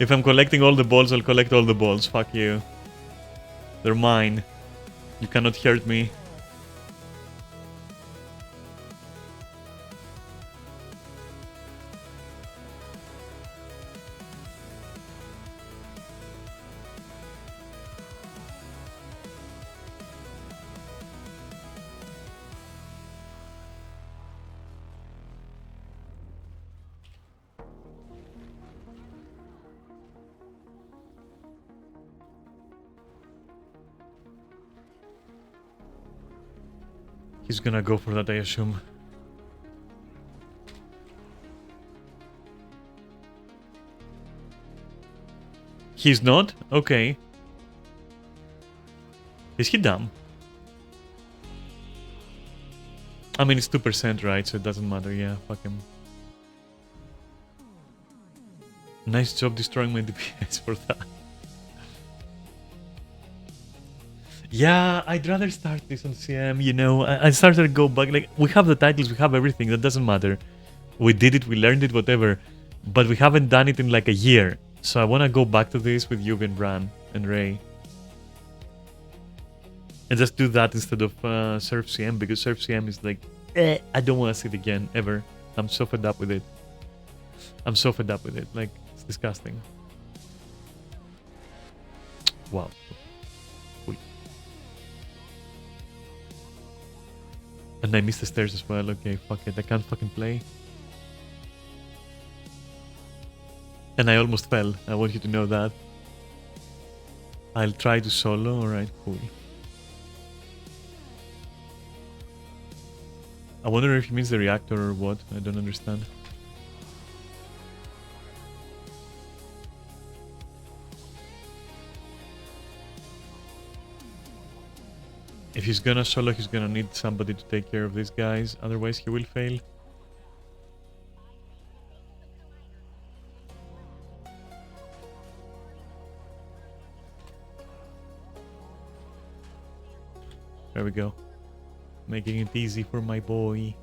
If I'm collecting all the balls, I'll collect all the balls. Fuck you. They're mine. You cannot hurt me. He's gonna go for that, I assume. He's not? Okay. Is he dumb? I mean, it's 2%, right? So it doesn't matter. Yeah, fuck him. Nice job destroying my DPS for that. Yeah, I'd rather start this on CM, you know. I started to go back. Like, we have the titles, we have everything. That doesn't matter. We did it, we learned it, whatever. But we haven't done it in like a year. So I want to go back to this with you and Bran and Ray. And just do that instead of Surf CM, because Surf CM is like, I don't want to see it again, ever. I'm so fed up with it. I'm so fed up with it. Like, it's disgusting. Wow. Cool. And I missed the stairs as well. Okay, fuck it. I can't fucking play. And I almost fell. I want you to know that. I'll try to solo. Alright, cool. I wonder if he means the reactor or what. I don't understand. If he's gonna solo, he's gonna need somebody to take care of these guys. Otherwise, he will fail. There we go. Making it easy for my boy.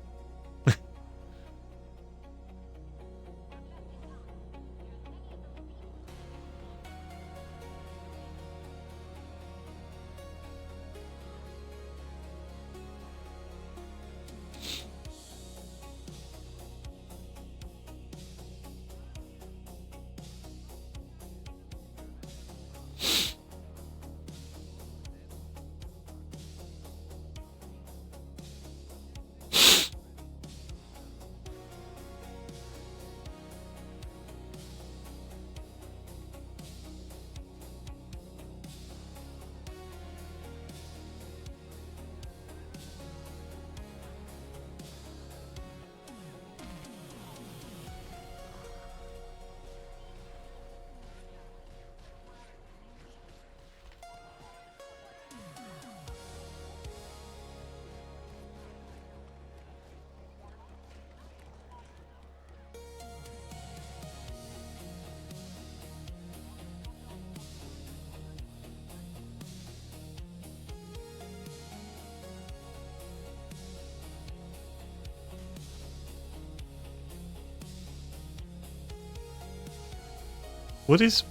What is...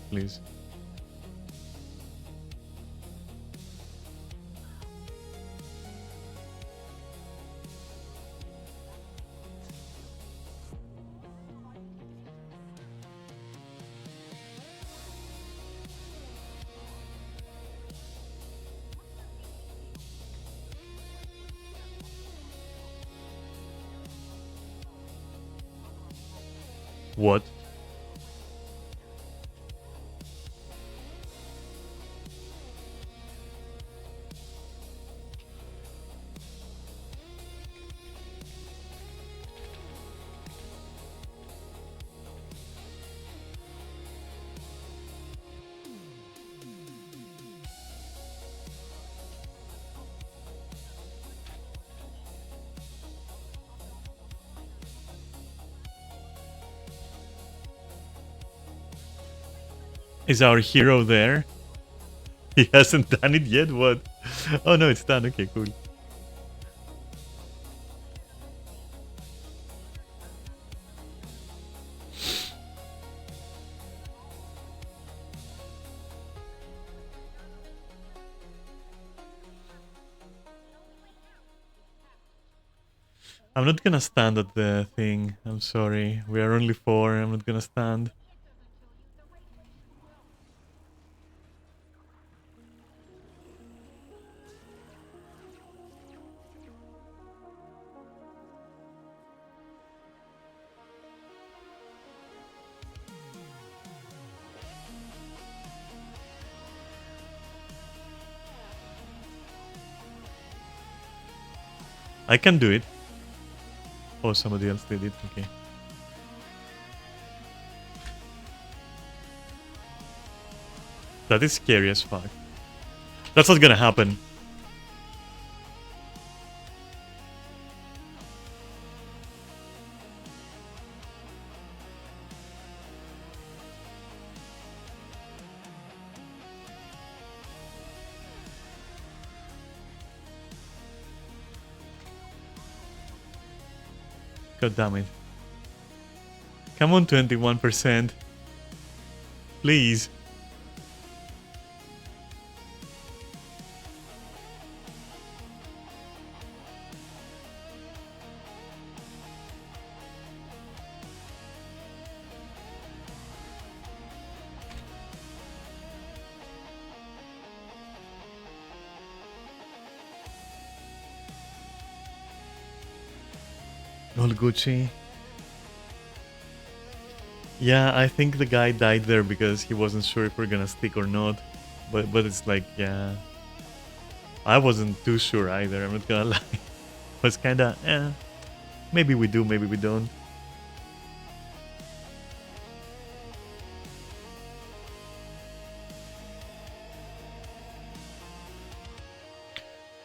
Please. What? Is our hero there? He hasn't done it yet? What? Oh no, it's done. Okay, cool. I'm not gonna stand at the thing. I'm sorry. We are only 4. I'm not gonna stand. I can do it. Oh, somebody else did it. Okay. That is scary as fuck. That's not gonna happen. God damn it. Come on, 21%. Please. All Gucci. Yeah, I think the guy died there because he wasn't sure if we're gonna stick or not. But it's like, yeah. I wasn't too sure either, I'm not gonna lie. It was kinda, maybe we do, maybe we don't.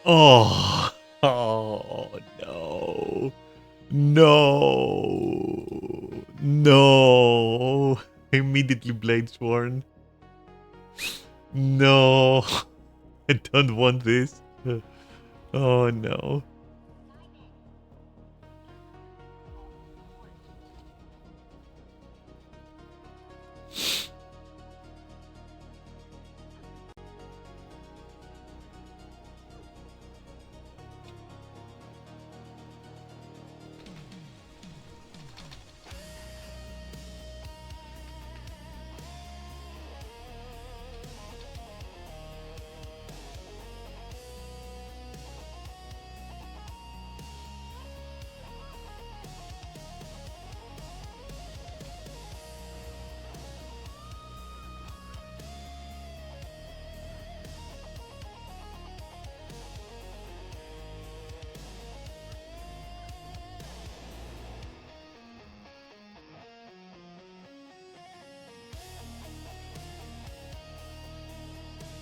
Oh, oh no. No. No. Immediately Blade Sworn. No. I don't want this. Oh no.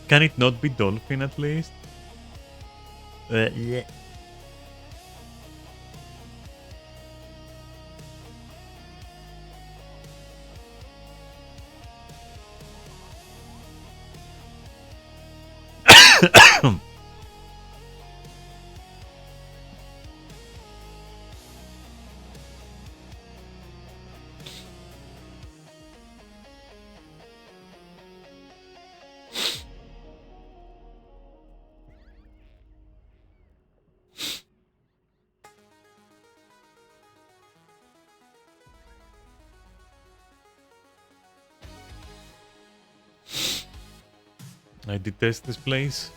Can it not be Dolphin at least? Yeah. I detest this place.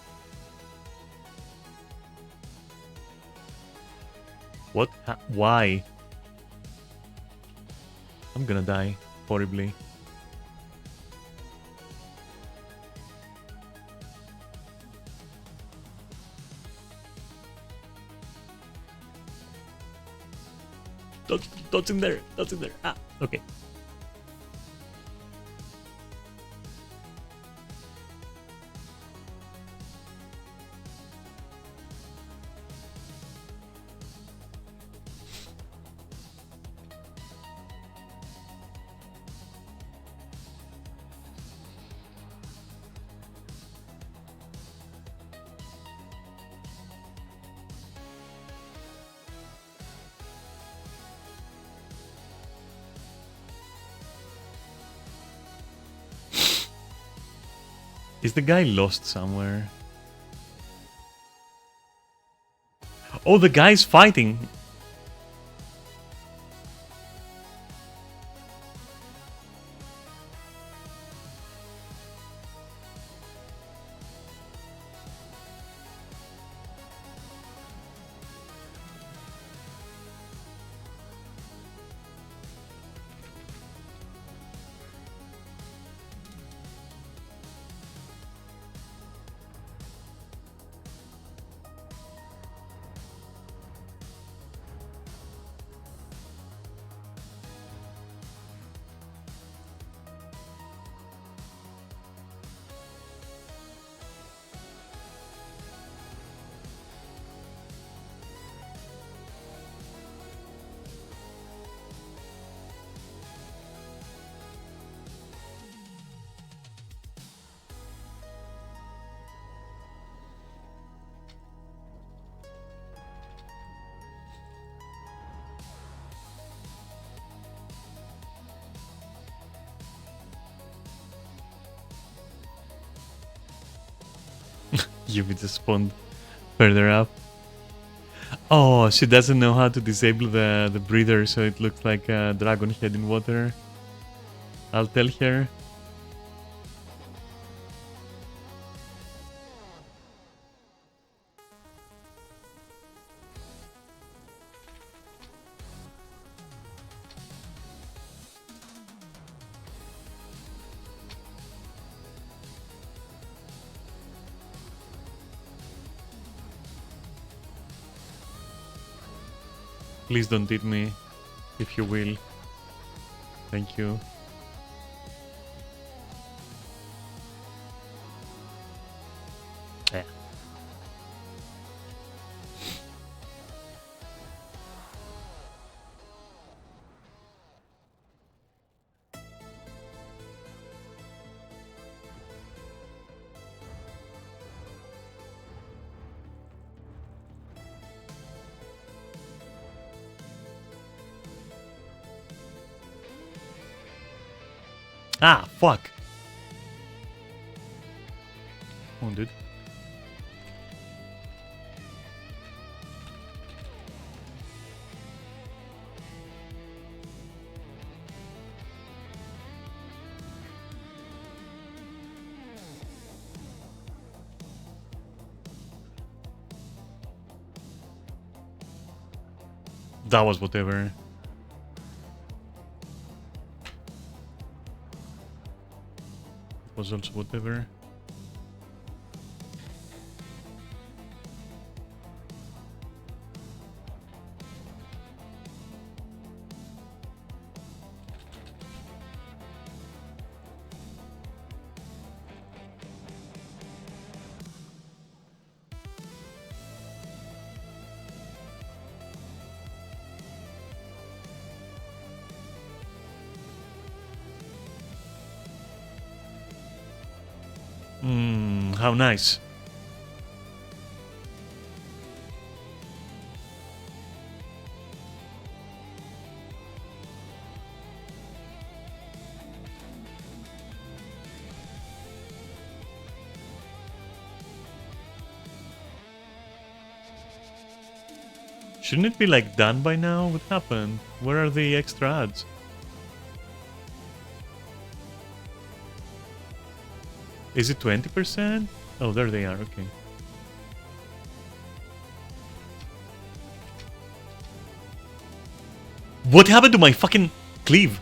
What? Why? I'm gonna die horribly. That's in there. That's in there. Ah, okay. Is the guy lost somewhere? Oh, the guy's fighting. Yubi just spawned further up. Oh, she doesn't know how to disable the breather, so it looks like a dragon head in water. I'll tell her. Please don't eat me, if you will. Thank you. Yeah. Ah, fuck. Oh, dude. That was whatever. Was also whatever. How nice. Shouldn't it be like done by now? What happened? Where are the extra ads? Is it 20%? Oh, there they are, okay. What happened to my fucking cleave?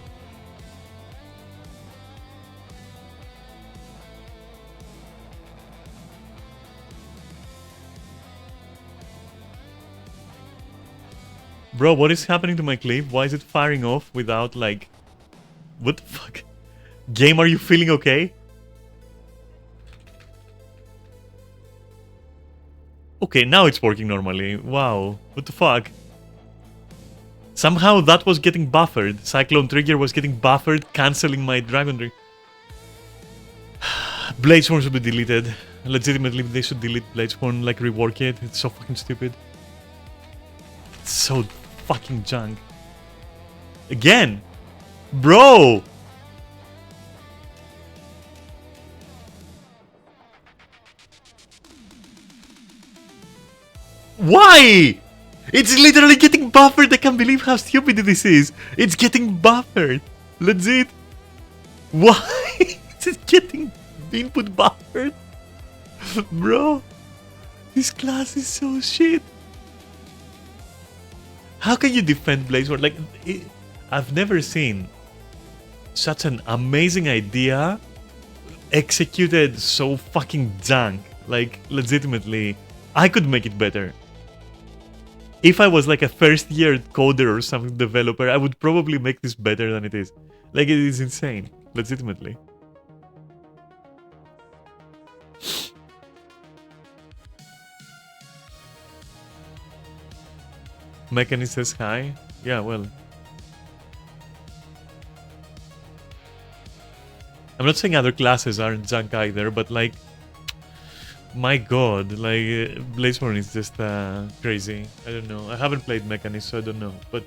Bro, what is happening to my cleave? Why is it firing off without like... What the fuck? Game, are you feeling okay? Okay, now it's working normally. Wow, what the fuck? Somehow that was getting buffered. Cyclone Trigger was getting buffered, cancelling my Dragon Trigger. Bladesworn should be deleted. Legitimately, they should delete Bladesworn, like rework it. It's so fucking stupid. It's so fucking junk. Again! Bro! Why? It's literally getting buffered. I can't believe how stupid this is. It's getting buffered. Legit. Why is it getting input buffered? Bro, this class is so shit. How can you defend Blazeward? Like, I've never seen such an amazing idea executed so fucking junk. Like, legitimately, I could make it better. If I was like a first year coder or something developer, I would probably make this better than it is. Like, it is insane. Legitimately. Mechanist says hi. Yeah, well. I'm not saying other classes aren't junk either, but like, my god, like, Blazeborn is just crazy. I don't know. I haven't played Mechanist, so I don't know. But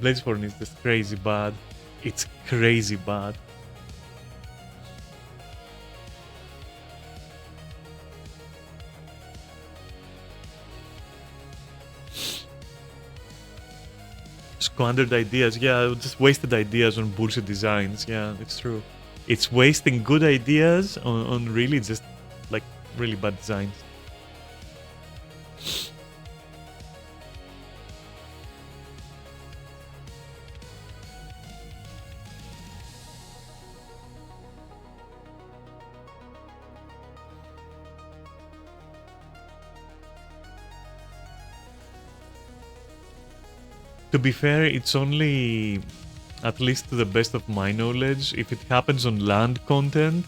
Blazeborn is just crazy bad. It's crazy bad. Squandered ideas. Yeah, just wasted ideas on bullshit designs. Yeah, it's true. It's wasting good ideas on really just like really bad designs. To be fair, it's only, at least to the best of my knowledge, if it happens on land content,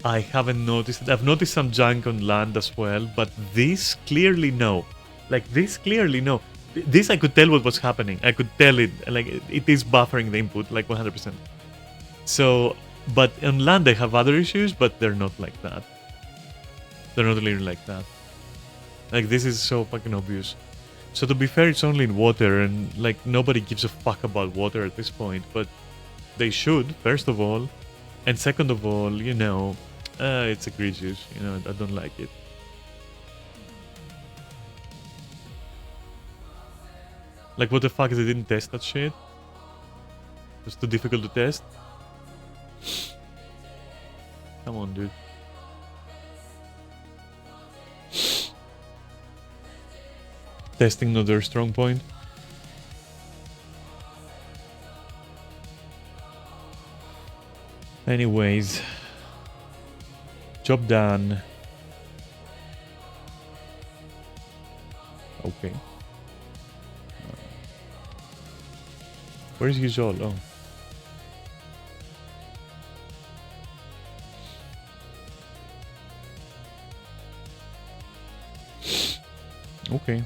I haven't noticed it. I've noticed some junk on land as well, but this clearly no. Like, this clearly no. This I could tell what was happening. I could tell it, like, it is buffering the input, like 100%. So, but on land they have other issues, but they're not like that. They're not really like that. Like, this is so fucking obvious. So to be fair, it's only in water, and like nobody gives a fuck about water at this point, but they should, first of all, and second of all, you know, it's egregious, you know, I don't like it. Like, what the fuck, they didn't test that shit? It's too difficult to test? Come on, dude. Testing not their strong point. Anyways. Job done. Okay. Where's Yuzol? Oh. Okay.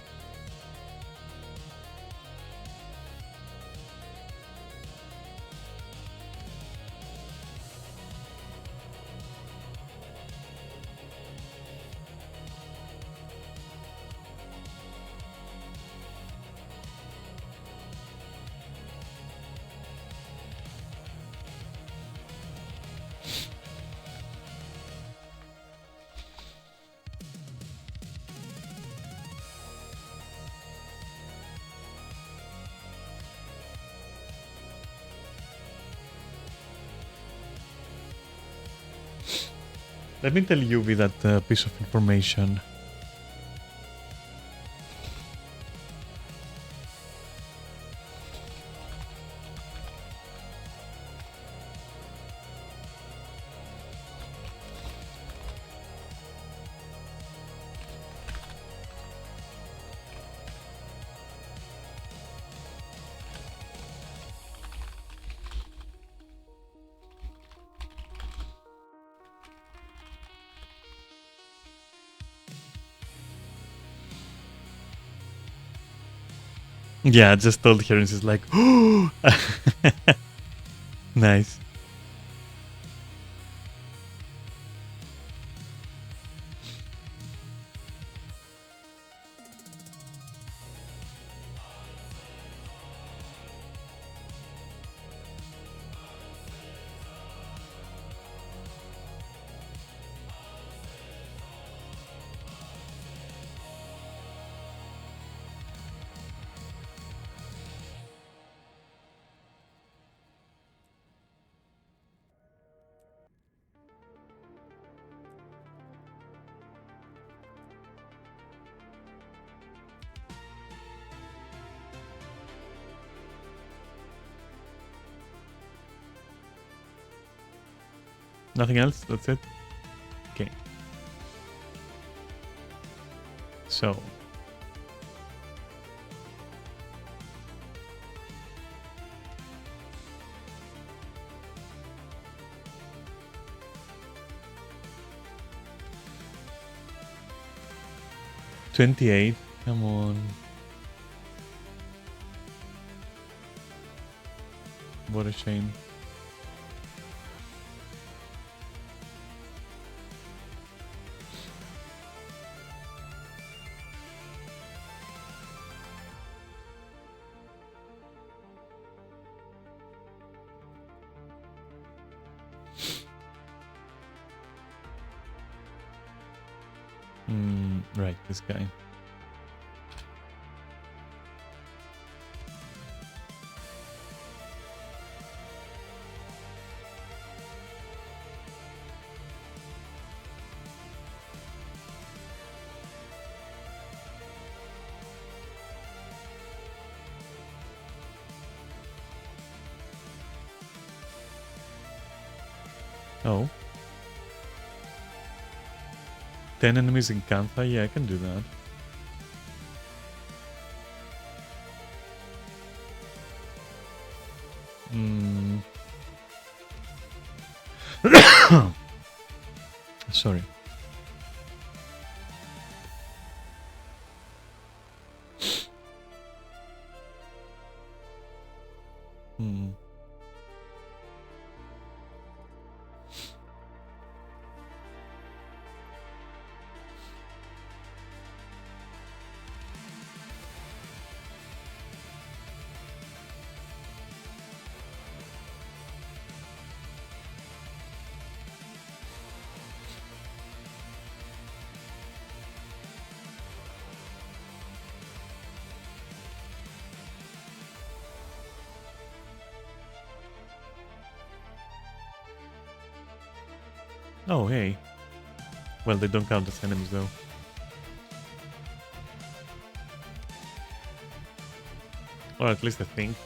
Let me tell Yuvi that piece of information. Yeah, I just told her and she's like, oh! Nice. Nothing else? That's it? Okay. So. $28. Come on. What a shame. Right, this guy. Oh. 10 enemies in Kantha? Yeah, I can do that. Sorry. Oh, hey. Well, they don't count as enemies, though. Or at least I think.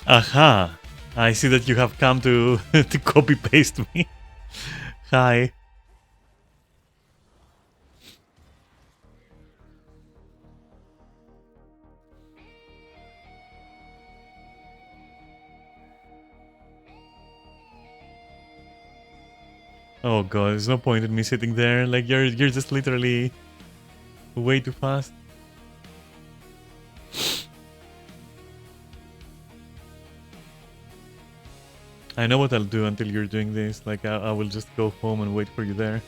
Aha! I see that you have come to to copy paste me. Hi. Oh god, there's no point in me sitting there. Like you're just literally way too fast. I know what I'll do until you're doing this. Like, I will just go home and wait for you there.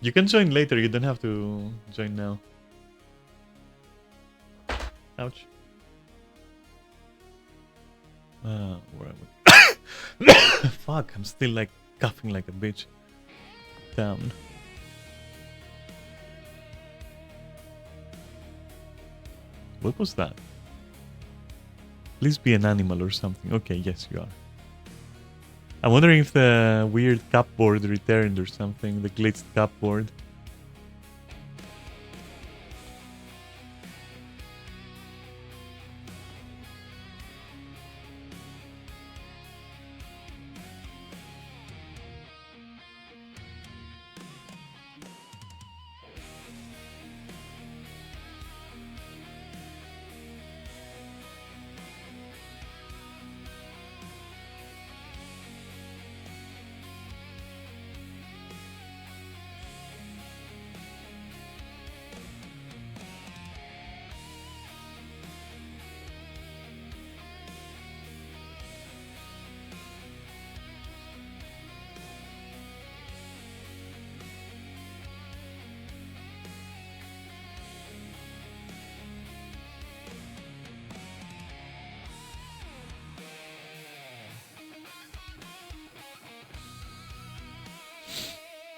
You can join later. You don't have to join now. Ouch. Where am I? Fuck, I'm still like coughing like a bitch. Damn. What was that? Please be an animal or something. Okay, yes, you are. I'm wondering if the weird cupboard returned or something, the glitched cupboard.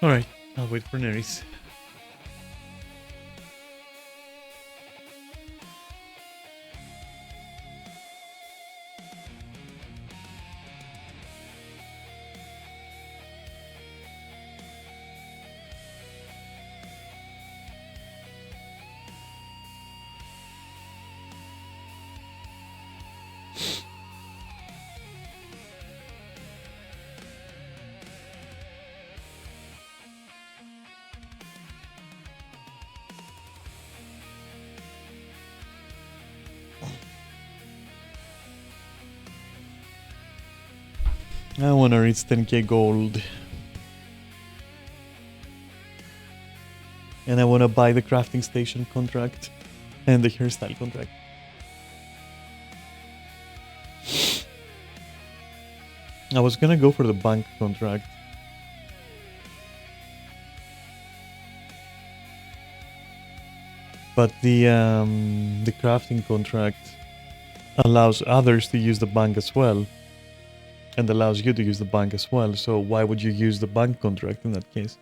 Alright, I'll wait for Neris. I wanna reach 10k gold. And I wanna buy the crafting station contract and the hairstyle contract. I was gonna go for the bank contract. But the crafting contract allows others to use the bank as well. And allows you to use the bank as well. So why would you use the bank contract in that case?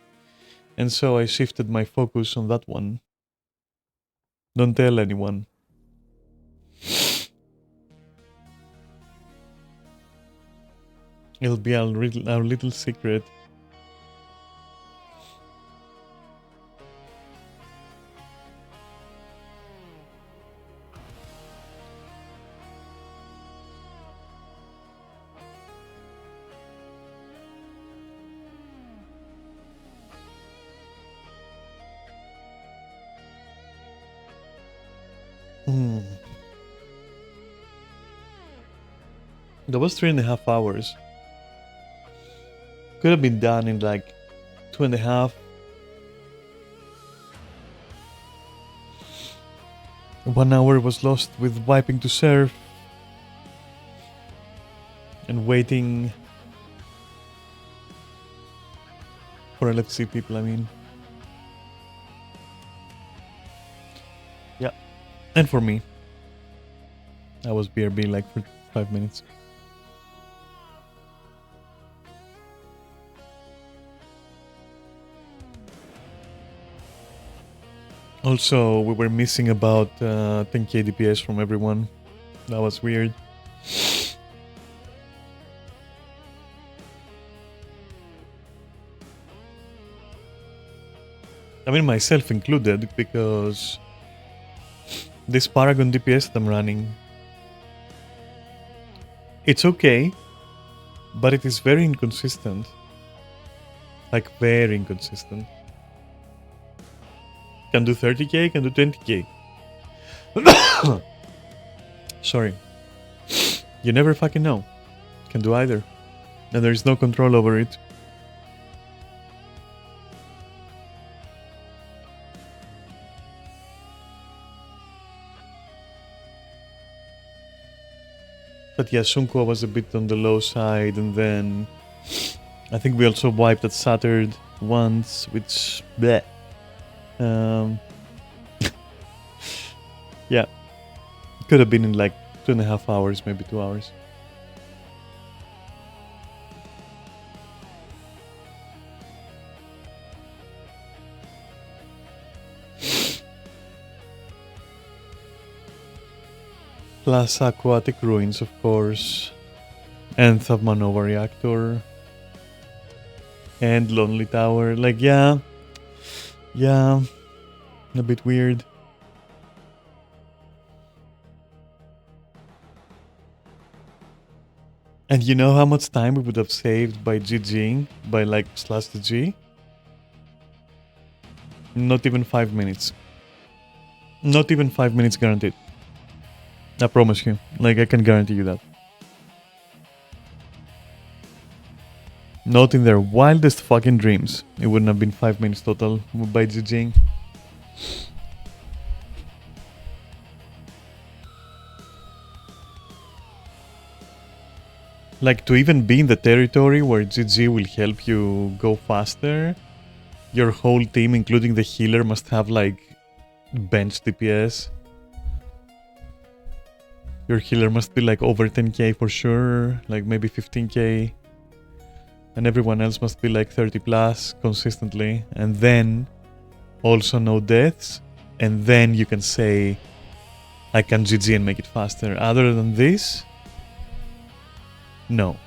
And so I shifted my focus on that one. Don't tell anyone. It'll be our little secret. That was 3.5 hours. Could have been done in like 2.5. 1 hour was lost with wiping to serve and waiting for LFC people, I mean. Yeah, and for me. I was BRB like for 5 minutes. Also, we were missing about 10k DPS from everyone. That was weird. I mean, myself included, because this Paragon DPS that I'm running, it's okay, but it is very inconsistent. Like, very inconsistent. Can do 30k, can do 20k. Sorry. You never fucking know. Can do either. And there is no control over it. But yeah, Sunko was a bit on the low side, and then I think we also wiped at Saturn once, which bleh. Yeah, could have been in like 2.5 hours, maybe 2 hours. Plus aquatic ruins, of course, and Thabmanova reactor. and Lonely Tower. Like, yeah, a bit weird. And you know how much time we would have saved by GGing, by like slash the G? Not even 5 minutes. Not even 5 minutes guaranteed. I promise you. Like, I can guarantee you that. Not in their wildest fucking dreams. It wouldn't have been 5 minutes total by GGing. Like, to even be in the territory where GG will help you go faster, your whole team, including the healer, must have, like, bench DPS. Your healer must be, like, over 10k for sure, like, maybe 15k. And everyone else must be, like, 30 plus consistently. And then, also no deaths. And then you can say, I can GG and make it faster. Other than this, no.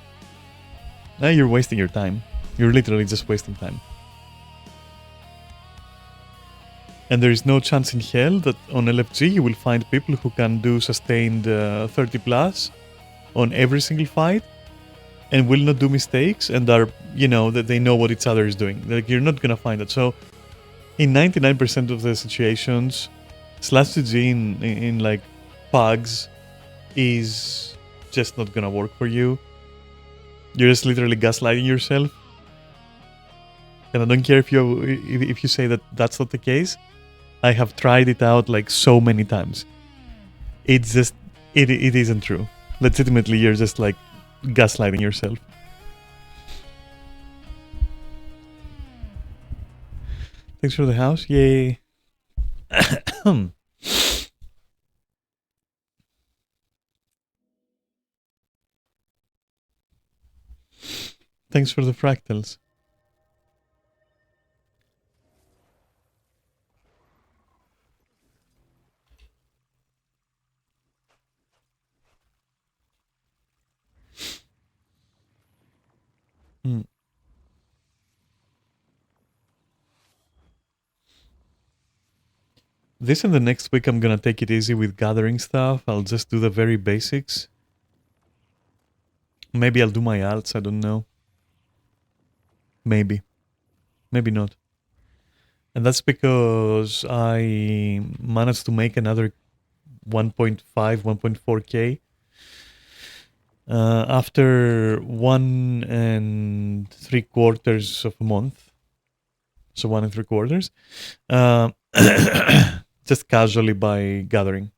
Now you're wasting your time. You're literally just wasting time. And there is no chance in hell that on LFG you will find people who can do sustained 30 plus on every single fight and will not do mistakes and are, you know, that they know what each other is doing. Like, you're not gonna find that. So in 99% of the situations, slash GG in like pugs is just not gonna work for you. You're just literally gaslighting yourself. And I don't care if you say that that's not the case. I have tried it out like so many times. It's just, it isn't true. Legitimately, you're just like gaslighting yourself. Thanks for the house. Yay. Thanks for the fractals. This and the next week I'm gonna take it easy with gathering stuff. I'll just do the very basics. Maybe I'll do my alts, I don't know. Maybe. Maybe not. And that's because I managed to make another 1.5, 1.4k after 1.75 of a month. So 1.75. Just casually by gathering.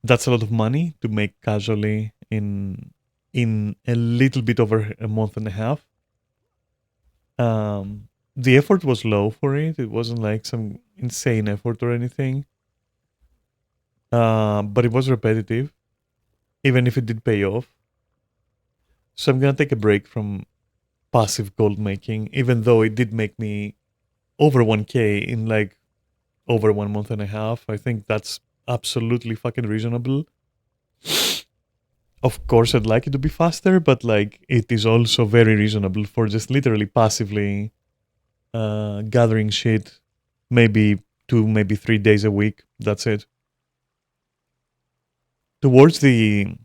That's a lot of money to make casually in a little bit over a month and a half. The effort was low for it. It wasn't like some insane effort or anything. But it was repetitive, even if it did pay off. So I'm gonna take a break from passive gold making, even though it did make me over 1k in like over 1 month and a half. I think that's absolutely fucking reasonable. Of course, I'd like it to be faster, but like it is also very reasonable for just literally passively gathering shit, maybe 2, maybe 3 days a week. That's it. Towards the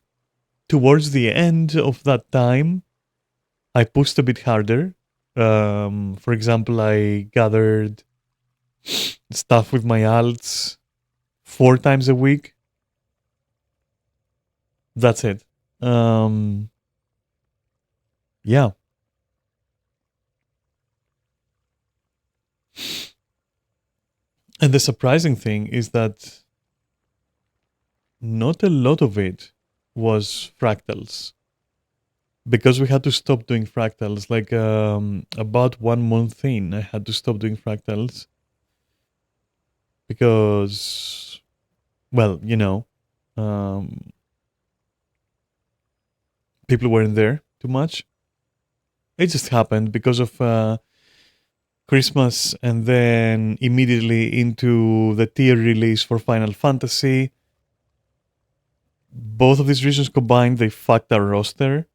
end of that time, I pushed a bit harder. For example, I gathered stuff with my alts 4 times a week. That's it. Yeah. And the surprising thing is that not a lot of it was fractals. Because we had to stop doing fractals, like about 1 month in, I had to stop doing fractals. Because, well, you know, people weren't there too much. It just happened because of Christmas and then immediately into the tier release for Final Fantasy. Both of these reasons combined, they fucked our roster.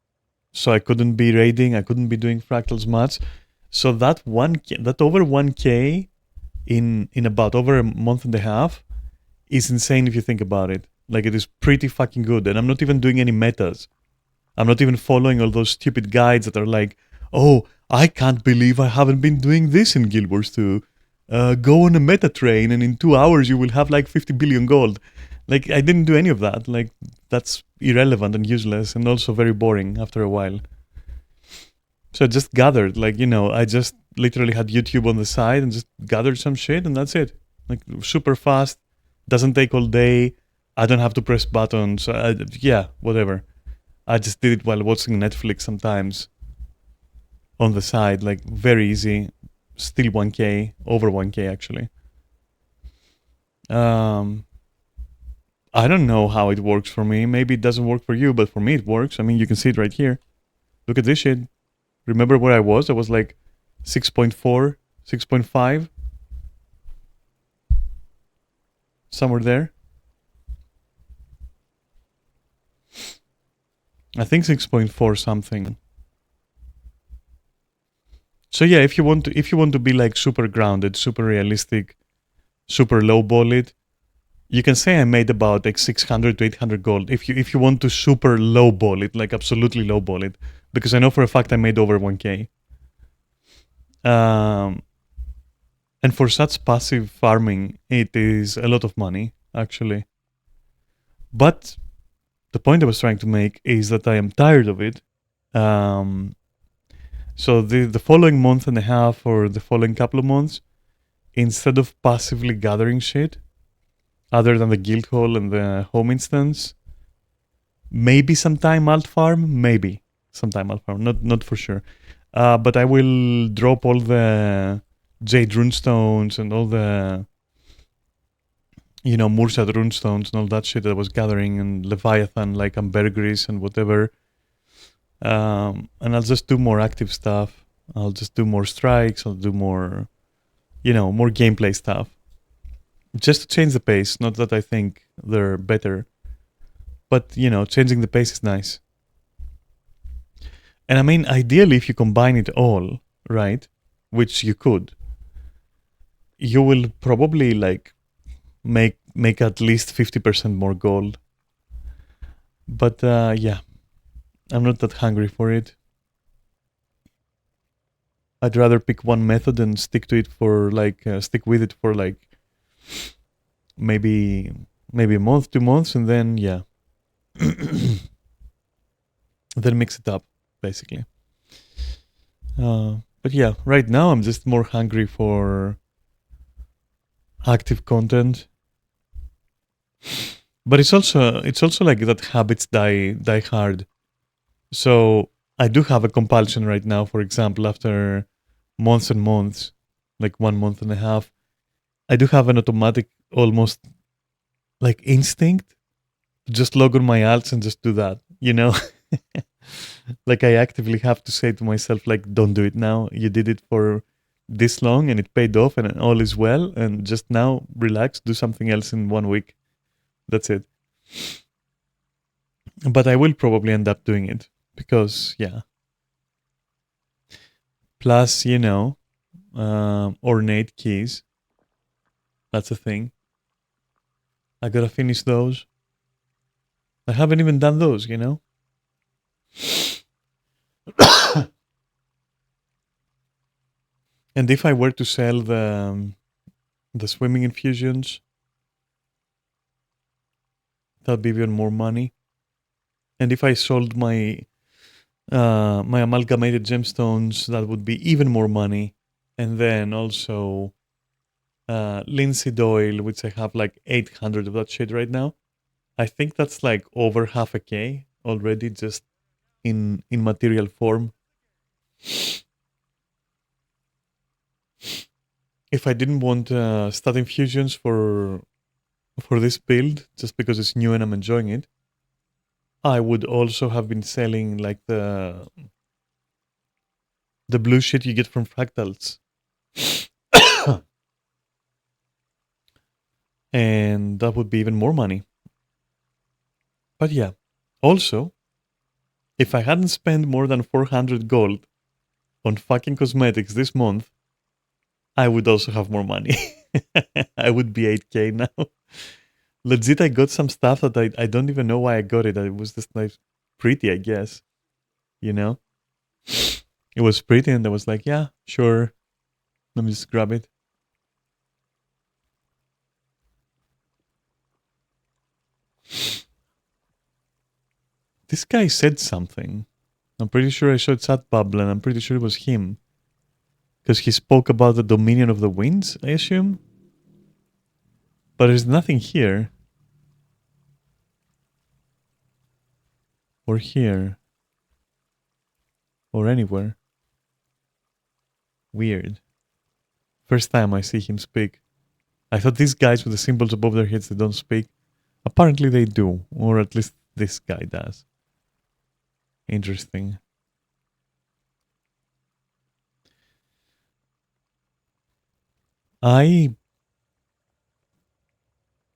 so I couldn't be raiding, I couldn't be doing fractals much. So that over 1k in about over a month and a half is insane if you think about it. Like, it is pretty fucking good, and I'm not even doing any metas. I'm not even following all those stupid guides that are like, oh, I can't believe I haven't been doing this in Guild Wars 2. Go on a meta train and in 2 hours you will have like 50 billion gold. Like, I didn't do any of that. Like, that's irrelevant and useless and also very boring after a while. So I just gathered, like, I just literally had YouTube on the side and just gathered some shit and that's it. Like, super fast, doesn't take all day. I don't have to press buttons. Yeah, whatever. I just did it while watching Netflix sometimes on the side, like very easy. Still 1k, over 1k actually. I don't know how it works for me. Maybe it doesn't work for you, but for me it works. I mean, you can see it right here. Look at this shit. Remember where I was? I was like 6.4, 6.5. Somewhere there. I think 6.4 something. So yeah, if you want to be like super grounded, super realistic, super low ball it, you can say I made about like 600 to 800 gold. If you want to super low ball it, like absolutely low ball it, because I know for a fact I made over 1k. And for such passive farming, it is a lot of money actually. But the point I was trying to make is that I am tired of it. So the following month and a half or the following couple of months, instead of passively gathering shit, other than the guild hall and the home instance, maybe sometime alt farm, not for sure. But I will drop all the Jade runestones and all the Murshad runestones and all that shit that I was gathering, and Leviathan like Ambergris and whatever. And I'll just do more active stuff. I'll just do more strikes. I'll do more, more gameplay stuff. Just to change the pace. Not that I think they're better, but changing the pace is nice. And I mean, ideally, if you combine it all, right, which you could, you will probably like make at least 50% more gold. But yeah, I'm not that hungry for it. I'd rather pick one method and stick with it for like maybe a month, 2 months, and then yeah, then mix it up basically. But yeah, right now I'm just more hungry for active content. But it's also like that habits die hard. So I do have a compulsion right now, for example, after months and months, like 1 month and a half, I do have an automatic almost like instinct to just log on my alts and just do that, Like, I actively have to say to myself, like, don't do it now. You did it for this long and it paid off and all is well, and just now relax, do something else in 1 week. That's it. But I will probably end up doing it because, yeah. Plus, ornate keys. That's a thing. I gotta finish those. I haven't even done those, And if I were to sell the swimming infusions, that'd be even more money. And if I sold my amalgamated gemstones, that would be even more money. And then also linseed oil, which I have like 800 of that shit right now. I think that's like over half a K already, just in material form. If I didn't want stat infusions for this build, just because it's new and I'm enjoying it, I would also have been selling like the blue shit you get from fractals. And that would be even more money. But yeah, also, If I hadn't spent more than 400 gold on fucking cosmetics this month, I would also have more money. I would be 8k now. Legit, I got some stuff that I don't even know why I got it. It was just like pretty, I guess. You know? It was pretty and I was like, yeah, sure. Let me just grab it. This guy said something. I'm pretty sure I saw chat bubble and I'm pretty sure it was him. Because he spoke about the dominion of the winds, I assume? But there's nothing here. Or here. Or anywhere. Weird. First time I see him speak. I thought these guys with the symbols above their heads, they don't speak. Apparently they do. Or at least this guy does. Interesting. I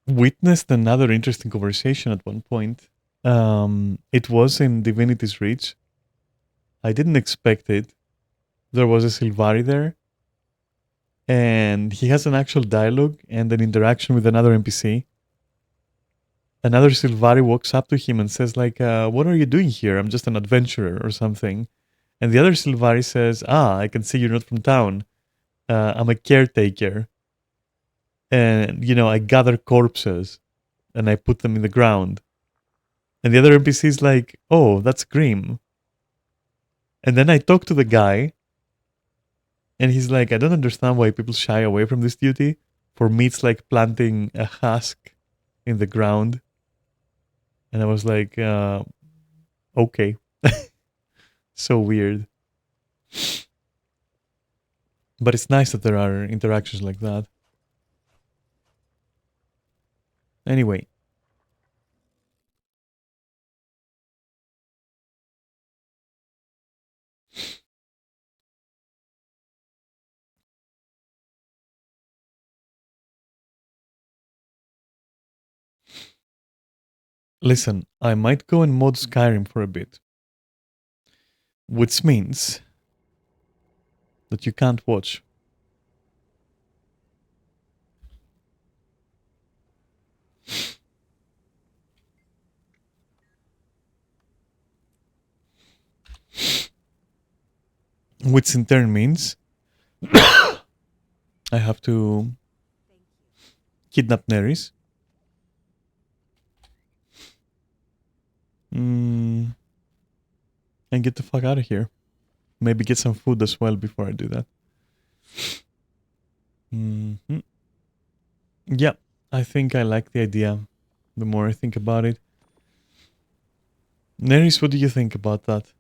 witnessed another interesting conversation at one point. It was in Divinity's Reach. I didn't expect it. There was a Sylvari there. And he has an actual dialogue and an interaction with another NPC. Another Sylvari walks up to him and says, like, what are you doing here? I'm just an adventurer or something. And the other Sylvari says, I can see you're not from town. I'm a caretaker. And, you know, I gather corpses and I put them in the ground. And the other NPC is like, oh, that's grim. And then I talk to the guy and he's like, I don't understand why people shy away from this duty. For me, it's like planting a husk in the ground. And I was like, okay. So weird. But it's nice that there are interactions like that. Anyway. Listen, I might go and mod Skyrim for a bit. Which means that you can't watch. Which in turn means I have to kidnap Neris. And get the fuck out of here. Maybe get some food as well before I do that. Yeah, I think I like the idea. The more I think about it. Neris, what do you think about that?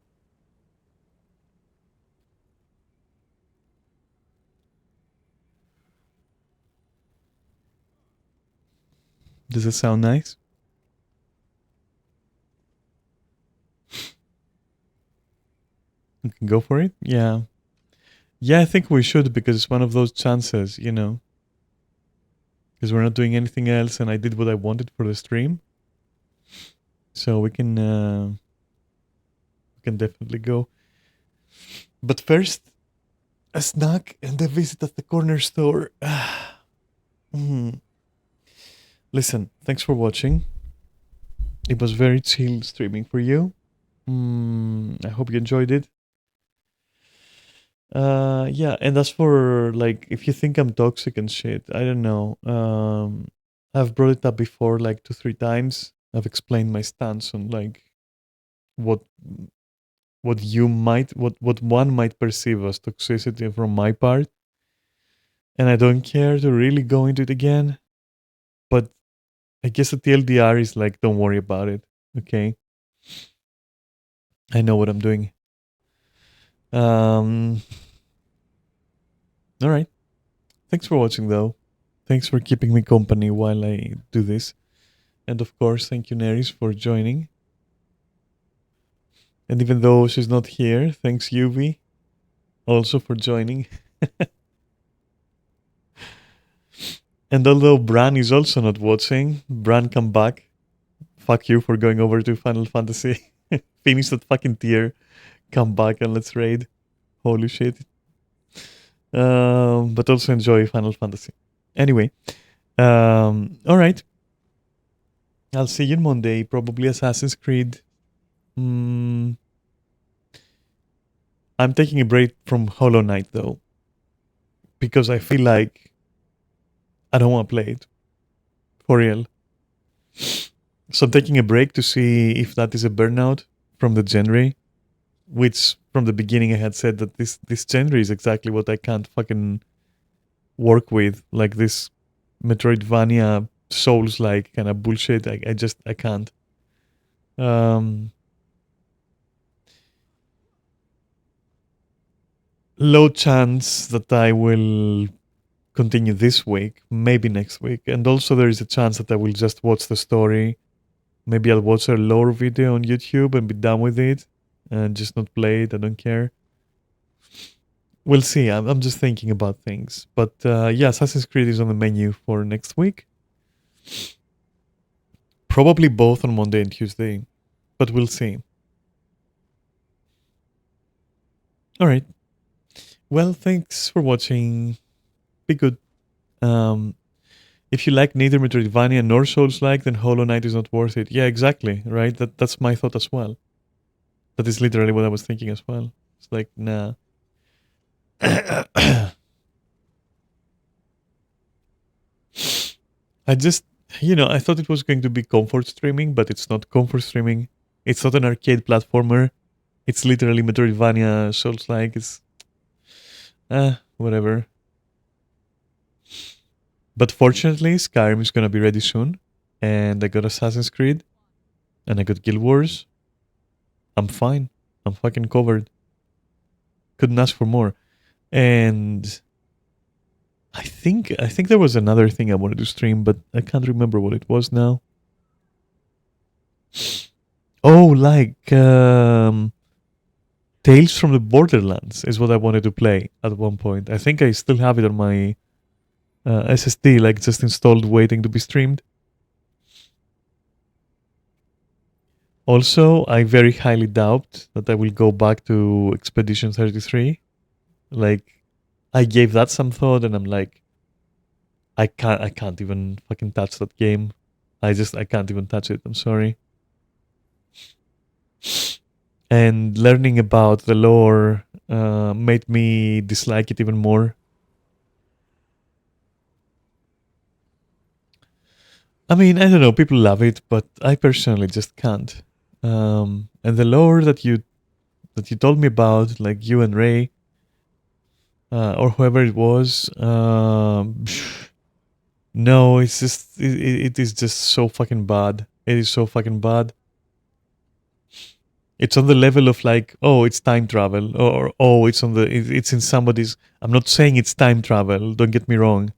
Does it sound nice? We can go for it? Yeah. Yeah, I think we should because it's one of those chances, you know. Because we're not doing anything else and I did what I wanted for the stream. So we can definitely go. But first, a snack and a visit at the corner store. Listen, thanks for watching. It was very chill streaming for you. I hope you enjoyed it. Yeah, and as for like if you think I'm toxic and shit, I don't know. I've brought it up before like 2-3 times. I've explained my stance on like what one might perceive as toxicity from my part. And I don't care to really go into it again. But I guess the TLDR is like, don't worry about it. Okay. I know what I'm doing. All right. Thanks for watching though. Thanks for keeping me company while I do this. And of course, thank you, Neris, for joining. And even though she's not here, thanks, Yuvi, also for joining. And although Bran is also not watching, Bran, come back. Fuck you for going over to Final Fantasy. Finish that fucking tier. Come back and let's raid. Holy shit. But also enjoy Final Fantasy. Anyway, all right. I'll see you on Monday. Probably Assassin's Creed. I'm taking a break from Hollow Knight though, because I feel like I don't want to play it for real. So I'm taking a break to see if that is a burnout from the genre, which from the beginning I had said that this genre is exactly what I can't fucking work with, like this Metroidvania Souls like kind of bullshit. I can't. Low chance that I will continue this week, maybe next week, and also there is a chance that I will just watch the story. Maybe I'll watch a lore video on YouTube and be done with it, and just not play it. I don't care. We'll see. I'm just thinking about things, but yeah, Assassin's Creed is on the menu for next week. Probably both on Monday and Tuesday, but we'll see. All right. Well, thanks for watching. Be good. If you like neither Metroidvania nor Souls-like, then Hollow Knight is not worth it. Yeah, exactly. Right. That's my thought as well. That is literally what I was thinking as well. It's like, nah. I just, I thought it was going to be comfort streaming, but it's not comfort streaming. It's not an arcade platformer. It's literally Metroidvania, Souls-like. It's, whatever. But fortunately, Skyrim is gonna be ready soon, and I got Assassin's Creed, and I got Guild Wars. I'm fine. I'm fucking covered. Couldn't ask for more. And I think there was another thing I wanted to stream, but I can't remember what it was now. Oh, like Tales from the Borderlands is what I wanted to play at one point. I think I still have it on my SSD, like just installed, waiting to be streamed. Also, I very highly doubt that I will go back to Expedition 33. Like, I gave that some thought, and I'm like, I can't even fucking touch that game. I can't even touch it. I'm sorry. And learning about the lore made me dislike it even more. I mean, I don't know. People love it, but I personally just can't. And the lore that you told me about, like you and Ray, or whoever it was, no, it's just it is just so fucking bad. It is so fucking bad. It's on the level of like, oh, it's time travel, or oh, it's in somebody's. I'm not saying it's time travel. Don't get me wrong.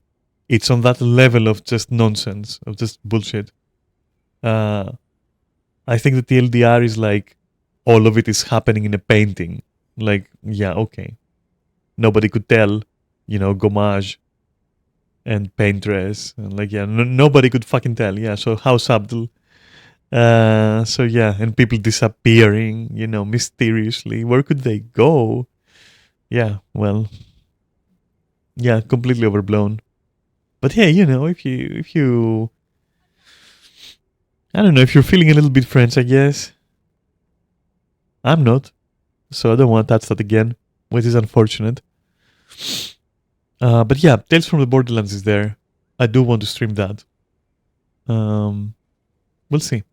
It's on that level of just nonsense, of just bullshit. I think the TLDR is like, all of it is happening in a painting. Like, yeah, okay. Nobody could tell, Gommage and Paintress. And like, yeah, nobody could fucking tell. Yeah, so how subtle. So yeah, and people disappearing, mysteriously. Where could they go? Yeah, well, yeah, completely overblown. But yeah, if you, I don't know, if you're feeling a little bit French, I guess. I'm not, so I don't want to touch that again, which is unfortunate. But yeah, Tales from the Borderlands is there. I do want to stream that. We'll see.